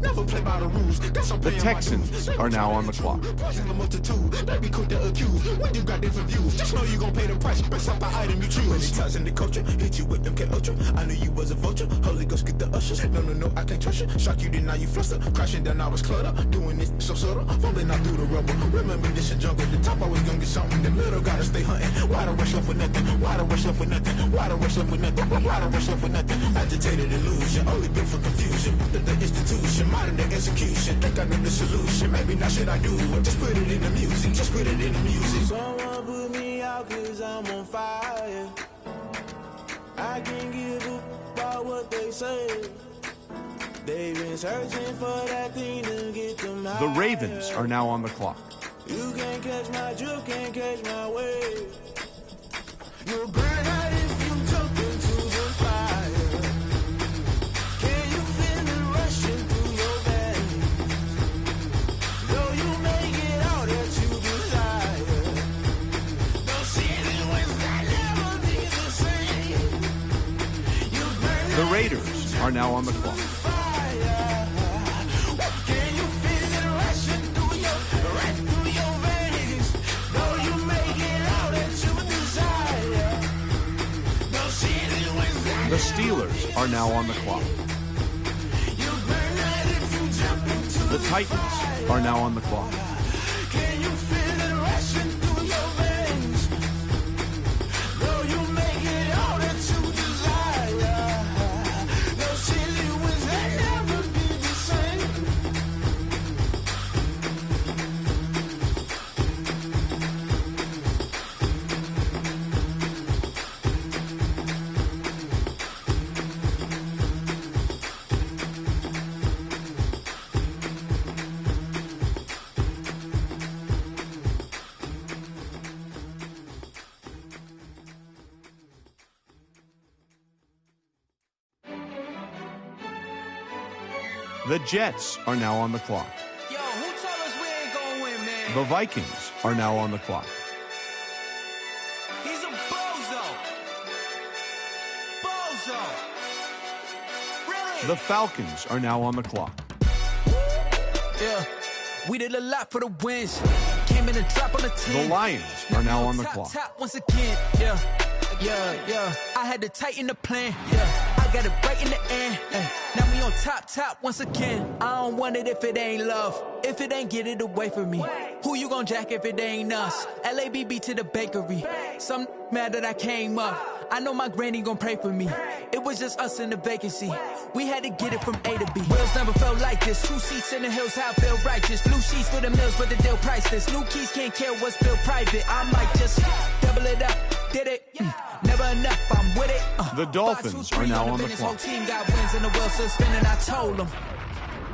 Never play by the rules. The Texans are now on the clock. They be quick to accuse when you got different views. Just know you gon' pay the price. Best up the item you choose. Many times in the culture, hit you with them K-Ultra. I knew you was a vulture. Holy Ghost get the ushers. No, I can't trust you. Shock you, then now you fluster. Crashing down, I was cluttered. Doing this so subtle. Fumbling out through the rubble. Remember this is jungle. The top always gonna get something. The middle gotta stay hunting. Why the rush left with nothing? Why the rush left with nothing? Why the rush left with nothing? Why the rush left with nothing? Agitated illusion. Only built for confusion. The institution. Modern day execution. Think I know the solution. Maybe not shit I do. Just put it in the music. Just put it in the music. Someone put me out 'cause I'm on fire. I can't give a about what they say. They've been searching for that thing to get them higher. The Ravens are now on the clock. You can't catch my drift, can't catch my wave. You'll burn out if you jump into the fire. Can you feel it rushing through your veins? Though you make it all that you desire. Don't see it was that never be the same. You burn The Raiders are now on the clock. Can you feel it rushing right through your veins? Though you make it all that you desire. Don't see it was that The Steelers are now on the clock. you burn out if you jump into The Titans are now on the clock. Can you feel it rushing through your veins? Though you make it all that you desire. No silly wins that never be the same. The Jets are now on the clock. Yo, who told us we ain't gonna win, man? The Vikings are now on the clock. He's a bozo. Bozo. Really? The Falcons are now on the clock. Yeah, we did a lot for the wins. Came in and dropped on the team. The Lions are now on the clock. Top once again. Yeah. I had to tighten the plan. Yeah, I got it right in the end. Now we on top once again. I don't want it if it ain't love. If it ain't, get it away from me. Who you gon' jack if it ain't us? LABB to the bakery. Some mad that I came up. I know my granny gon' pray for me. It was just us in the vacancy. We had to get it from A to B. Wheels never felt like this. 2 seats in the hills, how I feel righteous. Blue sheets for the mills, but the deal priceless. New keys can't care what's built private. I might just double it up. Did it? Never enough, I'm with it. The Dolphins are now on the clock. Whole team got wins and the wheels still spinning. I told them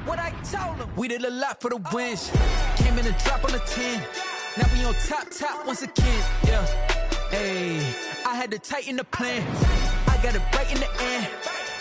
what I told them. We did a lot for the wins. Came in and dropped on the 10. Now we on top once again. Yeah. Hey, I had to tighten the plan. I got it right in the end.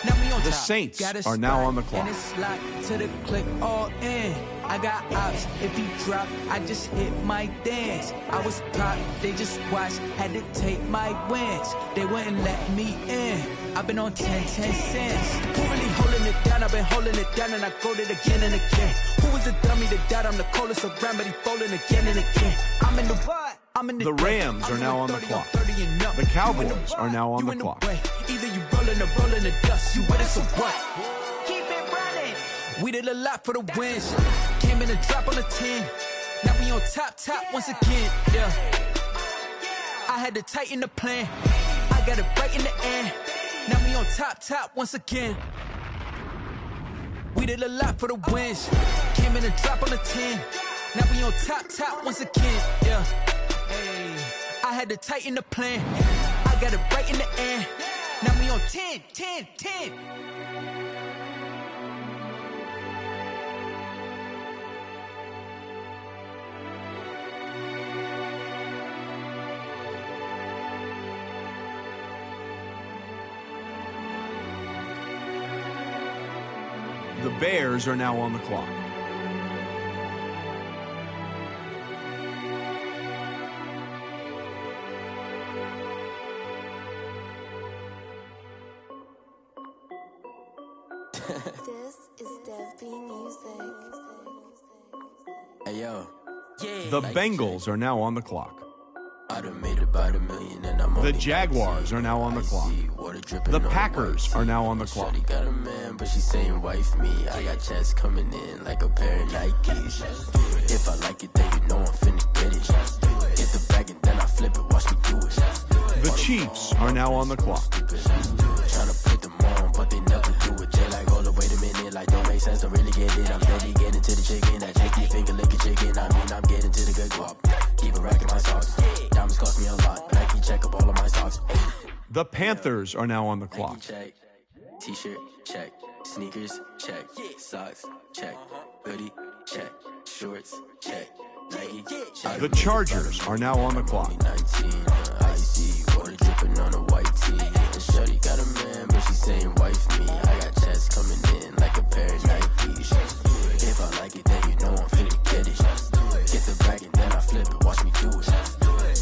Now we on The top. Saints Got are now on the clock. And it's locked to the click all in. I got ops. If he drop, I just hit my dance. I was popped, they just watched. Had to take my wins. They wouldn't let me in. I've been on 10 cents. Who really holding it down? I've been holding it down and I go it again and again. Who was the dummy that died? I'm the coldest around, but he folding again and again. I'm in the what? I'm in the Rams are now on the clock. The Cowboys are now on the clock. Either you rolling or rolling the dust. You with us or what? Keep it running. We did a lot for the wins. Came in and dropped on the 10. Now we on top once again. Yeah. I had to tighten the plan. I got it right in the end. Now we on top once again. We did a lot for the wins. Came in and dropped on the 10. Now we on top once again. Yeah. Hey, I had to tighten the plan. I got it right in the end. Now we on 10. The Bears are now on the clock. This is Dev B Music. Hey yo, The Bengals are now on the clock. I done made about $1 million and I'm The Jaguars are now on the clock. The Packers are now on the clock. Shorty got a man, but she saying wife me. I got checks coming in like a pair of Nikes. If I like it, then you know I'm finna get it. Get the bag and then I flip it, watch me do it. The Chiefs are now on the clock. Tryna put them on, but they never do it. They like, hold up, wait a minute, like don't make sense, don't really get it. I'm steady getting to the chicken, that chicky finger licking chicken. I mean, I'm getting to the good guap. Keep a rack in my socks. Diamonds cost me a lot, but I keep check up all of my stocks. The Panthers are now on the clock. Check. T-shirt, check. Sneakers, check. Socks, check. Hoodie, check. Shorts, check. Nike, check. The Chargers are now on the clock. 19, icy, water dripping on a white tee. And shorty got a man, but she saying wife me. I got checks coming in like a pair of Nikes. If I like it, then you know I'm finna get it. Get the bag and then I flip it, watch me do it.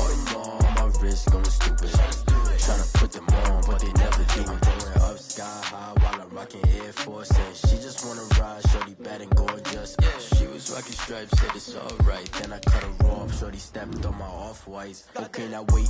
All them on my wrist going stupid. Tryna put them on, but they never do. I'm going up sky high while I'm rocking Air Force. And she just wanna ride, shorty bad and gorgeous. She was rocking stripes, said it's alright. Then I cut her off, shorty stepped on my off-whites. Okay, now wait.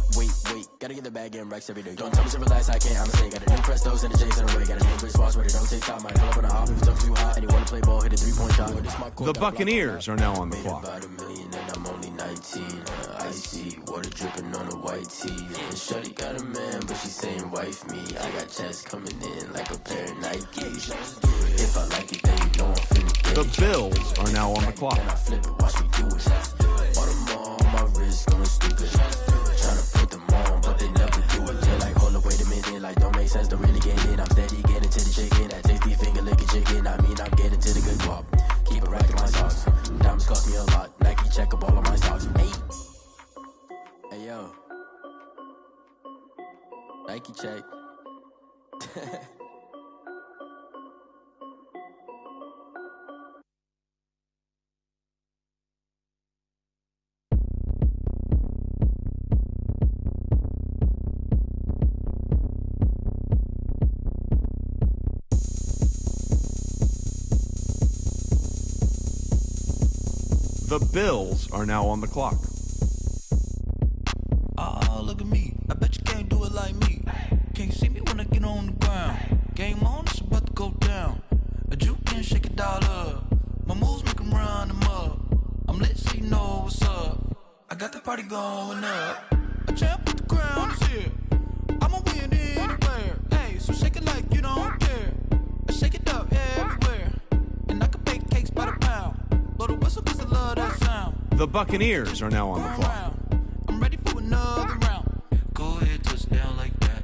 Gotta get the bag and racks every day. Don't tell me to relax, I can't, I'ma say. Got a new Prestos and the J's in the way. Got a new Chris Boss, but it don't take time. Might pull up on the hop if it's up too hot. And you wanna play ball, hit a 3-point shot. The Buccaneers are now on the clock. About $1 million and I'm only 19. Icy, water dripping on a white tee. And shorty got a man, but she saying wife me. I got checks coming in like a pair of Nikes. If I like it, then you know I'm finna get it. The Bills are now on the clock. Then I flip it, watch me do it. All them on my wrist going stupid. Tryna put them on, but they never do it. They're like, hold up, wait a minute, like don't make sense, don't really get it. I'm steady getting to the chicken, that tasty finger licking chicken. I mean, I'm getting to the good guap. Keep a rack in my socks. Diamonds cost me a lot. Nike check up all of my stocks. Hey yo, Nike check. The Bills are now on the clock. Oh, look at me. I bet you can't do it like me. Can't see me when I get on the ground. Game on, it's about to go down. A juke can shake it all up. My moves make them run them up. I'm lit so you know what's up. I got the party going up. A champ with the crown is here. I'ma win anywhere. Hey, so shake it like you don't care. I shake it up everywhere. And I can bake cakes by the pound. Blow the whistle 'cause I love that sound. The Buccaneers are now on the clock. I'm ready for another round. Go ahead, touchdown like that.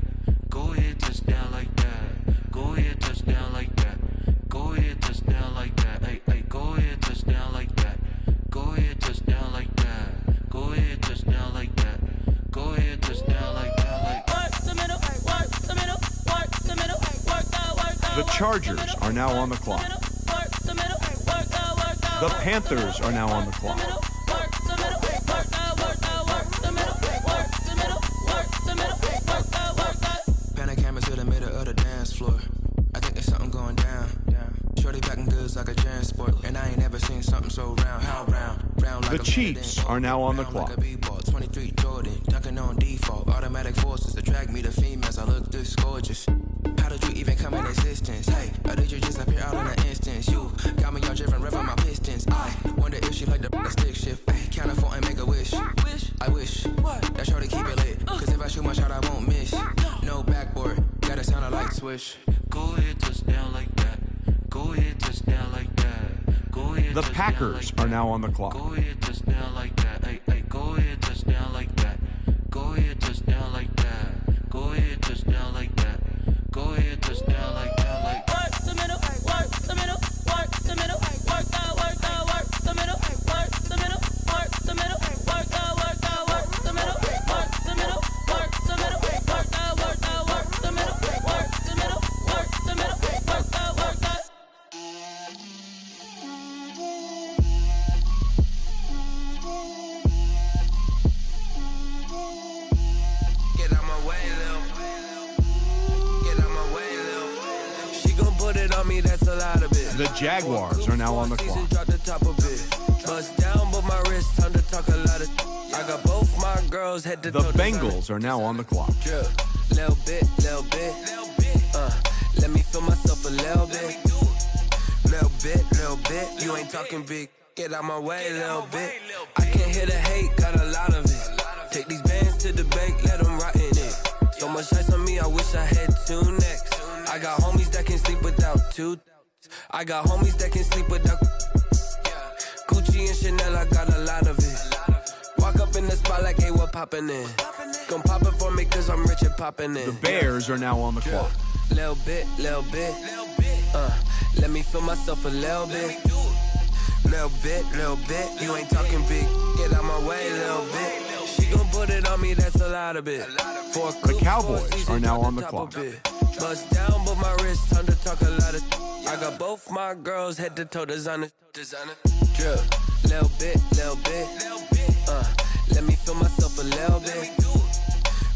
Go ahead, touchdown like that. Go ahead, touchdown like that. Go ahead, touchdown like that. Hey, hey, go ahead, touchdown like that. Go ahead, touchdown like that. Go ahead, touchdown like that. Go ahead, touchdown like that. Like work the middle, work the middle, work the middle, work that. The Chargers are now on the clock. The Panthers are now on the clock. Panic camera to the middle of the dance floor. I think there's something going down. Shorty packing goods like a transport, and I ain't never seen something so round. How round? Round like The Chiefs are now on the clock. 23 Jordan, dunking on default. Automatic forces attract me to females. I look this gorgeous. How did you even come in existence? Hey, or did you just appear out in an instance? You got me all driven, revving my pistons. I wonder if she like the stick shift. Hey, count it 4 and make a wish. I wish that shorty keep it lit. 'Cause if I shoot my shot, I won't miss. No backboard, gotta sound a light switch. Go ahead, touchdown like that. Go ahead, touchdown like that. Go ahead. The Packers are now on the clock. Go ahead, touchdown like that. Hey, hey, go ahead, touchdown like that. Go ahead, touchdown like that. Go ahead, touchdown like that. Go ahead, touchdown like that. Like work the middle, work the middle, work the middle, work that, work that, work the middle, work the middle, work the middle, work that, work that, work the middle, work the middle, work the middle, work that, work that, work the middle, work the middle, work the middle, work that, work that. Get out my way, Lil. Get out my way, Lil. She gon' put it on me, that's a lot of it. The Jaguars are now on the clock. Drop the top of it. Bust down, but my wrist, time to talk a lot of. I got both my girls head to The toe. Bengals are now on the clock. Drip, little bit, little bit. Let me feel myself a little bit. Little bit, little bit. You ain't talking big. Get out my way, little bit. I can't hear the hate, got a lot of it. Take these bands to the bank, let them rot in it. So much ice on me, I wish I had 2 necks. I got homies that can sleep without 2. I got homies that can sleep without Gucci and Chanel, I got a lot of it. Walk up in the spot like, hey, what poppin' in? Gon' pop it for me, 'cause I'm rich and poppin' in. The Bears are now on the clock. Little bit, little bit. Let me feel myself a little bit. Little bit, little bit. You ain't talking big. Get out my way, little bit. She gon' put it on me, that's a lot of it. The Cowboys are now on the clock. Bust down, but my wrist, time to talk a lot of. I got both my girls head to toe designer. Drip, little bit, little bit. Let me feel myself a little bit.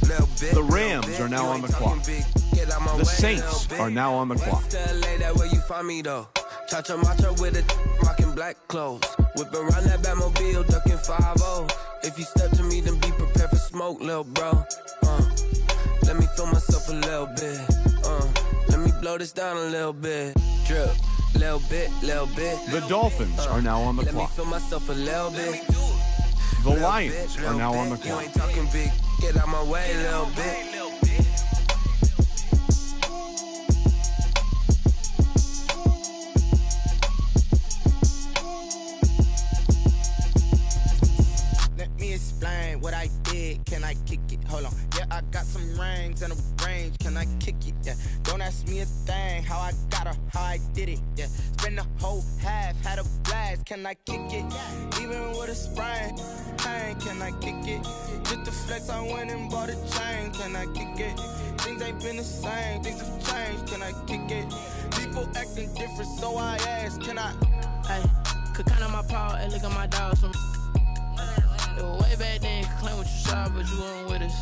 Little bit. The Rams are now on the clock. The Saints are now on the clock. That where you find me though. Cha-cha matcha with a rockin' black clothes. Whip around that Batmobile, ducking 5-0. If you step to me, then be prepared for smoke, lil' bro. Let me feel myself a little bit. Let me blow this down a little bit. Drip, little bit, little bit. The Dolphins are now on the Let clock. me feel myself a little bit. The Lions are now on the You clock. ain't talking big. Get out my way, little bit. Let me explain what I did. Can I kick it? Hold on. Yeah, I got some rings and a range. Can I kick it? Yeah. Don't ask me a thing. How I got her, how I did it. Yeah. Spend the whole half, had a blast. Can I kick it? Even with a sprain. Pain, can I kick it? Just to flex, I went and bought a chain. Can I kick it? Things ain't been the same. Things have changed. Can I kick it? People acting different, so I asked. Can I? Hey, could count on my power and look at my dogs from. It was way back then, could claim what you saw, but you weren't with us.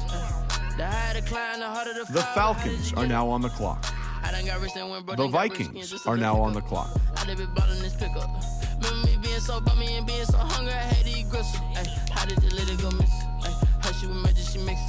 The higher the climb, the harder the fall. The Falcons are now on the clock. I done got rich and went broke. The Vikings are now on the clock. I done been ballin' this pickup. Remember me being so bummy and being so hungry, I she was major, she mixed.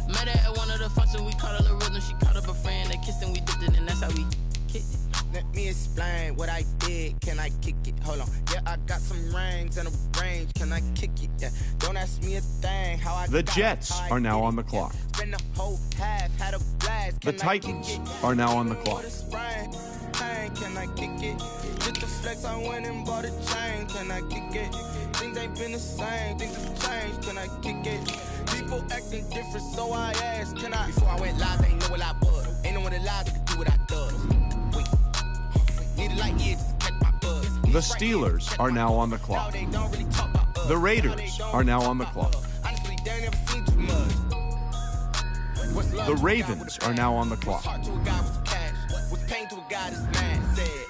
Met her at one of the functions, we caught her the rhythm. She caught up a friend, they kissed and we dipped it, and that's how we kicked it. Let me explain what I did. Can I kick it? Hold on. Yeah, I got some rings and a range. Can I kick it? Yeah. Don't ask me a thing. How I The got Jets it, how I are now did on the it. clock. Yeah. Spend the whole half, had a blast. The Can I Titans kick it? are now on the Even clock. with a sprain, pain, can I kick it? Just the flex, I went and bought a chain. Can I kick it? Things ain't been the same. Things have changed. Can I kick it? People acting different, so I asked, can I? Before I went live, they ain't know what I was. Ain't no one alive that could do what I does. Wait. Need a light year just to catch my buzz. The Steelers are now on the clock. They don't really talk about us. The Raiders are now on the clock. Honestly, they ain't never seen too much. What's love The to a guy Ravens with a are now on the What's clock. heart to a guy with cash? What's pain to a guy that's mad? Said.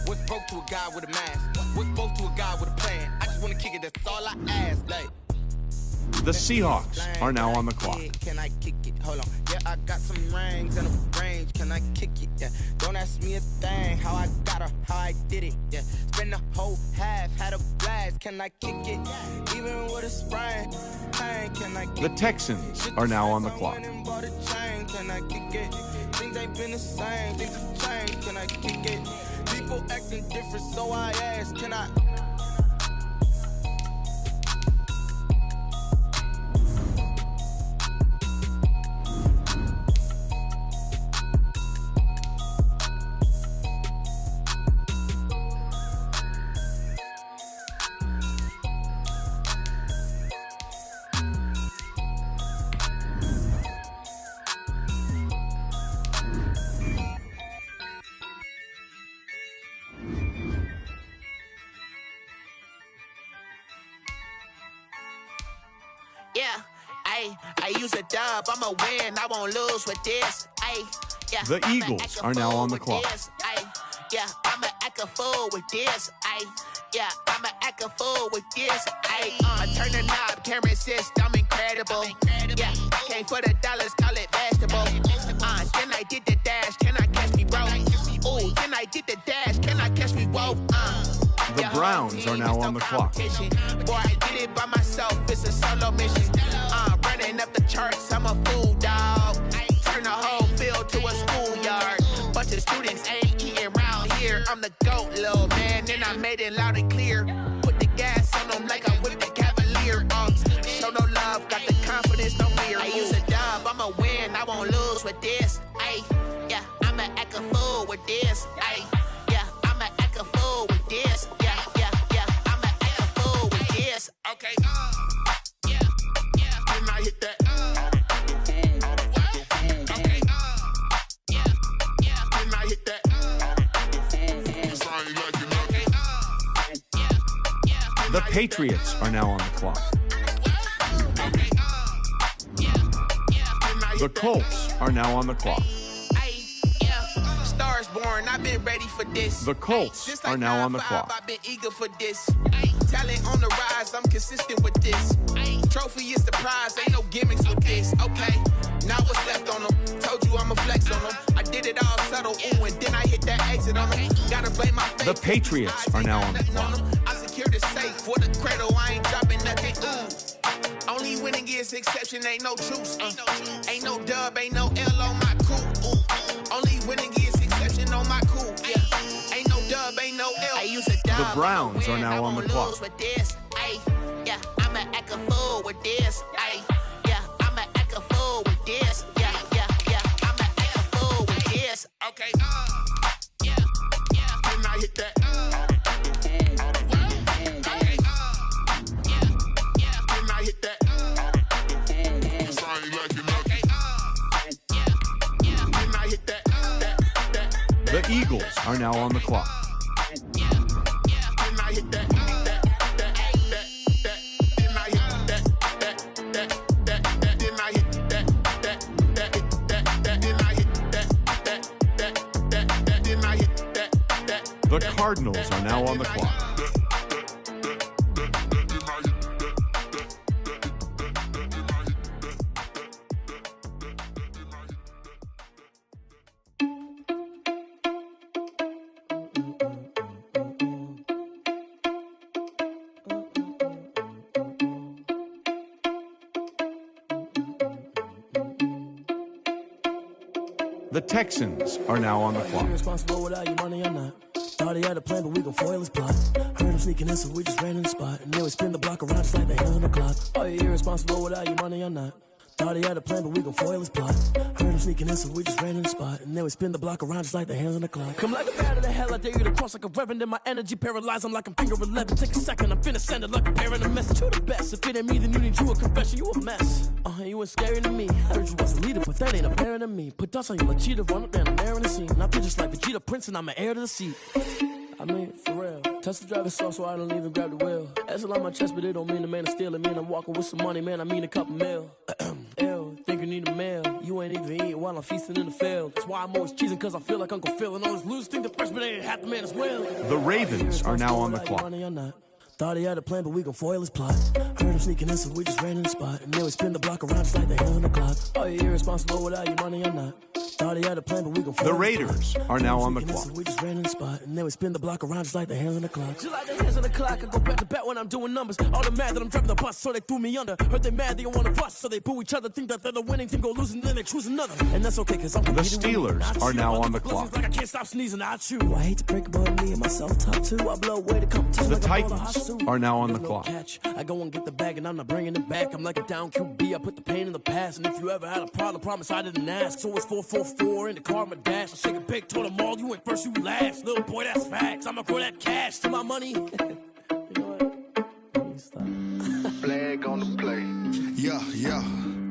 What's broke to a guy with a mask? What's broke to a guy with a plan? I just wanna kick it, that's all I ask. Like. The Seahawks are now on the clock. Can I kick it? Hold on. Yeah, I got some rings and a range. Can I kick it? Yeah. Don't ask me a thing. How I got her, how I did it. Yeah. Spend the whole half, had a blast. Can I kick it? Even with a sprain, pain. Can I kick The Texans are now on the clock. it? Bought a chain. Can I kick it? Things ain't been the same. Things have changed. Can I kick it? People acting different, so I ask. Can I? Yeah, I use a dub, I'ma win, I won't lose with this. Yeah, The I'ma Eagles act a are now fool on the with clock. this. Yeah, I'ma act a fool with this. Yeah, I'ma act a fool with this. I turn the knob, camera assist, I'm incredible. Yeah, came for the dollars, call it vegetable. Then I did the dash, can I catch me, bro? Ooh, then I did the dash, can I catch me, whoa? The Browns are now on the clock. Boy, I did it by myself, it's a solo mission. Running up the charts, I'm a fool, dog. Turn the whole field to a schoolyard. Bunch of students ain't eating round here. I'm the GOAT, little man, and I made it loud and clear. Put the gas on them like I whipped the Cavalier. Show no love, got the confidence, no fear. I use a dub, I'ma win, I won't lose with this. Yeah, I'ma act a fool with this. Yeah, I'ma act a fool with this. Yeah, I'ma act a fool with this. Okay, yeah, can I hit that? Okay, yeah, can I hit that? The Patriots are now on the clock. The Colts are now on the clock. Stars born, I've been ready for this. The Colts Just are like now on the 9-5, clock. I've been eager for this. Talent on the rise, I'm consistent with this. Trophy is the prize, ain't no gimmicks with this. Okay, now what's left on them? Told you I'ma flex on them. I did it all subtle, ooh, and then I hit that exit on them. Gotta blame my face. The Patriots are now on the clock. I secured the safe for the cradle, I ain't dropping nothing. Ooh. Only winning is exception, ain't no truce. Ain't no dub, ain't no L on my crew. Ooh. Only winning is exception on my crew. Yeah. Ain't no dub, ain't no L. I use a dub. The Browns are now on the clock. With this. Yeah, I'ma act a fool with this. Yeah, I'ma act a fool with this. Yeah, I'ma act a fool with this. Okay, yeah, can I hit that? Okay, yeah, can I hit that? Okay, yeah, can I hit that? The Eagles are now on the clock. Can I hit that? The Cardinals are now on the clock. The Texans are now on the clock. Irresponsible without your money or not. Thought he had a plan, but we gon' foil his plot. Heard him sneaking in, so we just ran in the spot. And then we spin the block around just like the hands on the clock. Are you irresponsible without your money or not? Thought he had a plan, but we gon' foil his plot. Heard him sneaking in, so we just ran in the spot. And then we spin the block around just like the hands on the clock. Come like a bat of the hell, I dare you to cross like a reverend. And my energy paralyzed, I'm like I'm finger 11. Take a second, I'm finna send it like a parent a message. You the best, if it ain't me, then you need you a confession. You a mess, you ain't scary to me. Heard you was a leader, but that ain't apparent to me. Put dust on you like cheetah, run up there, I'm there in the scene. And I feel just like Vegeta Prince, and I'm an heir to the seat. I mean, for real. Touch the driver's soft, so I don't even grab the wheel. That's on my chest, but it don't mean the man is stealing. Mean I'm walking with some money, man, I mean a couple mil. Ew, think you need a meal. You ain't even eating while I'm feasting in the field. That's why I'm always cheesing, cause I feel like Uncle Phil. And all those losers think the freshman ain't half the man as well. The Ravens are now on the clock. Thought he had a plan, but we gon' foil his plot. Heard him sneaking in, so we just ran in the spot. And then we spin the block around just like the hands on the clock. Are you irresponsible without your money or not? Thought he had a plan, but we gon' foil The his Raiders plot. are now on the Sneaking in, clock. so we just ran in the spot. And then we spin the block around just like the hands on the clock. Just like the hands on the clock, I go back to back when I'm doing numbers. All the mad that I'm driving the bus, so they threw me under. Heard they mad, they don't wanna bust, so they boo each other. Think that they're the winning team, go losing, then they choose another. And that's okay, cause I'm The competing with Steelers you. are now Not on the you. clock. Like I can't stop sneezing, I chew. I hate to break about me and my self-talk too. I blow away the competition The like a ball of hot Titans soup. are now on the There's no clock. catch. I go and get the bag and I'm not bringing it back. I'm like a down QB. I put the pain in the past. And if you ever had a problem, promise I didn't ask. So it's 4-4-4 in the car, my dash. I shake a big, told them all, you went first, you last. Little boy, that's facts. I'ma grow that cash to my money. Flag on the play. Yeah, yeah.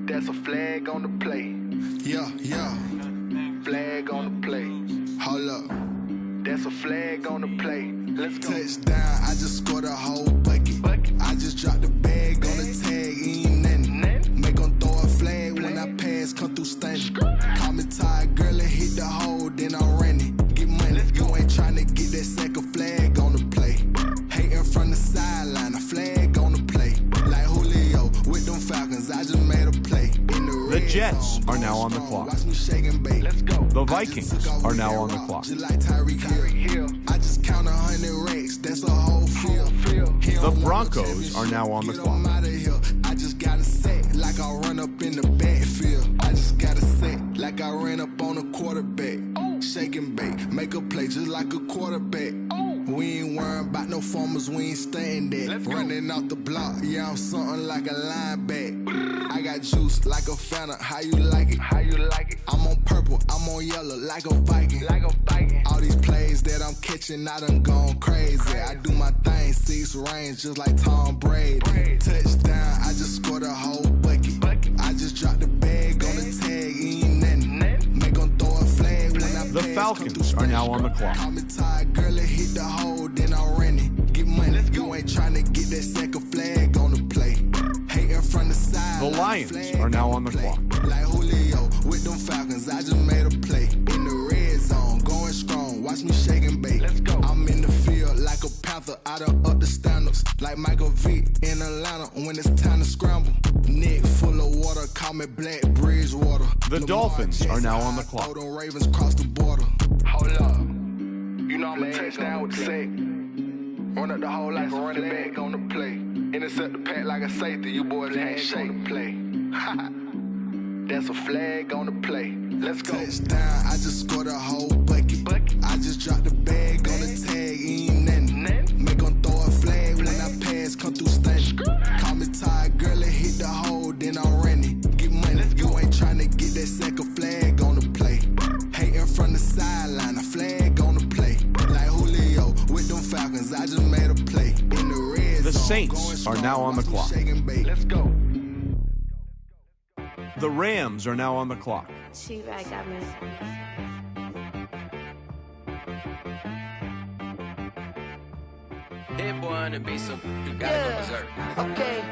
That's a flag on the play. Yeah, yeah. Flag on the play. Hold up. That's a flag on the play. Let's go. Touchdown, I just scored a whole bucket. I just dropped the bag on the tag, ain't nothing. Make 'em throw a flag when I pass, come through stunning. Call me tired, girl, and hit the hole, then I ran it. Get money, you ain't tryna get that second flag on the play. Hating from the sideline, a flag on the play. Like Julio with them Falcons, I just made a play. In The Jets are now on the clock. watch me shake and bake. Let's go. The Vikings are now on the clock. Just like Tyreek Hill. I just count 100 racks, that's a whole field. The Broncos are now on the clock. Out of here. I just got a set like I run up in the backfield. I just got a set like I ran up on a quarterback. Shake and bake, make a play just like a quarterback. We ain't worrying about no formers, we ain't staying there. Running out the block, yeah, I'm something like a linebacker. I got juice like a Fanta, how you like it? How you like it? I'm on purple, I'm on yellow like a Viking. Like a Viking. All these plays that I'm catching, I done gone crazy. I do my thing, 6 range just like Tom Brady. Touchdown, I just scored a whole bucket. I just dropped the bag on the tag, ain't nothing. Make 'em throw a flag when I The pass, Falcons are now on the clock. Call me tired, girl, and hit the hole, then I ran it. Get money, you ain't tryna get that second flag on the play. Hating from the side. The Lions are now on the clock. Like Julio with them Falcons, I just made a play. In the red zone, going strong, watch me shake and bake. Let's go. I'm in the field like a Panther, I done up the standards. Like Michael Vick in Atlanta when it's time to scramble. Neck full of water, call me Black Bridgewater. The Dolphins are now on the clock. Hold on, Ravens cross the border. Hold up. You know I'm a touchdown with the sack. Run up the hole like a running back on the play. Intercept the pack like a safety. You boys ain't shake the play. That's a flag on the play. Let's go. Touchdown, I just scored a whole bucket. I just dropped the bag on the tag, ain't nothing. Make 'em throw a flag when I pass, come through stunning. Call me tired, girl, and hit the hole, then I ran it. Get money, you ain't tryna get that second flag on the play. Hating from the sideline, a flag on the play. Like Julio with them Falcons, I just made a play. In the red The zone, Saints are now on the clock. Let's go. The Rams are now on the clock. She-Rag got me. Hit boy on the beat, so you gotta go berserk. Okay.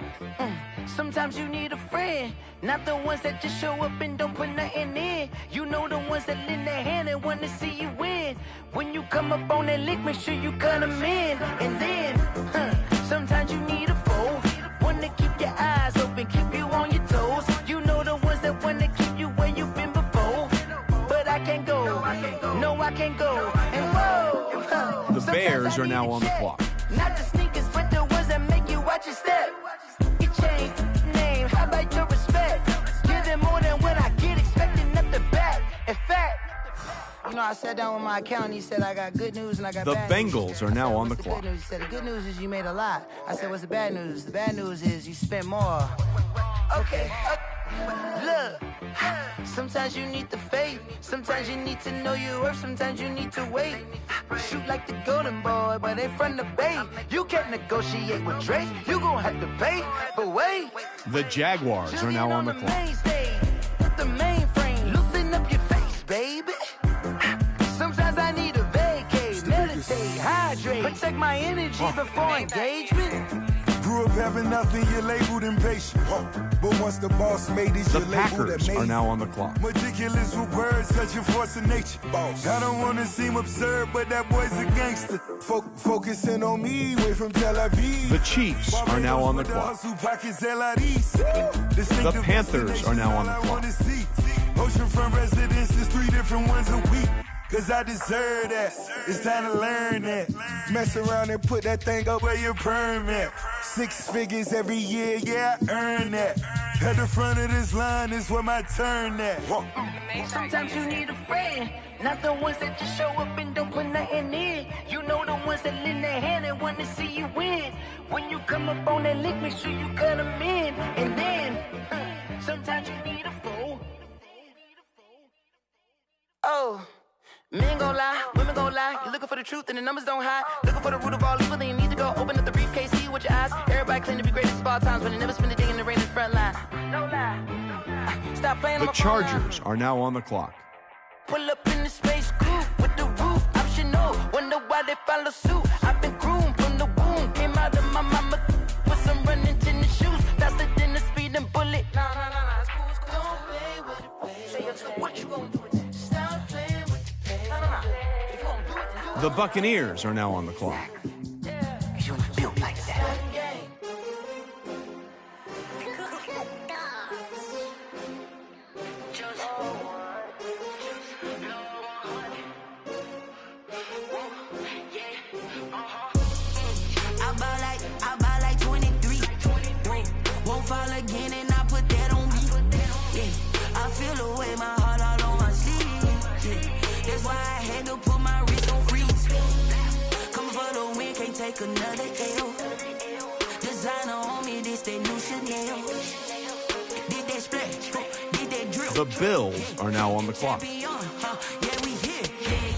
Sometimes you need a friend, not the ones that just show up and don't put nothing in. You know the ones that lend their hand and want to see you win. When you come up on that lick, make sure you cut them in. And then, sometimes you need a foe, one to keep your eyes open, keep you on your toes. You know the ones that want to keep you where you've been before. But I can't go, no I can't go. And whoa, The Bears are now on the clock. not the sneakers, but the ones that make you watch your step. You change name, how about your respect? Give them more than what I get, expecting up the back. In fact, know, I sat down with my accountant. He said I got good news and I got The bad news. Bengals are now on the What's clock. good news? He said the good news is you made a lot. I said, what's the bad news? The bad news is you spent more. Okay. Look, sometimes you need the faith. Sometimes you need to know your worth. Sometimes you need to wait. Shoot like the golden boy, but they from the bay. You can't negotiate with Drake. You gon' have to pay. But wait, The Jaguars are now on the clock. main stage, with the mainframe. Loosen up your face, baby. Sometimes I need a vacate, meditate, hydrate, protect my energy before engagement. Grew up having nothing, you're labeled impatient. But once the boss made it, The you're labeled Packers amazing. are now on the clock. Meticulous with words, such a force of nature. I don't wanna seem absurd, but that boy's a gangster. Focusing on me, way from Tel Aviv. The Chiefs are now on the clock. The Panthers are now on the clock. Oceanfront residences, 3 different ones a week. Cause I deserve that. It's time to learn that. Mess around and put that thing up where your permit. 6 figures every year, yeah, I earn that. At the front of this line is where my turn at. Sometimes you need a friend, not the ones that just show up and don't put nothing in. You know the ones that lend their hand and want to see you win. When you come up on that lick, make sure you cut them in. And then, sometimes you need a fool. Oh. Men gon' lie, women gon' lie. You're looking for the truth and the numbers don't hide. Looking for the root of all evil, then you need to go open up the briefcase, see with your eyes. Everybody claim to be greatest of all times, but they never spend a day in the rain in the front line. No lie. Stop playing on The my phone line. Chargers are now on the clock. Pull up in the space coupe with the roof optional. Wonder why they follow suit. I've been groomed from the womb. Came out of my mama with some running tennis shoes. Faster than the speeding bullet. Nah, it's cool, it's cool. Don't play with it, baby. Say what you gonna do with it? Stop playing with it, baby. Nah. If you gonna do it, then do it. The Buccaneers are now on the clock. You built like that. I buy like 23. Won't fall again and I put that on me. Yeah, I feel the way my heart all on my sleeve. Yeah, that's why I had to put my wrist on freeze. Come for the win, can't take another L. Designer on me, this that new Chanel. Did that splash, did that drip. The Bills are now on the clock. Yeah, we here.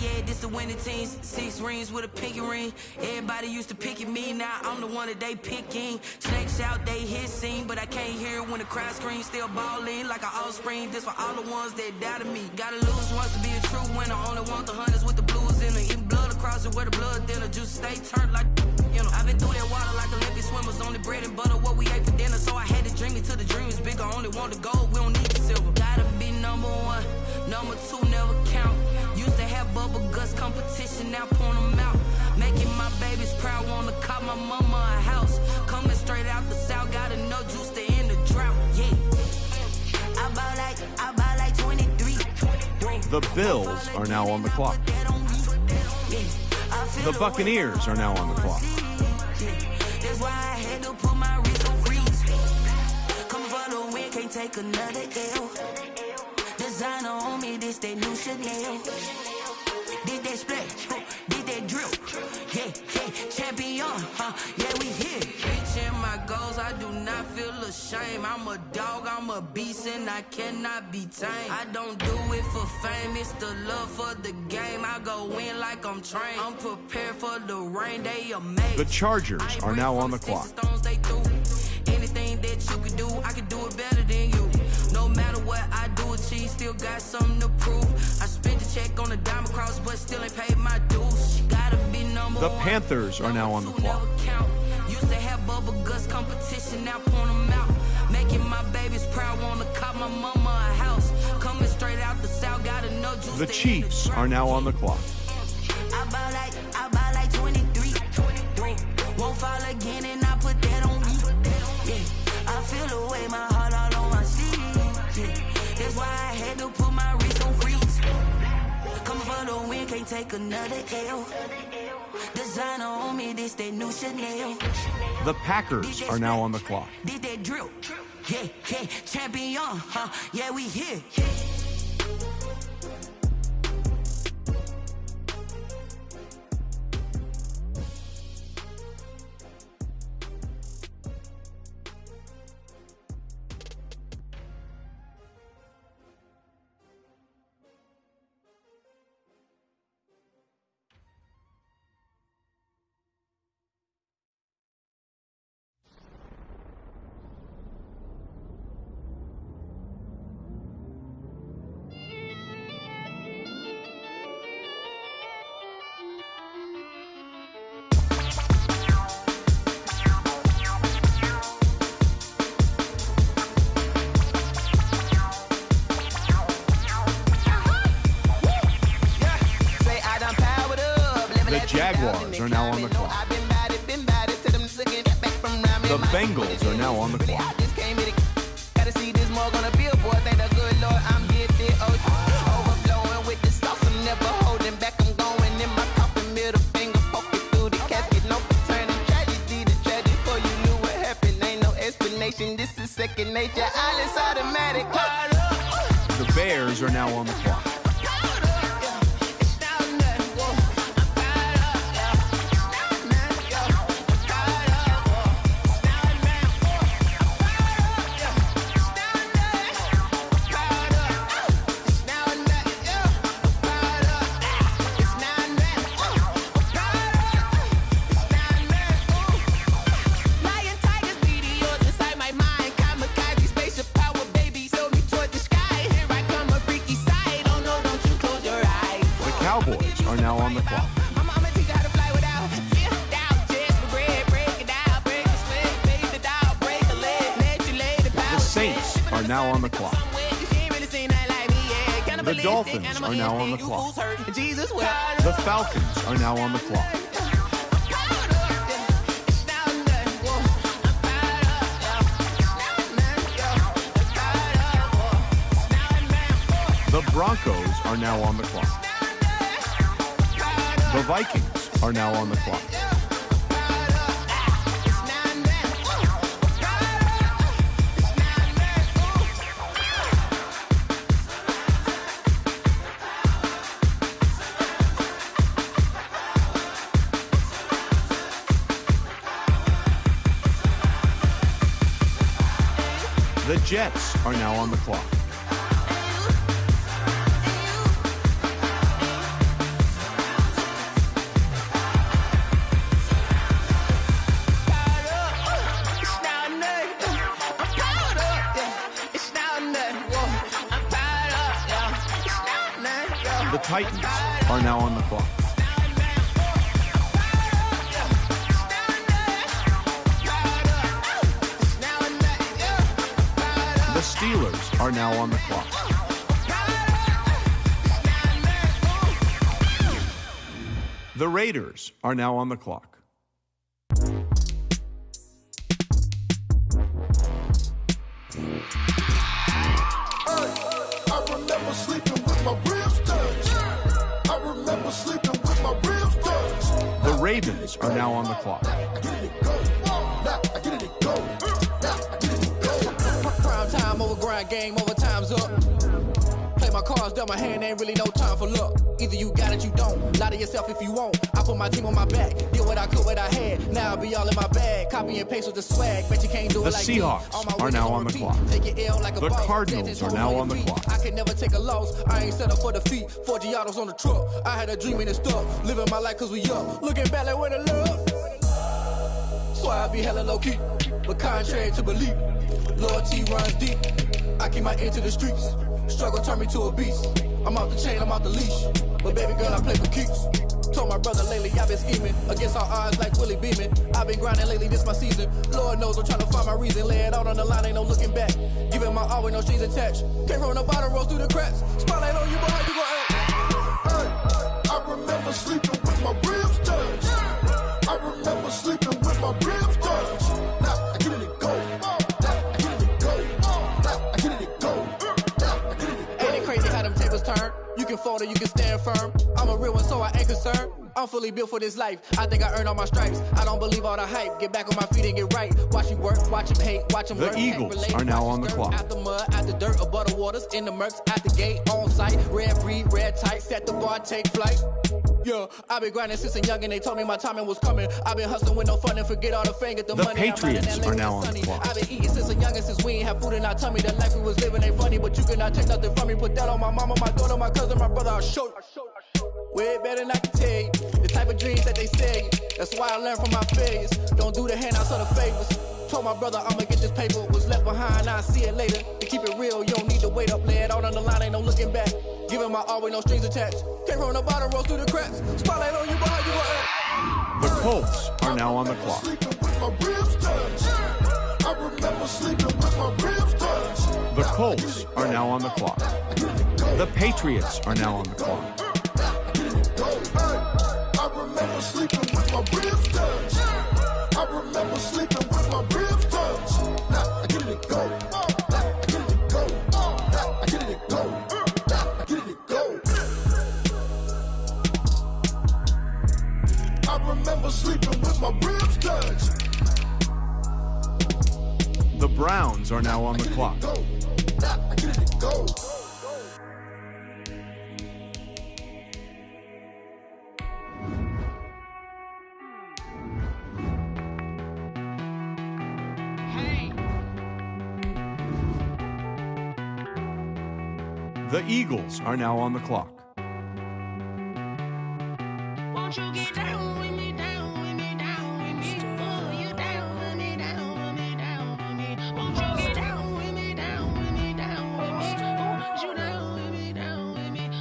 Yeah, this the winning teams. 6 rings with a pinky ring. Everybody used to picking me, now I'm the one that they picking. Snakes out, they hissing, but I can't hear when the crowd screams. Still balling like an offspring. This for all the ones that doubted me. Gotta lose once to be a true winner. Only want the hunters with the blues in it. Eating blood across it where the blood thinner. Juice stay turned like, you know. I've been through that water like Olympic swimmers. Only bread and butter, what we ate for dinner. So I had to dream it till the dream is bigger. Only want the gold, we don't need the silver. Gotta be number 1, number 2 never count. Used to have bubble guts competition, now point them out. Making my babies proud, wanna call my mama a house. Coming straight out the south, gotta know juice to end the drought. Yeah, I buy like 23. The Bills are now on the clock. The Buccaneers are now on the clock. That's why I had to put my wrist on freeze. Coming for the win, can't take another L. Designer on me, this that new Chanel. Did that splash, did that drip. Yeah, champion, yeah, we here. Reaching my goals, I do not feel ashamed. I'm a dog, I'm a beast, and I cannot be tamed. I don't do it for fame, it's the love for the game. I go in like I'm trained. I'm prepared for the rain, they amazing. The Chargers are now on the clock. Anything that you can do, I can do it better than you. No matter what I do, achieve, still got something to prove. I spent the check on the diamond cross, but still ain't paid my dues. Gotta be number The 1. Panthers are now on the clock. Used to have bubble guts competition, now point them out. Making my babies proud, wanna call my mama a house. Coming straight out the south, gotta know juice. The Chiefs are now on the clock. I buy like 23. Won't fall again and I put that on me. Yeah, I feel the way my heart all on my sleeve. Yeah, that's why I had to put my wrist on freeze. Coming for the win, can't take another L. Designer on me, this that new Chanel. The Packers are now on the clock. Did that drill. Yeah, champion, yeah, we here. Jaguars are now on the clock. The Bengals are now on the clock. Gotta see this more gonna be a boy. Thank the good Lord, I'm gifted. Overflowing with the sauce. I'm never holding back. I'm going in my coffin, middle finger poking through the casket. No returning tragedy. The tragedy for you knew what happened. Ain't no explanation. This is second nature. All is automatic. The Bears are now on the clock. Cowboys are now on the clock. The Saints are now on the clock. The Dolphins are now on the clock. The Falcons are now on the clock. The Broncos are now on the clock. The Vikings are now on the clock. The Jets are now on the clock. The Titans are now on the clock. The Steelers are now on the clock. The Raiders are now on the clock. I remember sleeping with my ribs touched. I remember sleeping with my ribs touched. The Ravens are now on the clock. Prime time over grind game, over time's up. Play my cards, dealt my hand, ain't really no time for luck. Either you got it, you don't. Lie to yourself if you won't. I put my team on my back, did what I could, what I had. Now I be all in my bag, copy and paste with the swag. Bet you can't do it The like Seahawks are now on the clock. The Cardinals are now on the clock. I can never take a loss. I ain't set up for defeat. 4 Giottos on the truck. I had a dream and it stuck. Living my life cause we up. Looking back like where the love. So I be hella low key. But contrary to belief, loyalty runs deep. I keep my ear to the streets. Struggle turned me to a beast. I'm off the chain, I'm off the leash. But baby girl, I play for keeps. Told my brother lately, I've been scheming against all odds like Willie Beeman. I've been grinding lately, this my season. Lord knows I'm trying to find my reason. Lay it out on the line, ain't no looking back. Giving my all with no strings attached. Came from the bottom, rose through the cracks. Spotlight on you, but how you gon' act? I remember sleeping with my ribs touched. I remember sleeping with my ribs touched. Now I get it and go. Now I get it and go. Now I get it and go. Now I get it and go. Ain't it crazy how them tables turn? You can fold or you can stand firm. I'm a real one, so I ain't concerned. I'm fully built for this life. I think I earned all my stripes. I don't believe all the hype. Get back on my feet and get right. Watch you work, watch him hate, watch him learn. The Eagles are now on the clock. Out the mud, out the dirt, above the waters, in the murks, at the gate, on site. Red breed, red tight, set the bar, take flight. Yeah, I've been grinding since a young and they told me my timing was coming. I've been hustling with no fun and forget all the fame, get the money. Patriots are now on the clock. I've been eating since a young and since we ain't have food in our tummy. The life we was living ain't funny, but you cannot take nothing from me. Put that on my mama, my daughter, my cousin, my brother, I'll show you. Way better than I can tell you. The type of dreams that they sell you. That's why I learned from my failures. Don't do the handouts or the favors. Told my brother I'ma get this paper. Was left behind, I'll see it later. To keep it real, you don't need to wait up. Lay it out on the line, ain't no looking back. Giving my all with no strings attached. Came from the bottom, rose through the cracks. Spotlight on you, but how you gon' act? The Colts are now on the clock. I remember sleeping with my ribs touched. The Colts are now on the clock. The Patriots are now on the clock. I remember remember sleeping with my ribs touched. I remember sleeping with my ribs touched. Nah, I get it to go. Nah, I get it to go. Nah, I get it to go. Nah, I get it to go. I remember sleeping with my ribs touched. The Browns are now on the clock. Nah, I get it to go. The Eagles are now on the clock. Won't you get down with me, down with me, down with me? Oh, you down with me, down with me, down with me. Won't you get down with me, down with me, down with me? Oh, you down with me, down with me.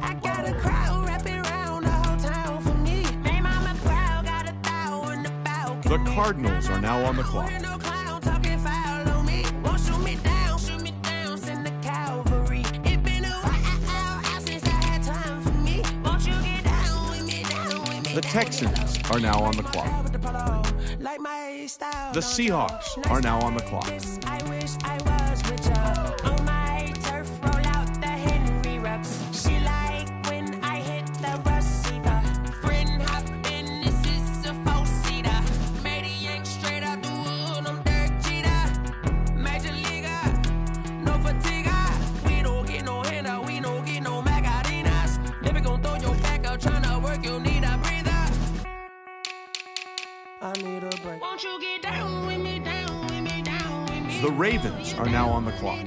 I got a crowd wrapping around the whole town for me. They mama proud, got a thou in the balcony. The Cardinals are now on the clock. No clown talking foul on me. Won't shoot me down, send the cavalry. It been a while since I had time for me. Won't you get down with me, down with me? The Texans are now on the clock. Like my style. The Seahawks are now on the clock. I wish I was with ya. On my turf, roll out the Henry rocks. She like when I hit the receiver. Friend hop in, this is a four-seater. Made a yank straight out the wood, I'm Derek Jeter. Major leaguer, no fatigue. We don't get no handout, we don't get no Macarinas. They be gon' throw your back out, tryna work, you need a breather. I need a break. Won't you get down with me, down with me, down with me? The Ravens are now on the clock.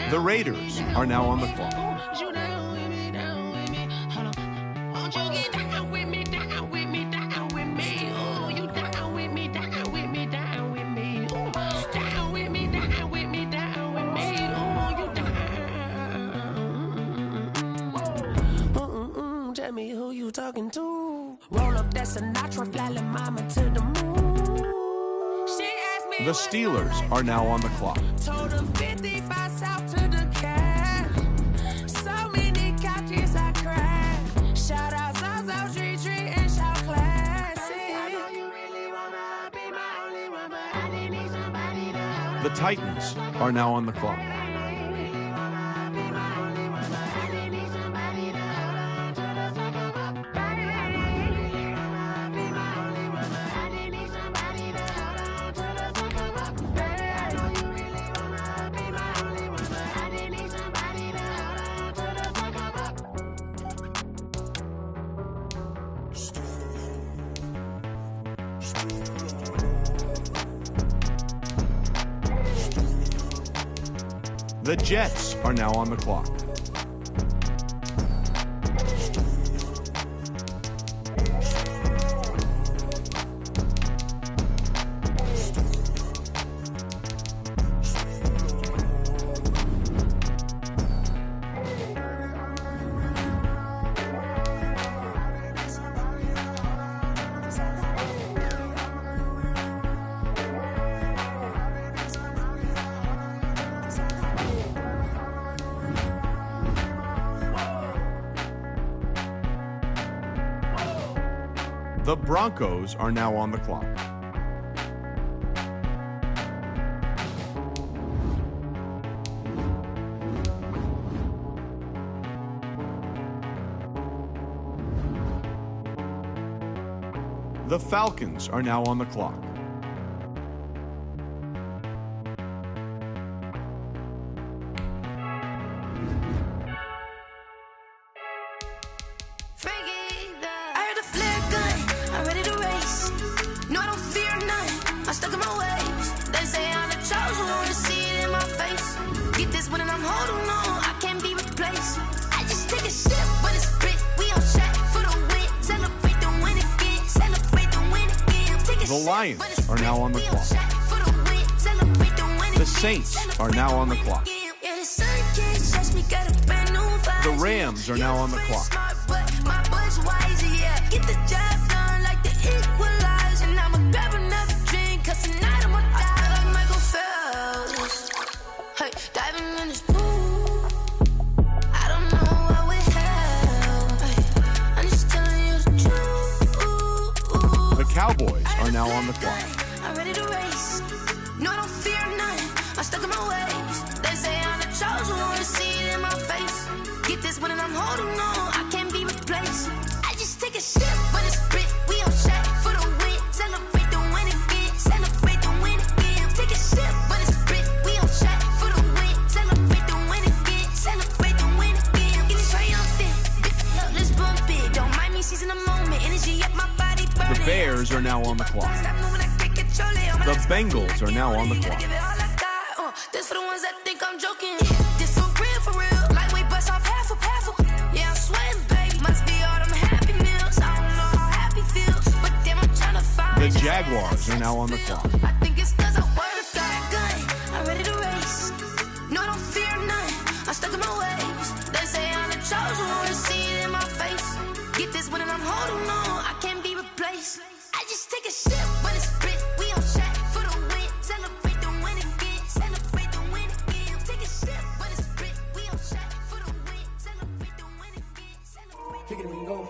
The Raiders are now on the clock. You down with me, down with me. Hold on. Won't you get down with me, down with me, down with me? Oh, you down with me, down with me, down with me. Ooh, down with me, down with me, down with me. Oh, you down. Tell me who you talking to. Roll up that Sinatra, fly la mama to the moon. She asked me The Steelers are now on the clock. told her 55 south to the cat. So many couches I cried. Shout out Zazo, Tree Tree, and shout classic. I know you really wanna be my only one, but I didn't need somebody to. The Titans are now on the clock. The Jets are now on the clock. The Broncos are now on the clock. The Falcons are now on the clock. I heard the flare gun, I'm ready to race. No, I don't fear none, I'm stuck in my ways. They say I'm the chosen one, to see it in my face. Get this one and I'm holding on, I can't be replaced. I just take a sip, but it's spit. We on track for the win. Celebrate the win again, celebrate the win again. Take a The sip, Lions but it's are now on the we clock. track for the win. Celebrate the win The again, Saints are now on the clock. yeah, the sun can't touch me, got a brand new vibe. The Rams are now on the clock. But my boy's wise, yeah. Get the job done like the equalizer. And I'ma grab another drink, cause tonight I'ma die like Michael Phelps. Hey, diving in this pool. I don't know what we have. now on the clock. I'm ready to race. No, I don't fear nothing. I'm stuck in my ways. They say I'm the chosen one. See it in my face. Get this one and I'm holding on. I can't be replaced. I just take a sip, but it's spit. We on track for the win. Celebrate the win again. Celebrate the win again. Take a sip, but it's spit. We on track for the win. Celebrate the win again. Celebrate the win again. Get it triumphant. Look, let's bump it. Don't mind me seizing the moment. Energy up my body burning. The Bears are now on the clock. The Bengals are now on the clock. This for the ones that think I'm joking. This for real. Lightweight bust off half a. Yeah, I'm sweating, babe. Must be all them happy meals. I don't know how happy feels, but damn, I'm trying to find The Jaguars are now on the clock. I think it's 'cause I wear a gun. I'm ready to race. No, I don't fear nothing. I'm stuck in my ways. They say I'm the chosen one. See it in my face. Get this one and I'm holding on. I can't be replaced. I just take a sip, but it's spit. We on track for the win. Celebrate the win again. Celebrate the win again. Take a sip, but it's spit. We on track for the win. Celebrate the win again. Kick it and go.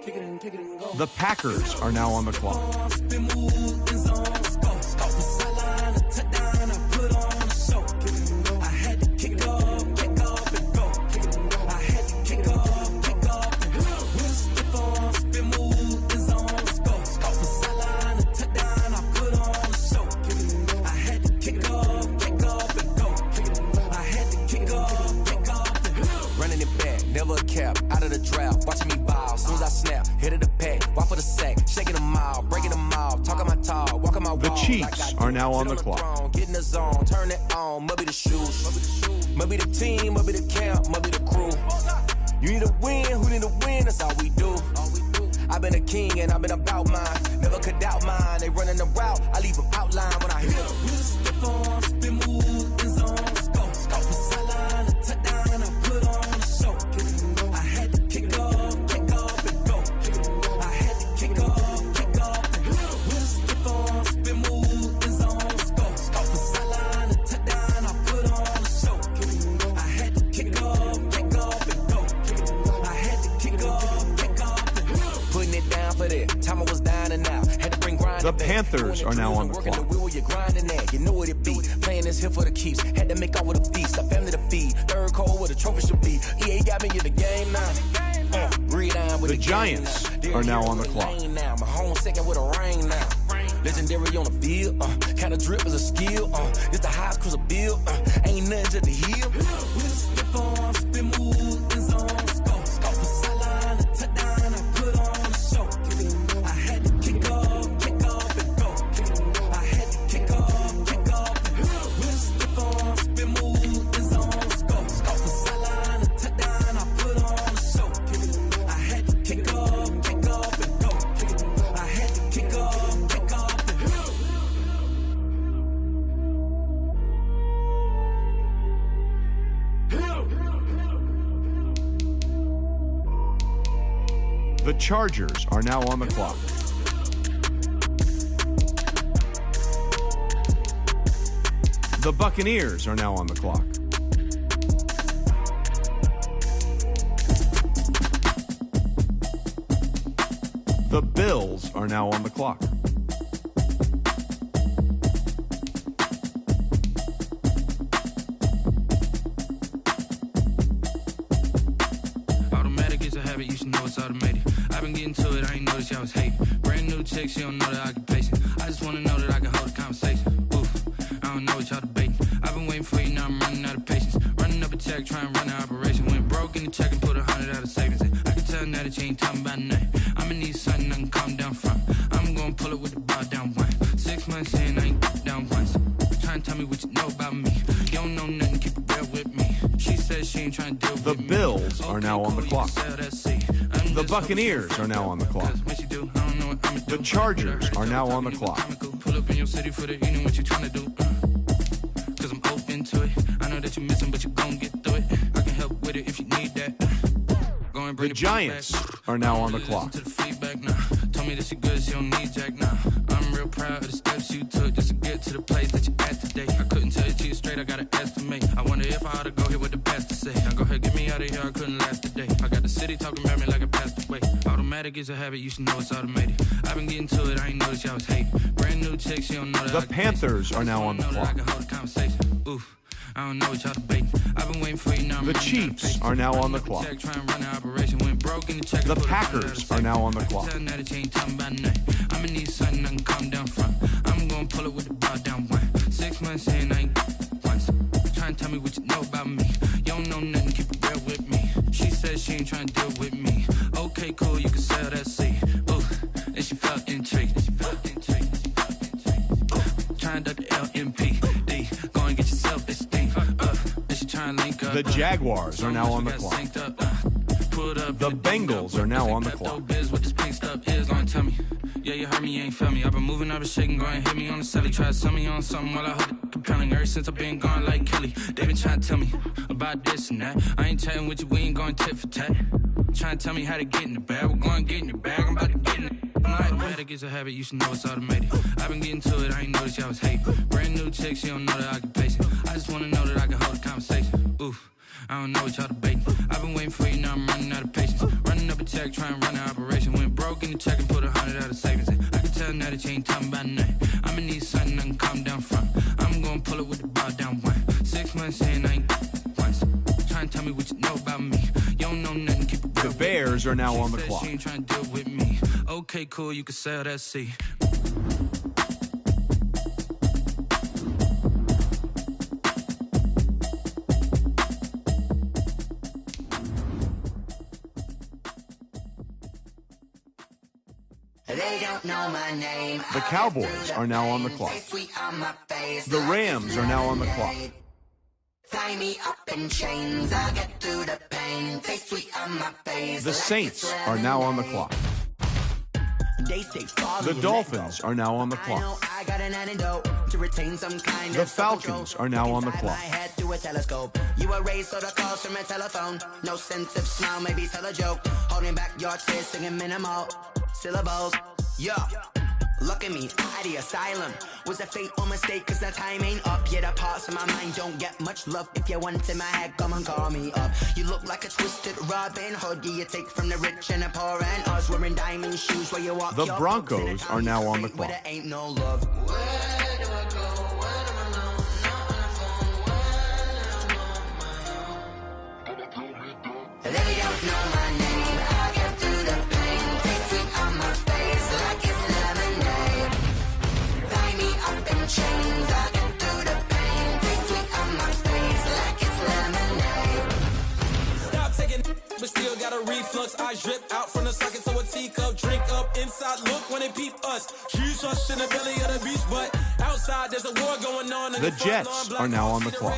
Kick it and kick it and go. The Packers are now on the clock. Running it back, never a cap, out of the drought, watching me ball. Soon as I snap, hit of the pack, walk for the sack, shaking them all, breaking them all, talking my tall, walking my wall. The Chiefs are now on the clock. Get in the zone, turn it on, must be the shoes, must be the team, must be the camp, must be the crew. You need a win, who need a win, that's all we do. I've been a king and I've been about mine, never could doubt mine. They running the route, I leave them outline when I hit them. The Panthers are now on the clock. You know what it be. Playing this here for the keeps. Had to make out with a feast. A family to feed. Third cold where the trophy should be. EA got me in the game now. Read on with The Giants are now on the clock. My home second with a ring now. Legendary on the field. Kind of drip is a skill. It's the highest cruiser bill. Ain't nothing just the heel. The Chargers are now on the clock. The Buccaneers are now on the clock. The Bills are now on the clock. Automatic is a habit, you should know it's automated. I've been getting to it, I ain't noticed y'all was hating. Brand new chick, she don't know the occupation. I just wanna know that I can hold a conversation. Oof, I don't know what y'all debating. I've been waiting for you, now I'm running out of patience. Running up a check, trying to run an operation. Went broke in the check and put 100 out of savings in. I can tell now that you ain't talking about nothing. I'ma need something I can calm down from. I'm gonna pull it with the bar down one. 6 months in, I ain't down once. Trying to tell me what you know about me. You don't know nothing, keep it real with me. She says she ain't trying to deal with me. The Bills are now on the clock. The Buccaneers are now on the clock. The Chargers are now on the clock. Pull up in your city for the evening, what you trying to do? Cause I'm open to it. I know that you're missing, but you gon' get through it. I can help with it if you need that. The Giants are now on the clock. Told me that she good, she don't need Jack now. I'm real proud of the steps you took just to get to the place that you at today. I couldn't tell it to you straight, I gotta estimate. I wonder if I ought to go here with the best to say. Now go ahead, get me out of here, I couldn't last a day. I got the city talking about me like I passed away. Automatic is a habit, you should know it's automated. I've been getting to it, I ain't noticed y'all was hating. Brand new chick, she don't know that. The Panthers are now on the clock. I don't know what y'all debating. I've been waiting for you now. The Chiefs are now on the clock. The Packers are now on the clock. I'm gonna need something I can calm down from. I'm gonna pull it with the bow down one. 6 months in, I ain't once. Trying to tell me what you know about me. You don't know nothing, keep it real with me. She said she ain't trying to deal with me. Okay, cool, you can sell that seat. Ooh, and she felt intrigued. Trying to duck the LMPD. Go and get yourself esteemed. And she trying to link up. The Jaguars are now on the clock. The Bengals are now on the clock. What this pink stuff is, gonna tell me. Yeah, you heard me, you ain't felt me. I've been moving, I've been shaking, go and hit me on the celly. Try to sell me on something while I hold it compelling. Ever since I've been gone like Kelly, they been trying to tell me about this and that. I ain't chatting with you, we ain't going tit for tat. Trying to tell me how to get in the bag. We're going to get in the bag, I'm about to get in it. Automatic is a habit, you should know it's automated. I've been getting to it, I ain't noticed y'all was hating. Brand new chick, she don't know that I can place it. I just wanna know that I can hold a conversation. Oof, I don't know what y'all debating. I've been waiting for you, now I'm running out of patience. Running up a check, trying to run an operation. Went broke in the check and put 100 out of savings in. I can tell now that you ain't talking about nothing. I'ma need something I can calm down from. I'm gonna pull it with the bow down one. 6 months in, I ain't once. Trying to tell me what you know about me. You don't know nothing, keep it real. The Bears are now on the clock. She ain't trying to deal with me. Okay, cool, you can sell that seat. They don't know my name. The Cowboys are now on the clock. The Rams are now on the clock. Tie me up in chains, I'll get through the pain. Taste sweet on my face. The Saints are now on the clock. The Dolphins are now on the clock. I got an antidote to retain some kind The of Falcons are now on the my clock. head through a telescope. You erase all the calls from a telephone. No sense of smile, maybe tell a joke. Holding back your tears, singing minimal syllables. Yeah. Look at me, at the asylum. Was a fate or mistake, cause the time ain't up. Yet the parts of my mind don't get much love. If you want in my head, come and call me up. You look like a twisted Robin Hood. You take from the rich and the poor and us. Wearing diamond shoes where you walk. The Broncos are now on the clock. Where there ain't no love. They don't know my name. I'll get through the pain. Taste sweet on my face like it's lemonade. Tie me up in chains. I'll get through the pain. Taste sweet on my face like it's lemonade. Stop taking, but still got a reflux. I drip out from the socket to a teacup. Drink up inside. Look when they peep us. She's us in the belly of the beach, but outside there's a war going on. The Jets are now on the clock.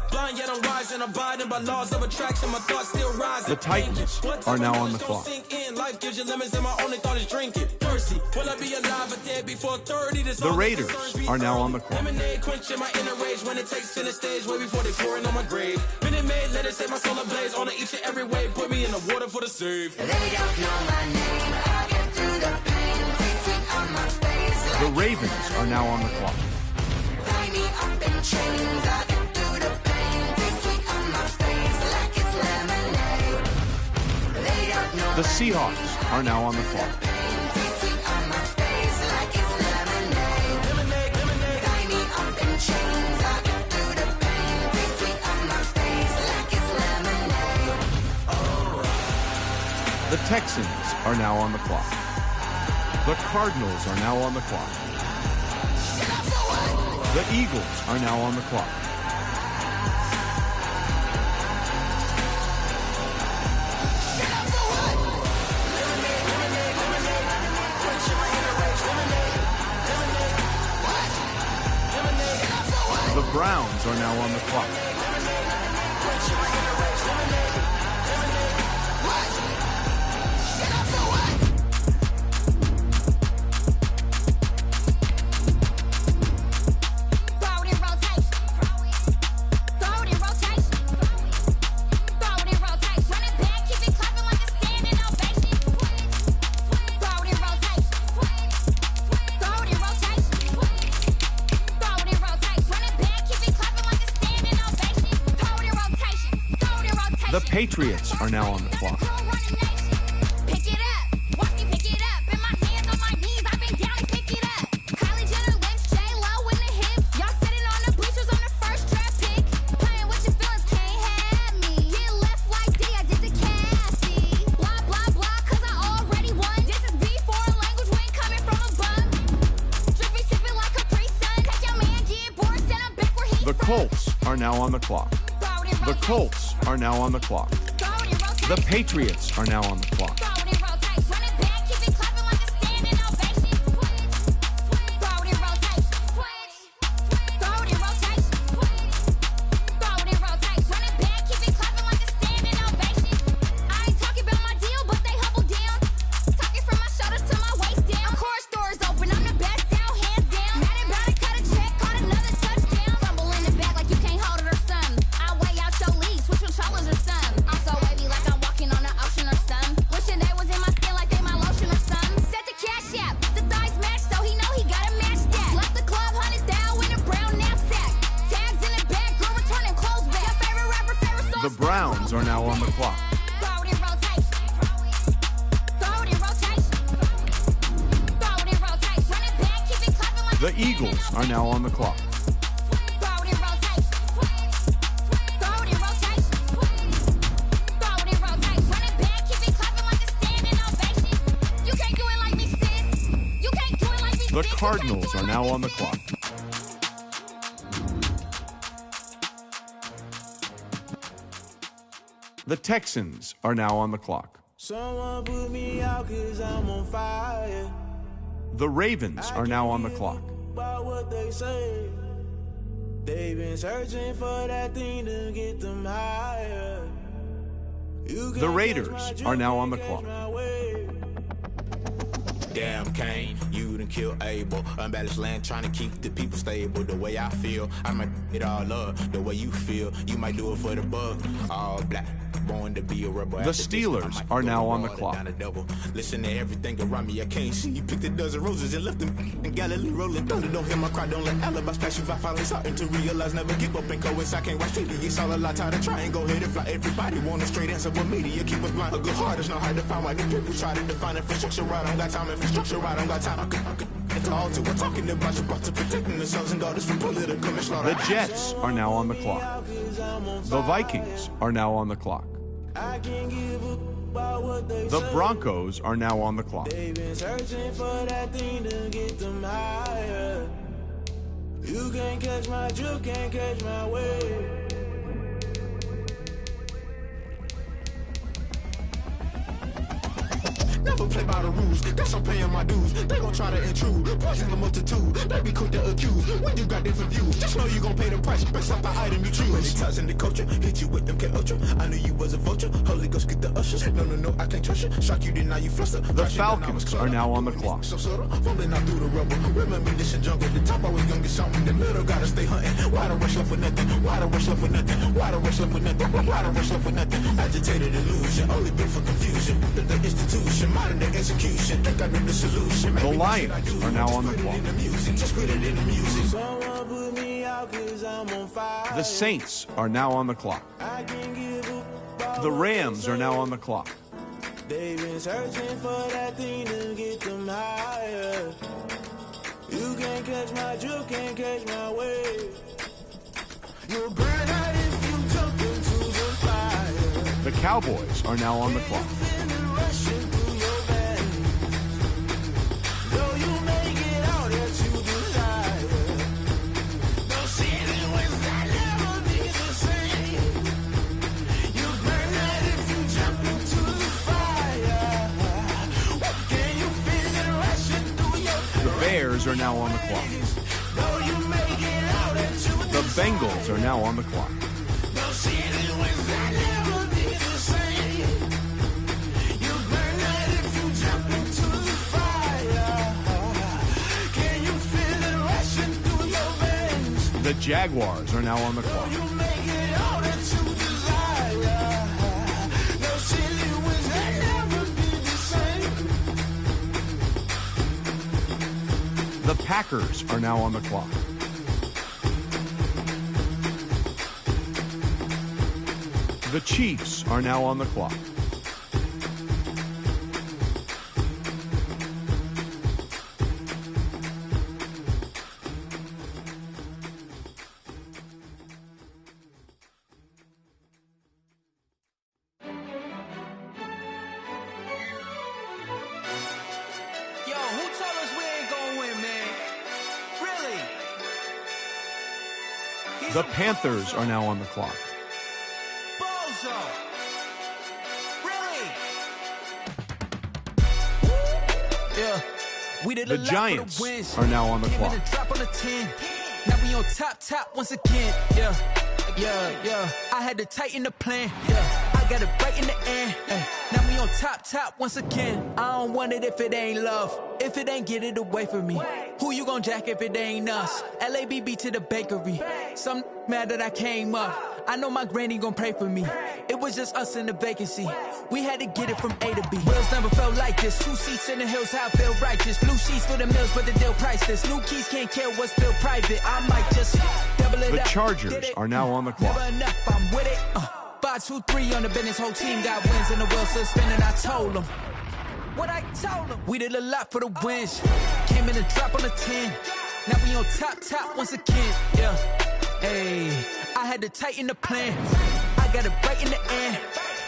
Blind yet I'm rising, abiding by laws of attraction. My thoughts still rising. The Titans are now on the clock. Life gives you lemons, and my only thought is drinking. Thirsty, will I be alive or dead before 30? The Raiders are now on the clock. Lemonade quenching my inner rage when it takes center stage, way before they pour it on my grave. Minute Maid, let it set my soul ablaze on each and every way. Put me in the water for the save. They don't know my name. I'll get through the pain. Taste sweet on my face. The Ravens are now on the clock. Tie me up in chains. I'll get through the pain. Taste sweet on my face like it's lemonade. They don't know The Seahawks are now on the clock. taste sweet on my face like it's lemonade. Tie me up in chains. I'll get through the pain. Taste sweet on my face like it's lemonade. The Texans are now on the clock. The Cardinals are now on the clock. The Eagles are now on the clock. The Browns are now on the clock. Patriots are now on the clock. Pick it up, watch me pick it up. In my hands, on my knees, I've been down to pick it up. Kylie Jenner, lips, J-Lo in the hips. Y'all sitting on the bleachers on the first draft pick. Playing with your feelings, can't have me. Get left like D, I did the Cassie. Blah, blah, blah, cause I already won. This is B, foreign language, we ain't coming from a bum. Drippy, sipping like Capri Sun. Take your man, get bored, send him back where he The Colts are now on the clock. The Colts are now on the clock. The Patriots are now on the clock. The Browns are now on the clock. The Eagles are now on the clock. The Cardinals are now on the clock. The Texans are now on the clock. Someone put me out 'cause I'm on fire. The Ravens are now on the clock. About what they say. They've been searching for that thing to get them higher. The Raiders are now on the clock. Damn, Kane, you done killed Abel. Unbalanced land, trying to keep the people stable. The way I feel, I might it all up. The way you feel, you might do it for the buck. All black, born to be a rebel. The Steelers are now on the clock. Listen to everything around me, I can't see. You picked a dozen roses and left them in Galilee rolling thunder. Don't hear my cry, don't let alibis pass you. I finally starting to realize, never give up and coincide. I can't watch TV, it's all a lot. Time to try and go ahead and fly. Everybody want a straight answer, but media keep us blind. A good heart is not hard to find. Why the people try to define infrastructure right? I don't got time. Infrastructure right, I don't got time. I could it's all to we're talking about you, about to protecting the sons and daughters from political manslaughter. The Jets are now on the clock. The Vikings are now on the clock. The Broncos are now on the clock. They've been searching for that thing to get them higher. You can't catch my drift, can't catch my wave. Never play by the rules, guess I'm paying my dues. They gon' try to intrude, poison the multitude. They be quick to accuse, when you got different views. Just know you gon' pay the price, based off the item you choose. When it ties in the culture, hit you with MK Ultra. I knew you was a vulture, Holy Ghost get the ushers. No, I can't trust you. Shock you, then now you fluster. The Falcons are now on the clock. So subtle, falling out through the rubble. Remember this in jungle, the top always gonna get something. The middle gotta stay hunting. Why the rush left for nothing? Why the rush left for nothing? Why the rush left for nothing? Why the rush left for nothing? Agitated illusion, only built for confusion. The institution, modern day execution. Think I know the solution. The Lions are now on the clock. The Saints are now on the clock. The Rams are now on the clock. They've been searching for that thing to get them higher. You can't catch my drift, can't catch my wave. You'll burn out if you jump into the fire. The Cowboys are now on the clock. Bears are now on the clock. The Bengals are now on the clock. The Jaguars are now on the clock. The Packers are now on the clock. The Chiefs are now on the clock. Yo, who told us we ain't gonna win, man? Really? The Panthers are now on the clock. Bozo! Really? Yeah. We did The a lot Giants for the wins. are now on the Came in clock. and drop on the 10. Now we on top once again. Yeah. I had to tighten the plan. Yeah. I got it right in the end. Now we on top once again. I don't want it if it ain't love. If it ain't, get it away from me. Who you gon' jack if it ain't us? LABB to the bakery. Some mad that I came up. I know my granny gon' pray for me. It was just us in the vacancy. We had to get it from A to B. Wheels never felt like this. 2 seats in the hills, how I feel righteous. Blue sheets for the mills, but the deal priceless. New keys can't care what's still private. I might just double it The up. Chargers Did it? are now on the clock. Never enough, I'm with it. 5-2-3 on the business. Whole team got wins and the wheels still spinning. I told them. What I told them. We did a lot for the wins. Came in and drop on the 10. Now we on top once again. Yeah. Hey, I had to tighten the plan. I got it right in the end.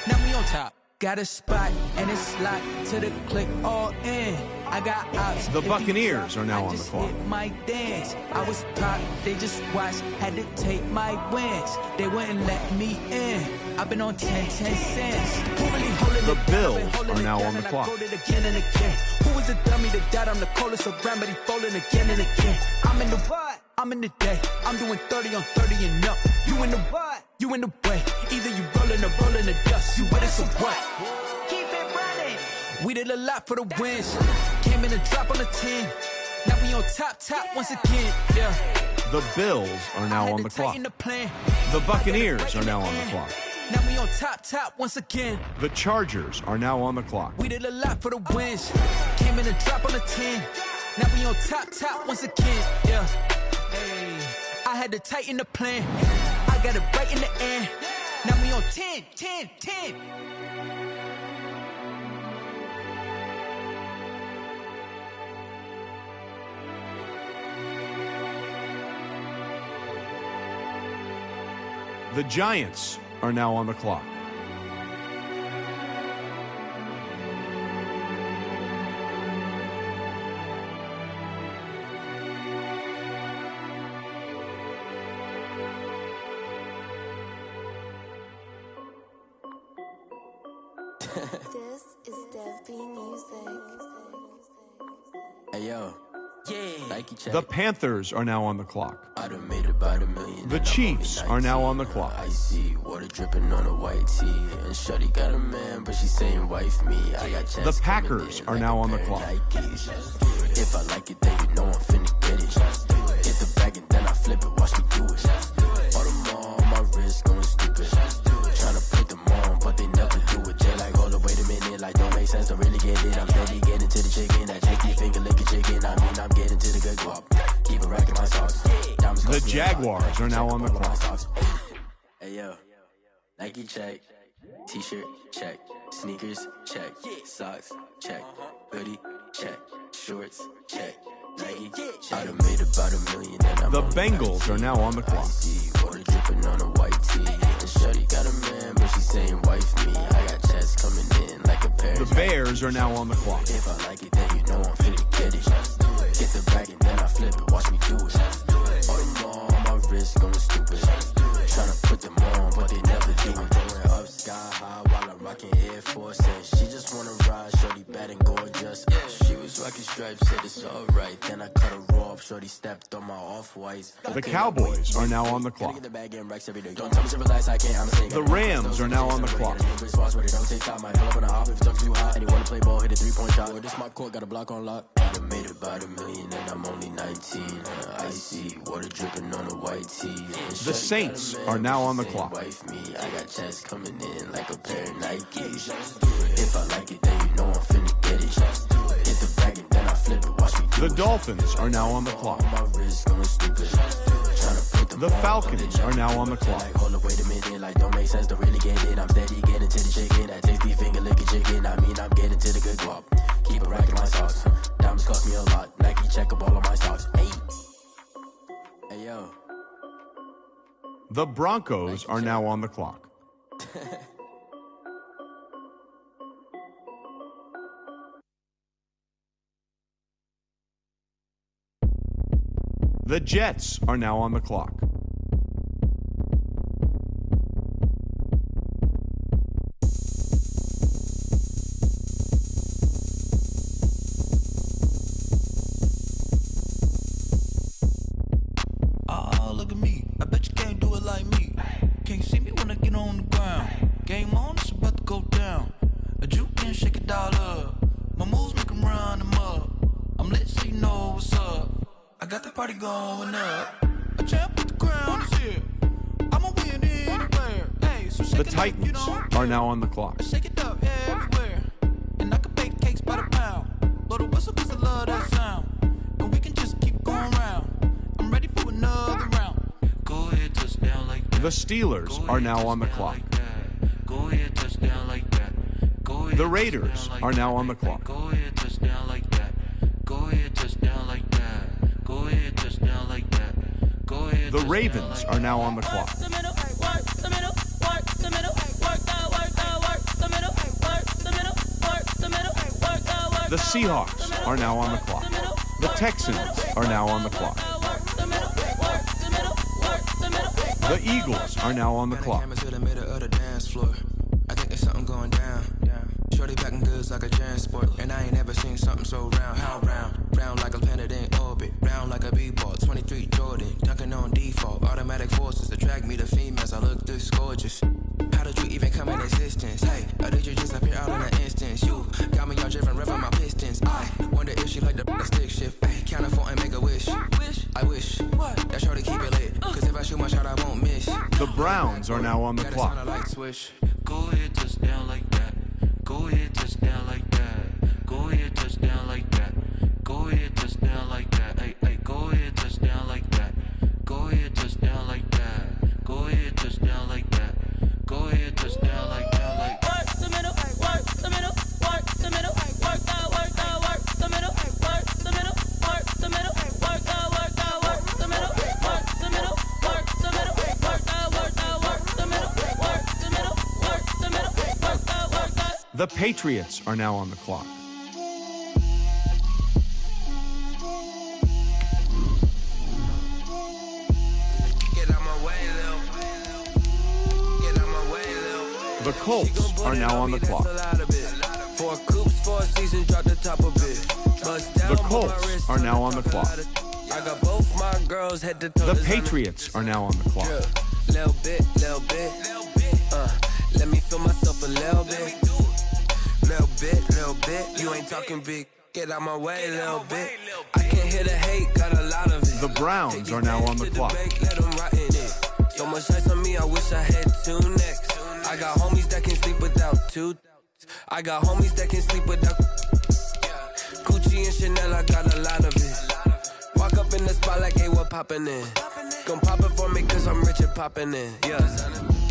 Now we on top. Got a spot and it's locked to the click all in. I got ops. The Buccaneers are now on the clock. Hit my dance. I was popped, they just watched. Had to take my wins. They wouldn't let me in. I've been on 10 cents. Who really holding The it down? Bills Been holding are it now down on the and I clock. wrote it again and again. Who was the dummy that died? I'm the coldest around, but he falling again and again. I'm in the what? I'm in the day. I'm doing 30 on 30 and up. You in the what? You in the way. Either you rolling or rolling the dust. You with us or what? Keep it running. We did a lot for the wins. Came in and drop on the 10. Now we on top once again. Yeah. The Bills are now on the clock. Tighten the plan. The Buccaneers are now on the clock. Now we on top once again. The Chargers are now on the clock. We did a lot for the wins. Came in and drop on the 10. Now we on top once again. Yeah. Hey, I had to tighten the plan. I got it right in the end. Now we on 10. The Giants are now on the clock. This is Dev B Music. Hey yo, Nike check. The Panthers are now on the clock. I done made about $1 million. The Chiefs are now on the clock. I see water dripping on a white tee, and Shorty got a man, but she saying wife me. I got The Packers are now on the clock. If I like it, then you know I'm finna get it. Hit the bag and then I flip it. Watch me do it. All them on my wrist going stupid. Tryna put them on, but they never do it. They like, hold up, wait a minute, like don't make sense, don't really get it. I'm steady getting to the chicken, that cheeky finger licking chicken. I mean, I'm getting to the good guap. Keep it racking my socks. The Jaguars are now on the clock. Hey yo, Nike check, t-shirt check, sneakers check, socks check, hoodie check, shorts check, Nike check. I done made about $1 million and I'm The on Bengals are now on the clock. water dripping on a white tee. And Shorty got a man, but she saying wife me. I got checks coming in like a pair. The Bears are now on the clock. If I like it, then you know I'm finna get it. Get the bag and then I flip it. Watch me do it. All them on my wrist going stupid. Tryna put them on, but they never do it. Going up sky high while I'm rocking Air Force. And she just wanna ride, Shorty bad and gorgeous. She was rocking stripes, said it's alright. Then I cut her off, Shorty stepped on my off-whites. The Cowboys are now on the clock. Get the bag and racks every day. Don't tell me to relax, I can't. I'm saying The Rams are now on the clock. Don't take time, I pull up on the hop if it's too hot. And you wanna play ball, hit a 3-point shot. Well, this my court, got a block on lock. I done made about $1 million and I'm only 19. Icy water dripping on a white tee. The Saints are now on the clock. Wife me, I got checks coming in like a pair of Nikes. If I like it, then you know I'm finna get it. Hit the bag and then I flip it. Watch me do The Dolphins are now on the clock. my wrist going stupid. Tryna put them The Falcons are now on the clock. Hold up, wait a minute, like don't make sense to really get it. I'm steady getting to the chicken, that tasty finger licking chicken. I mean, I'm getting to the good guap. Keep it racking my socks. Diamonds cost me a lot. Nike check up all of my stocks. Hey, yo. The Broncos are now on the clock. The Jets are now on the clock. Oh, look at me. I bet you can't do it like me. Can't see me when I get on the ground. Game on, it's about to go down. A juke and shake it all up. My moves make them run them up. I'm lit so you know what's up. I got the party going up. A champ with the crown is here. I'ma win anywhere. Hey, so shake The it Titans up, you know, are now on the clock. shake it up everywhere. And I can bake cakes by the pound. Blow the whistle cause I love that sound. And we can just keep going round. I'm ready for another round. Go ahead, touchdown like that. The Steelers are now on the clock. Go ahead, touchdown like that. Go ahead, The Raiders are now on the clock. Go ahead, touchdown like that. Go ahead, touchdown like that. Go ahead, touchdown like that. Go ahead. The Ravens are now on the clock. The Seahawks are now on the clock. The Texans are now on the clock. The Eagles are now on the clock. Camera to the middle of the dance floor. I think there's something going down. Shorty packing goods like a transport, and I ain't never seen something so round. How round? Round like a planet in orbit. Round like a b-ball. 23 Jordan, dunking on default. Automatic forces attract me to females. I look this gorgeous. How did you even come in existence? Hey, or did you just appear out in an instance? You got me all driven, revving my pistons. I wonder if she like the stick shift. Hey, count a four and make a wish. I wish that shorty keep it lit. Cause if I shoot my shot, I won't miss. The Browns are now on the clock. Go ahead, touchdown like that. Go ahead, touchdown like that. Go ahead, touchdown like that. Go ahead, touchdown like that. Hey, hey, go ahead, touchdown like that. Go ahead, touchdown like that. Go ahead, touchdown like that. Go ahead, touchdown like that. Like work the middle, work the middle, work the middle, work that, work that, work the middle, work the middle, work the middle, work that, work that, work the middle, work the middle, work the middle, work that, work that, work the middle, work the middle, work the middle, work that, work that. The Patriots are now on the clock. The Colts are now on the clock. Four coops, 4 seasons, drop the top a bit. The Colts are now on the clock. I got both my girls head to toe. The Patriots are now on the clock. Little bit, little bit. Let me feel myself a little bit. Little bit, little bit. You ain't talking big. Get out my way, little bit. I can't hear the hate, got a lot of it. The Browns are now on the clock. Let them rot in it. So much ice on me, I wish I had 2 necks. I got homies that can sleep without 2. I got homies that can sleep without Gucci and Chanel, I got a lot of it. Walk up in the spot like, hey, what poppin' in? Gon' pop it for me cause I'm rich and poppin' in. Yeah,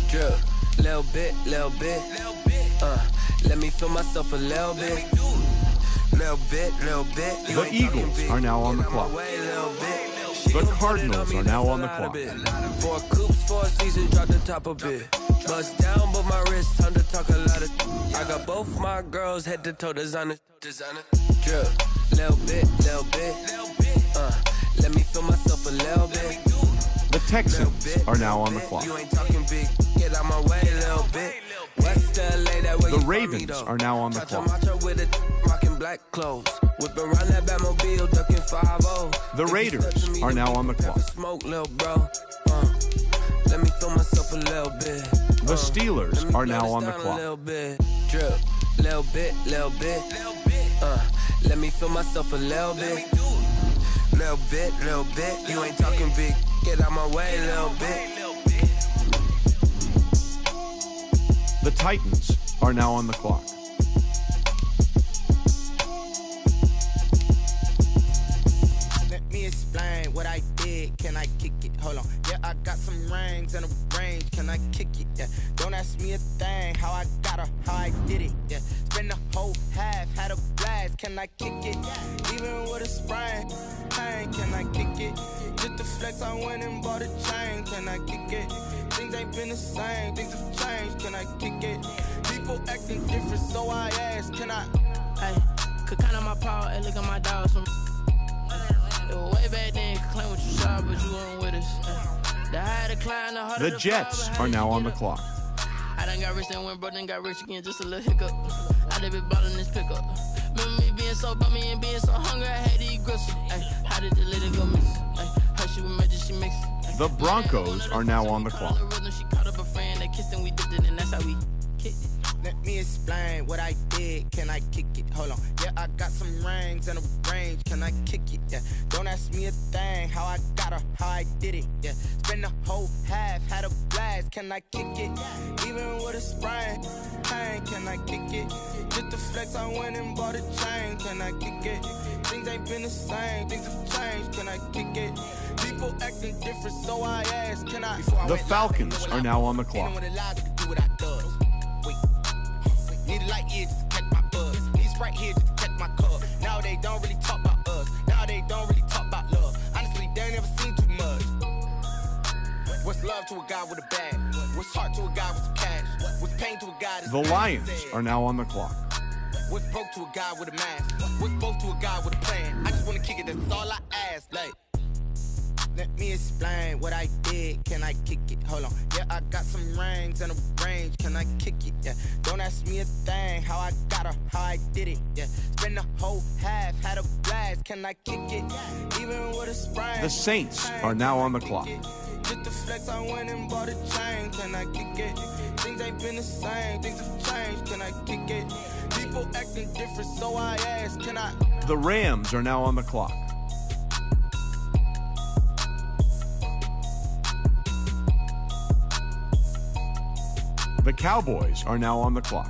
drip, little bit, little bit. Let me feel myself a little bit. Little bit, little bit. The Eagles are now on the clock. The Cardinals are now on the clock. 4 coops, 4 seasons, drop the top a bit. Bust down, but my wrist, time to talk a lot of. I got both my girls head to toe designer. Drip, little bit, little bit. Let me feel myself a little bit. The Texans are now on the clock. You ain't talking big, get out my way a little bit. West LA, that way The Ravens are now on the clock. with it, rocking black clothes. Whipping around that Batmobile, ducking 5-0. The Raiders are now on the clock. Smoke, little bro. Let me feel myself a little bit. The Steelers are now on the clock. Drip, little bit, little bit. Let me feel myself a little bit. Little bit, little bit. You ain't talking big. Get out my way, little bit. The Titans are now on the clock. Let me explain what I did. can I kick it? Hold on, yeah, I got some rings and a range, can I kick it? Yeah, don't ask me a thing, how I got her, how I did it. Yeah, spend the whole half, had a blast, can I kick it? Even with a sprain, pain, can I kick it? Just the flex, I went and bought a chain, can I kick it? Things ain't been the same, things have changed, can I kick it? People acting different, so I ask, can I? Hey, could count on my power, hey, look at my dogs from. It was way back then, could claim what you saw, but you weren't with us. The higher the climb, the harder The Jets are now on the clock. I done got rich, then went broke, then got rich again, just a little hiccup. I done been ballin' this pickup. Remember me being so bummy and being so hungry, I had to eat gristle. Ay, how did the little go miss? Ay, her she was magic, she mixed. The Broncos are now on the clock. She caught up a friend, they kissed and we dipped it, and that's how we kicked it. Let me explain what I did, can I kick it? Hold on, yeah, I got some rings and a range, can I kick it? Yeah, don't ask me a thing, how I got her, how I did it. Yeah, spend the whole half, had a blast, can I kick it? Even with a sprain, pain, can I kick it? Just the flex, I went and bought a chain, can I kick it? Things ain't been the same, things have changed, can I kick it? People acting different, so I ask, can I? The Falcons are now on the clock. Need a light year just to catch my buzz. Need Sprite here just to catch my cup. Now they don't really talk about us. Now they don't really talk about love. Honestly, they ain't never seen too much. What's love to a guy with a bag? What's heart to a guy with some cash? What's pain to a guy that's The Lions are now on the clock. What's broke to a guy with a mask? What's both to a guy with a plan? I just wanna kick it, that's all I ask. Like, let me explain what I did, can I kick it? Hold on, yeah, I got some rings and a range, can I kick it? Yeah, don't ask me a thing, how I got her, how I did it. Yeah, spend the whole half, had a blast, can I kick it? Even with a sprain. The Saints are now on the clock. Just the flex, I went and bought a chain, can I kick it? Things ain't been the same, things have changed, can I kick it? People acting different, so I ask, can I? The Rams are now on the clock. The Cowboys are now on the clock.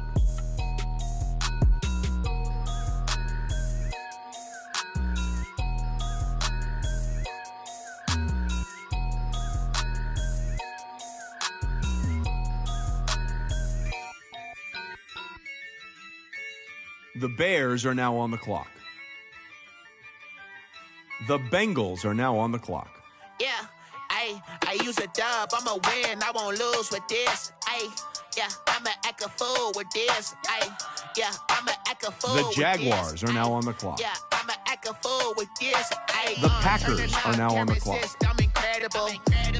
The Bears are now on the clock. The Bengals are now on the clock. Yeah, I use a dub, I'ma win, I won't lose with this. Yeah, I'ma act a fool with this. Yeah, I'ma act a fool. The Jaguars are now on the clock. Yeah, I'ma act a fool with this. The Packers are now on the clock. I'm incredible.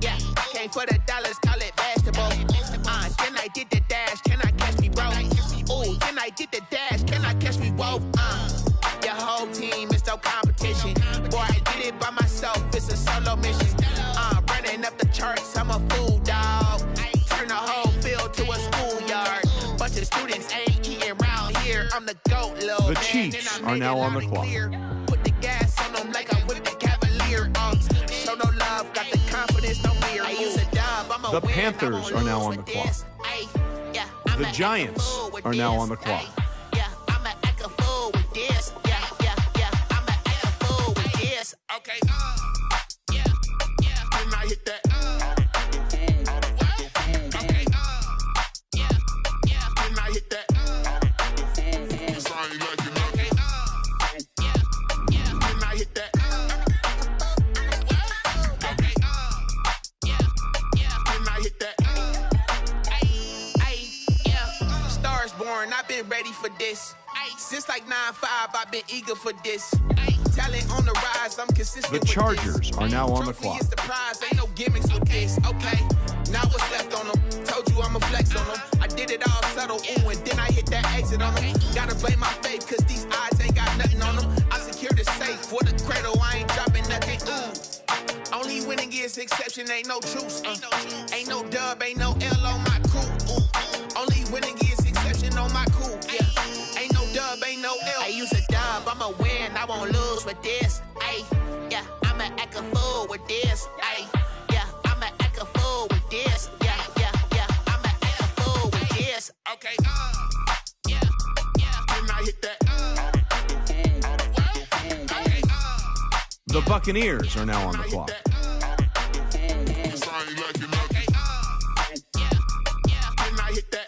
Yeah, came for the dollars, call it vegetable. Then I did the dash, can I catch me, bro? Ooh, then I did the dash, can I catch me, whoa? Your whole team is no competition. Boy, I did it by myself, it's a solo mission. Running up the charts, I'm a fool, dog. Turn the whole field to a schoolyard. Bunch of students ain't eating round here. I'm the GOAT, little The man. Chiefs are now on the clock. Put the gas on them like I'm with the Cavalier. Show no love, got the confidence, no fear. I use a dub, I'm a The win, Panthers are now on the clock. The Giants are now on the clock. I'ma act a fool with this. I'ma act a fool with this. Okay, When I hit that, okay, when I hit that, 'cause I ain't liking nothing. When I hit that, okay, when I hit that. Stars born, I've been ready for this. Since like 9-5, I've been eager for this. Talent on the rise, I'm consistent. The Chargers are now on the Trophy clock. is the prize, ain't no gimmicks with this. Okay, now what's left on them? Told you I'ma flex on them. I did it all subtle, ooh, and then I hit that exit on them. Gotta blame my faith, cause these odds ain't got nothing on them. I secure the safe for the cradle, I ain't dropping nothing. Ooh, only winning is exception, ain't no truce. Ain't no dub, ain't no L on my crew. Only winning is exception on my crew. Yeah, ain't no dub, ain't no L. I use a dub, I'ma win, I won't lose with this. Yeah, I'ma act a fool with this. Yeah, I'ma act a fool with this. Yeah, I'ma act a fool with this. Okay, When I hit that, The Buccaneers are now on the clock. ain't liking nothing. Then I hit that.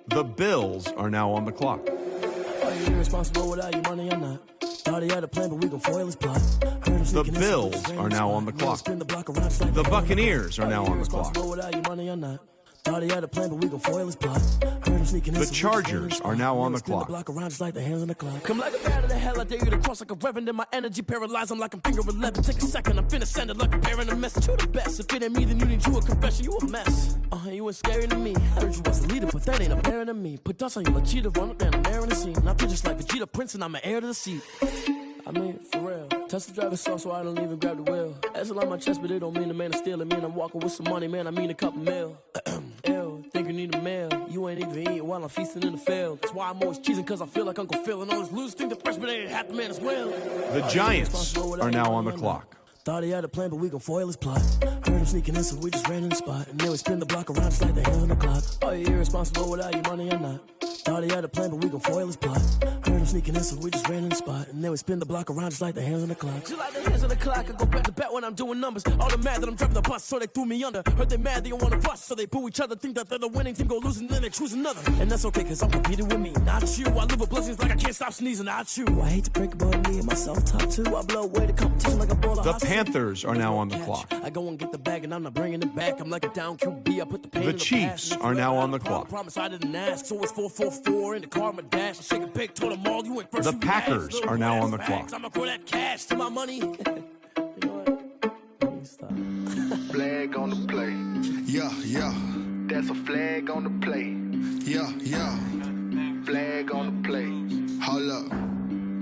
The Bills are now on the clock. Are you irresponsible without your money or not? Thought he had a plan, but we gon' foil his plot. The Bills are now on the clock. The Buccaneers are now on the clock. Without your money or not? Thought he had a plan, but we gon' foil his plot. Heard him sneaking in. The Chargers are now on the clock. Block around just like the hands on the clock. Come like a bat of the hell, I dare you to cross like a reverend. In my energy paralyzed, I'm like I'm finger 11. Take a second, I'm finna send it like a bearing a message. You the best. If it ain't me, then you need you a confession. You a mess. You ain't scary to me. Heard you was a leader, but that ain't apparent to me. Put dust on you like cheetah, run up down the air in the scene. I feel just like Vegeta Prince, and I'm an heir to the seat. I mean, for real. Touch the driver's soft, so I don't even grab the wheel. That's a lot on my chest, but it don't mean the man is stealing. Man, I'm walking with some money, man. I mean a couple mil. Ew, think you need a meal. You ain't even eating while I'm feasting in the field. That's why I'm always cheesing, cause I feel like Uncle Phil. And all this loose think the freshman ain't half the man as well. The Giants are now on the clock. Thought he had a plan, but we gon' foil his plot. Heard him sneaking in, so we just ran in the spot. And then we spin the block around just like the hands on the clock. Are you irresponsible without your money or not? Thought he had a plan, but we gon' foil his plot. Heard him sneaking in, so we just ran in the spot. And then we spin the block around just like the hands on the clock. Just like the hands on the clock, I go back to back when I'm doing numbers. All the mad that I'm driving the bus, so they threw me under. Heard they mad, they don't wanna bust, so they boo each other. Think that they're the winning team, go losing, then they choose another. And that's okay, cause I'm competing with me, not you. I live with blessings like I can't stop sneezing, not you. I hate to break about me and myself top two. I blow away the competition like a ball of The Panthers are now on the clock. I go and get the bag and I'm not bringing it back. I'm like a down QB. I put the pain in The Chiefs are now on the clock. Promise I didn't ask. So it's 4-4-4 in the car, my dash. I shake a big, told them all you went first. The Packers are now on the clock. I'm gonna throw that cash to my money. Flag on the play. Yeah, yeah. That's a flag on the play. Yeah, yeah. Flag on the play. Hold up.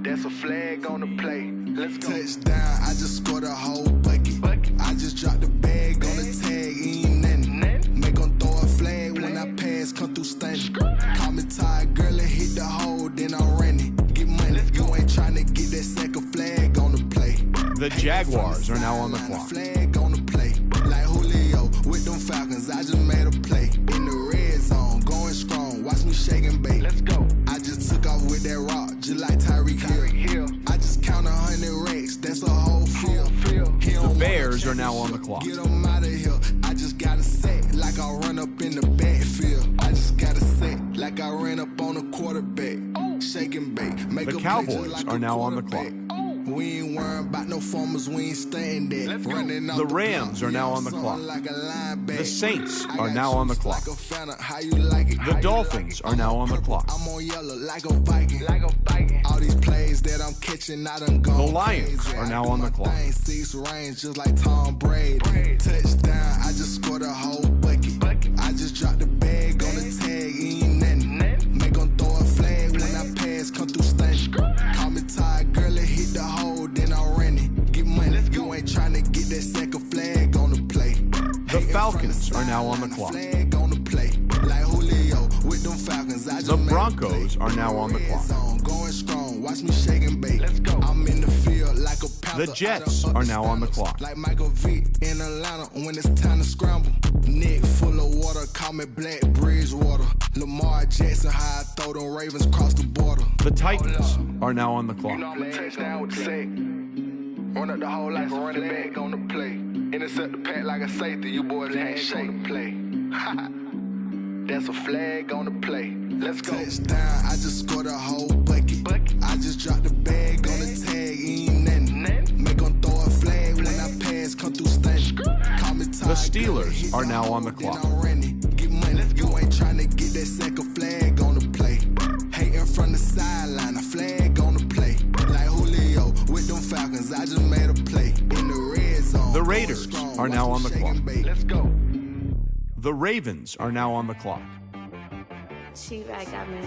That's a flag on the play. Let's go. Touchdown, I just scored a whole bucket. I just dropped the bag on the tag, ain't nothing. Make 'em throw a flag when I pass, come through stunning. Call me tired, girl, and hit the hole, then I'm running. Get money, you ain't trying to get that second flag on the play. The Jaguars are now on the clock. Flag on the play. Like Julio with them Falcons, I just made a play. In the red zone, going strong, watch me shake and bake. Let's go. I just took off with that rock, just like Tyreek Hill. I just count 100 racks, that's a whole field. The Bears are now on the clock. Get 'em out of here. I just gotta set like I run up in the backfield. I just gotta set like I ran up on a quarterback. Shake and bake. Make The a play Cowboys just like are a now on the quarterback. clock. We ain't worrying about no farmers, we ain't staying there. Running out The Rams are now on the clock. like a linebacker. The Saints are now on the clock. Like a Fanta, how you like it? The Dolphins are now on the clock. I'm on yellow like a Viking. All these plays that I'm catching, I done gone. The Lions are now on the clock. 6 range just like Tom Brady. Touchdown, I just scored a whole bucket. I just dropped the bag on the tag, ain't nothing. Make 'em throw a flag when I pass, come through stunning. Call me tired, girl, and hit the hole, then I'm running. Get money, you ain't trying to get that second flag on the play. The Falcons are now on the clock. Flag on the play. Like Julio with them Falcons, I just The made a Broncos are now on the clock. Going strong, watch me shake and bake. Let's go. I'm in the field like a panther. The Jets are now on the clock. Like Michael Vick in Atlanta when it's time to scramble. Neck full of water, call me Black Bridgewater. Lamar Jackson, how I throw them Ravens across the border. The Titans are now on the clock. I'm a touchdown with the sack. Run up the whole like a running back on the play. Intercept the pack like a safety. You boys ain't shake the play. That's a flag on the play. Let's go. Touchdown, I just scored a whole bucket. I just dropped the bag on the tag, ain't nothing. Make 'em throw a flag when I pass, come through stunning. Call me tired, The Steelers are now on the clock. Get money, you ain't trying to get that second flag on the play. Hating from the sideline, a flag on the play. Like Julio with them Falcons, I just made a play. In the red zone. The Raiders are now on the clock. Let's go. The Ravens are now on the clock. T-Rag got me.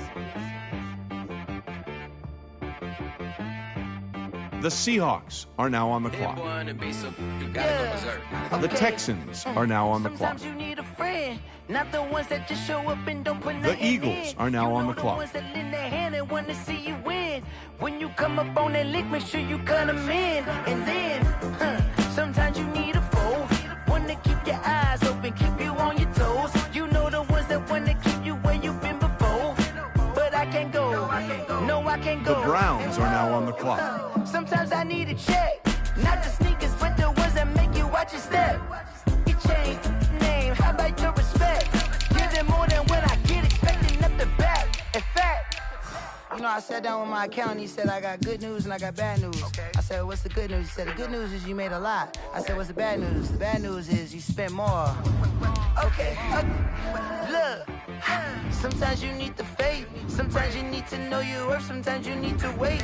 The Seahawks are now on the clock. The Texans are now on the clock. Sometimes you need a friend, not the ones that just show up and don't put The nothing Eagles in. are now on the The clock. ones that lend their hand and want to see you win. When you come up on that lick, make sure you cut them in. And then, sometimes you need a foe, one to keep your eyes open, keep you on your toes. You know the ones that want to keep you where you've been before. But I can't go, no, I can't go. The Browns are now on the clock. Sometimes I need a check, not the sneakers, but the ones that make you watch your step. Your chain, name, how about your respect? Give them more than what I get, expecting up the back. In fact, you know, I sat down with my accountant, he said I got good news and I got bad news. I said, what's the good news? He said, the good news is you made a lot. I said, what's the bad news? The bad news is you spent more. Okay, look, sometimes you need the faith, sometimes you need to know your worth, sometimes you need to wait.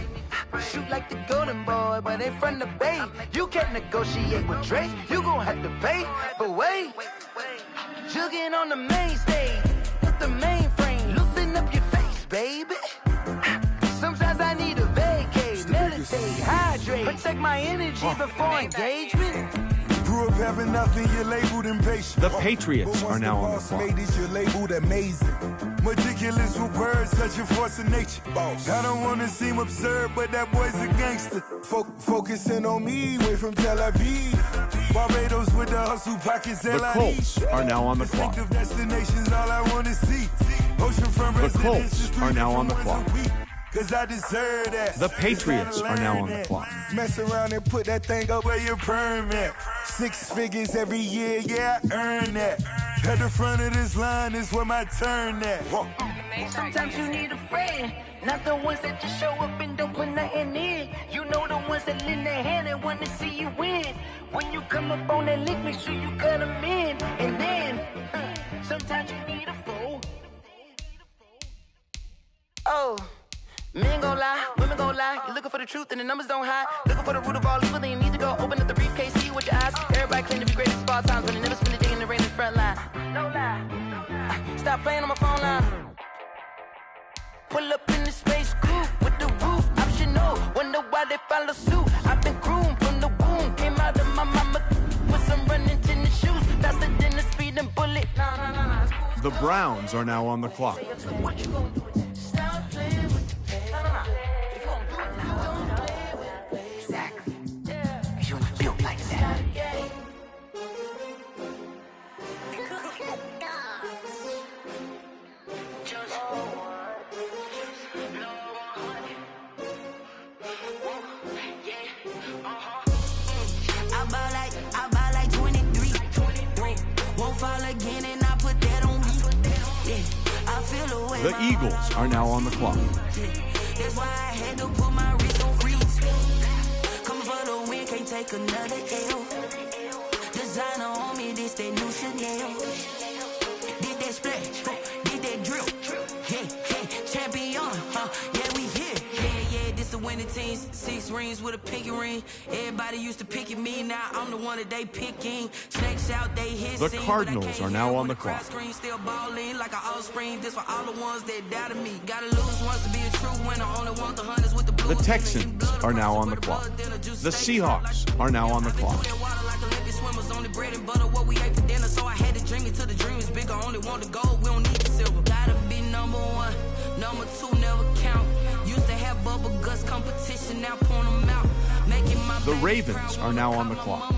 Shoot like the golden boy, but ain't from the bay. You can't negotiate with Drake, you gon' have to pay. But wait, jugging on the main stage, with the mainframe, loosen up your face, baby. Sometimes I need a vacate, meditate, hydrate, protect my energy before engagement. Grew up having nothing, you're labeled impatient. The Patriots are now on the clock. Made it, you're labeled amazing. Meticulous with words, such a force of nature. I don't wanna seem absurd, but that boy's a gangster. Focusing on me, way from Tel Aviv. Barbados with the hustle pockets. The Colts are now on the clock. Destinations, all I wanna see. Oceanfront The Colts are now on the clock. Cause I deserve that. The Patriots are now on the clock. Mess around and put that thing up where your permit. 6 figures every year, yeah, I earn that. At the front of this line is where my turn at. Sometimes you need a friend, not the ones that just show up and don't put nothing in. You know the ones that lend their hand and want to see you win. When you come up on that lick, make sure you cut them in. And then, sometimes you need a foe. Oh. Men gon' lie, women gon' lie. You're looking for the truth and the numbers don't hide. Looking for the root of all evil, then you need to go open up the briefcase, see with your eyes. Everybody claim to be greatest of all times, but they never spend a day in the rain in the front line. No lie. Stop playing on my phone line. Pull up in the space coupe with the roof optional. Wonder why they follow suit. I've been groomed from the womb, came out of my mama with some running tennis shoes, faster than a speeding bullet. The Browns are now on the clock. What you gonna do? Stop playing with the pain. If you gonna do it now, don't play with it. Exactly. You ain't built like that. I buy like 23. Won't fall again and I put that on me. Yeah, I feel the way. The Eagles are now on the clock. That's why I had to put my wrist on freeze. Coming for the win, can't take another L. Designer on me, this that new Chanel. Did that splash, did that drill. Yeah, champion, yeah, we here. Yeah, this the winning teams. 6 rings with a pinky ring. Everybody used to pick at me, now I'm the one that they picking. Snakes out, they hit. The Cardinals are now on the clock. Still balling like an offspring. This for all the ones that doubted me. Gotta lose once to be a true winner. Only want the hunters with the blue. The Texans are now on the clock. The Seahawks are now on the clock. Swimmers only bread and butter, what we ate for dinner. So I had to dream it till the dream is bigger. Only want the gold, we don't need the silver. Gotta be number 1, number 2 never count. Used to have bubble guts competition, now point them out. Making my The Ravens are now on the clock.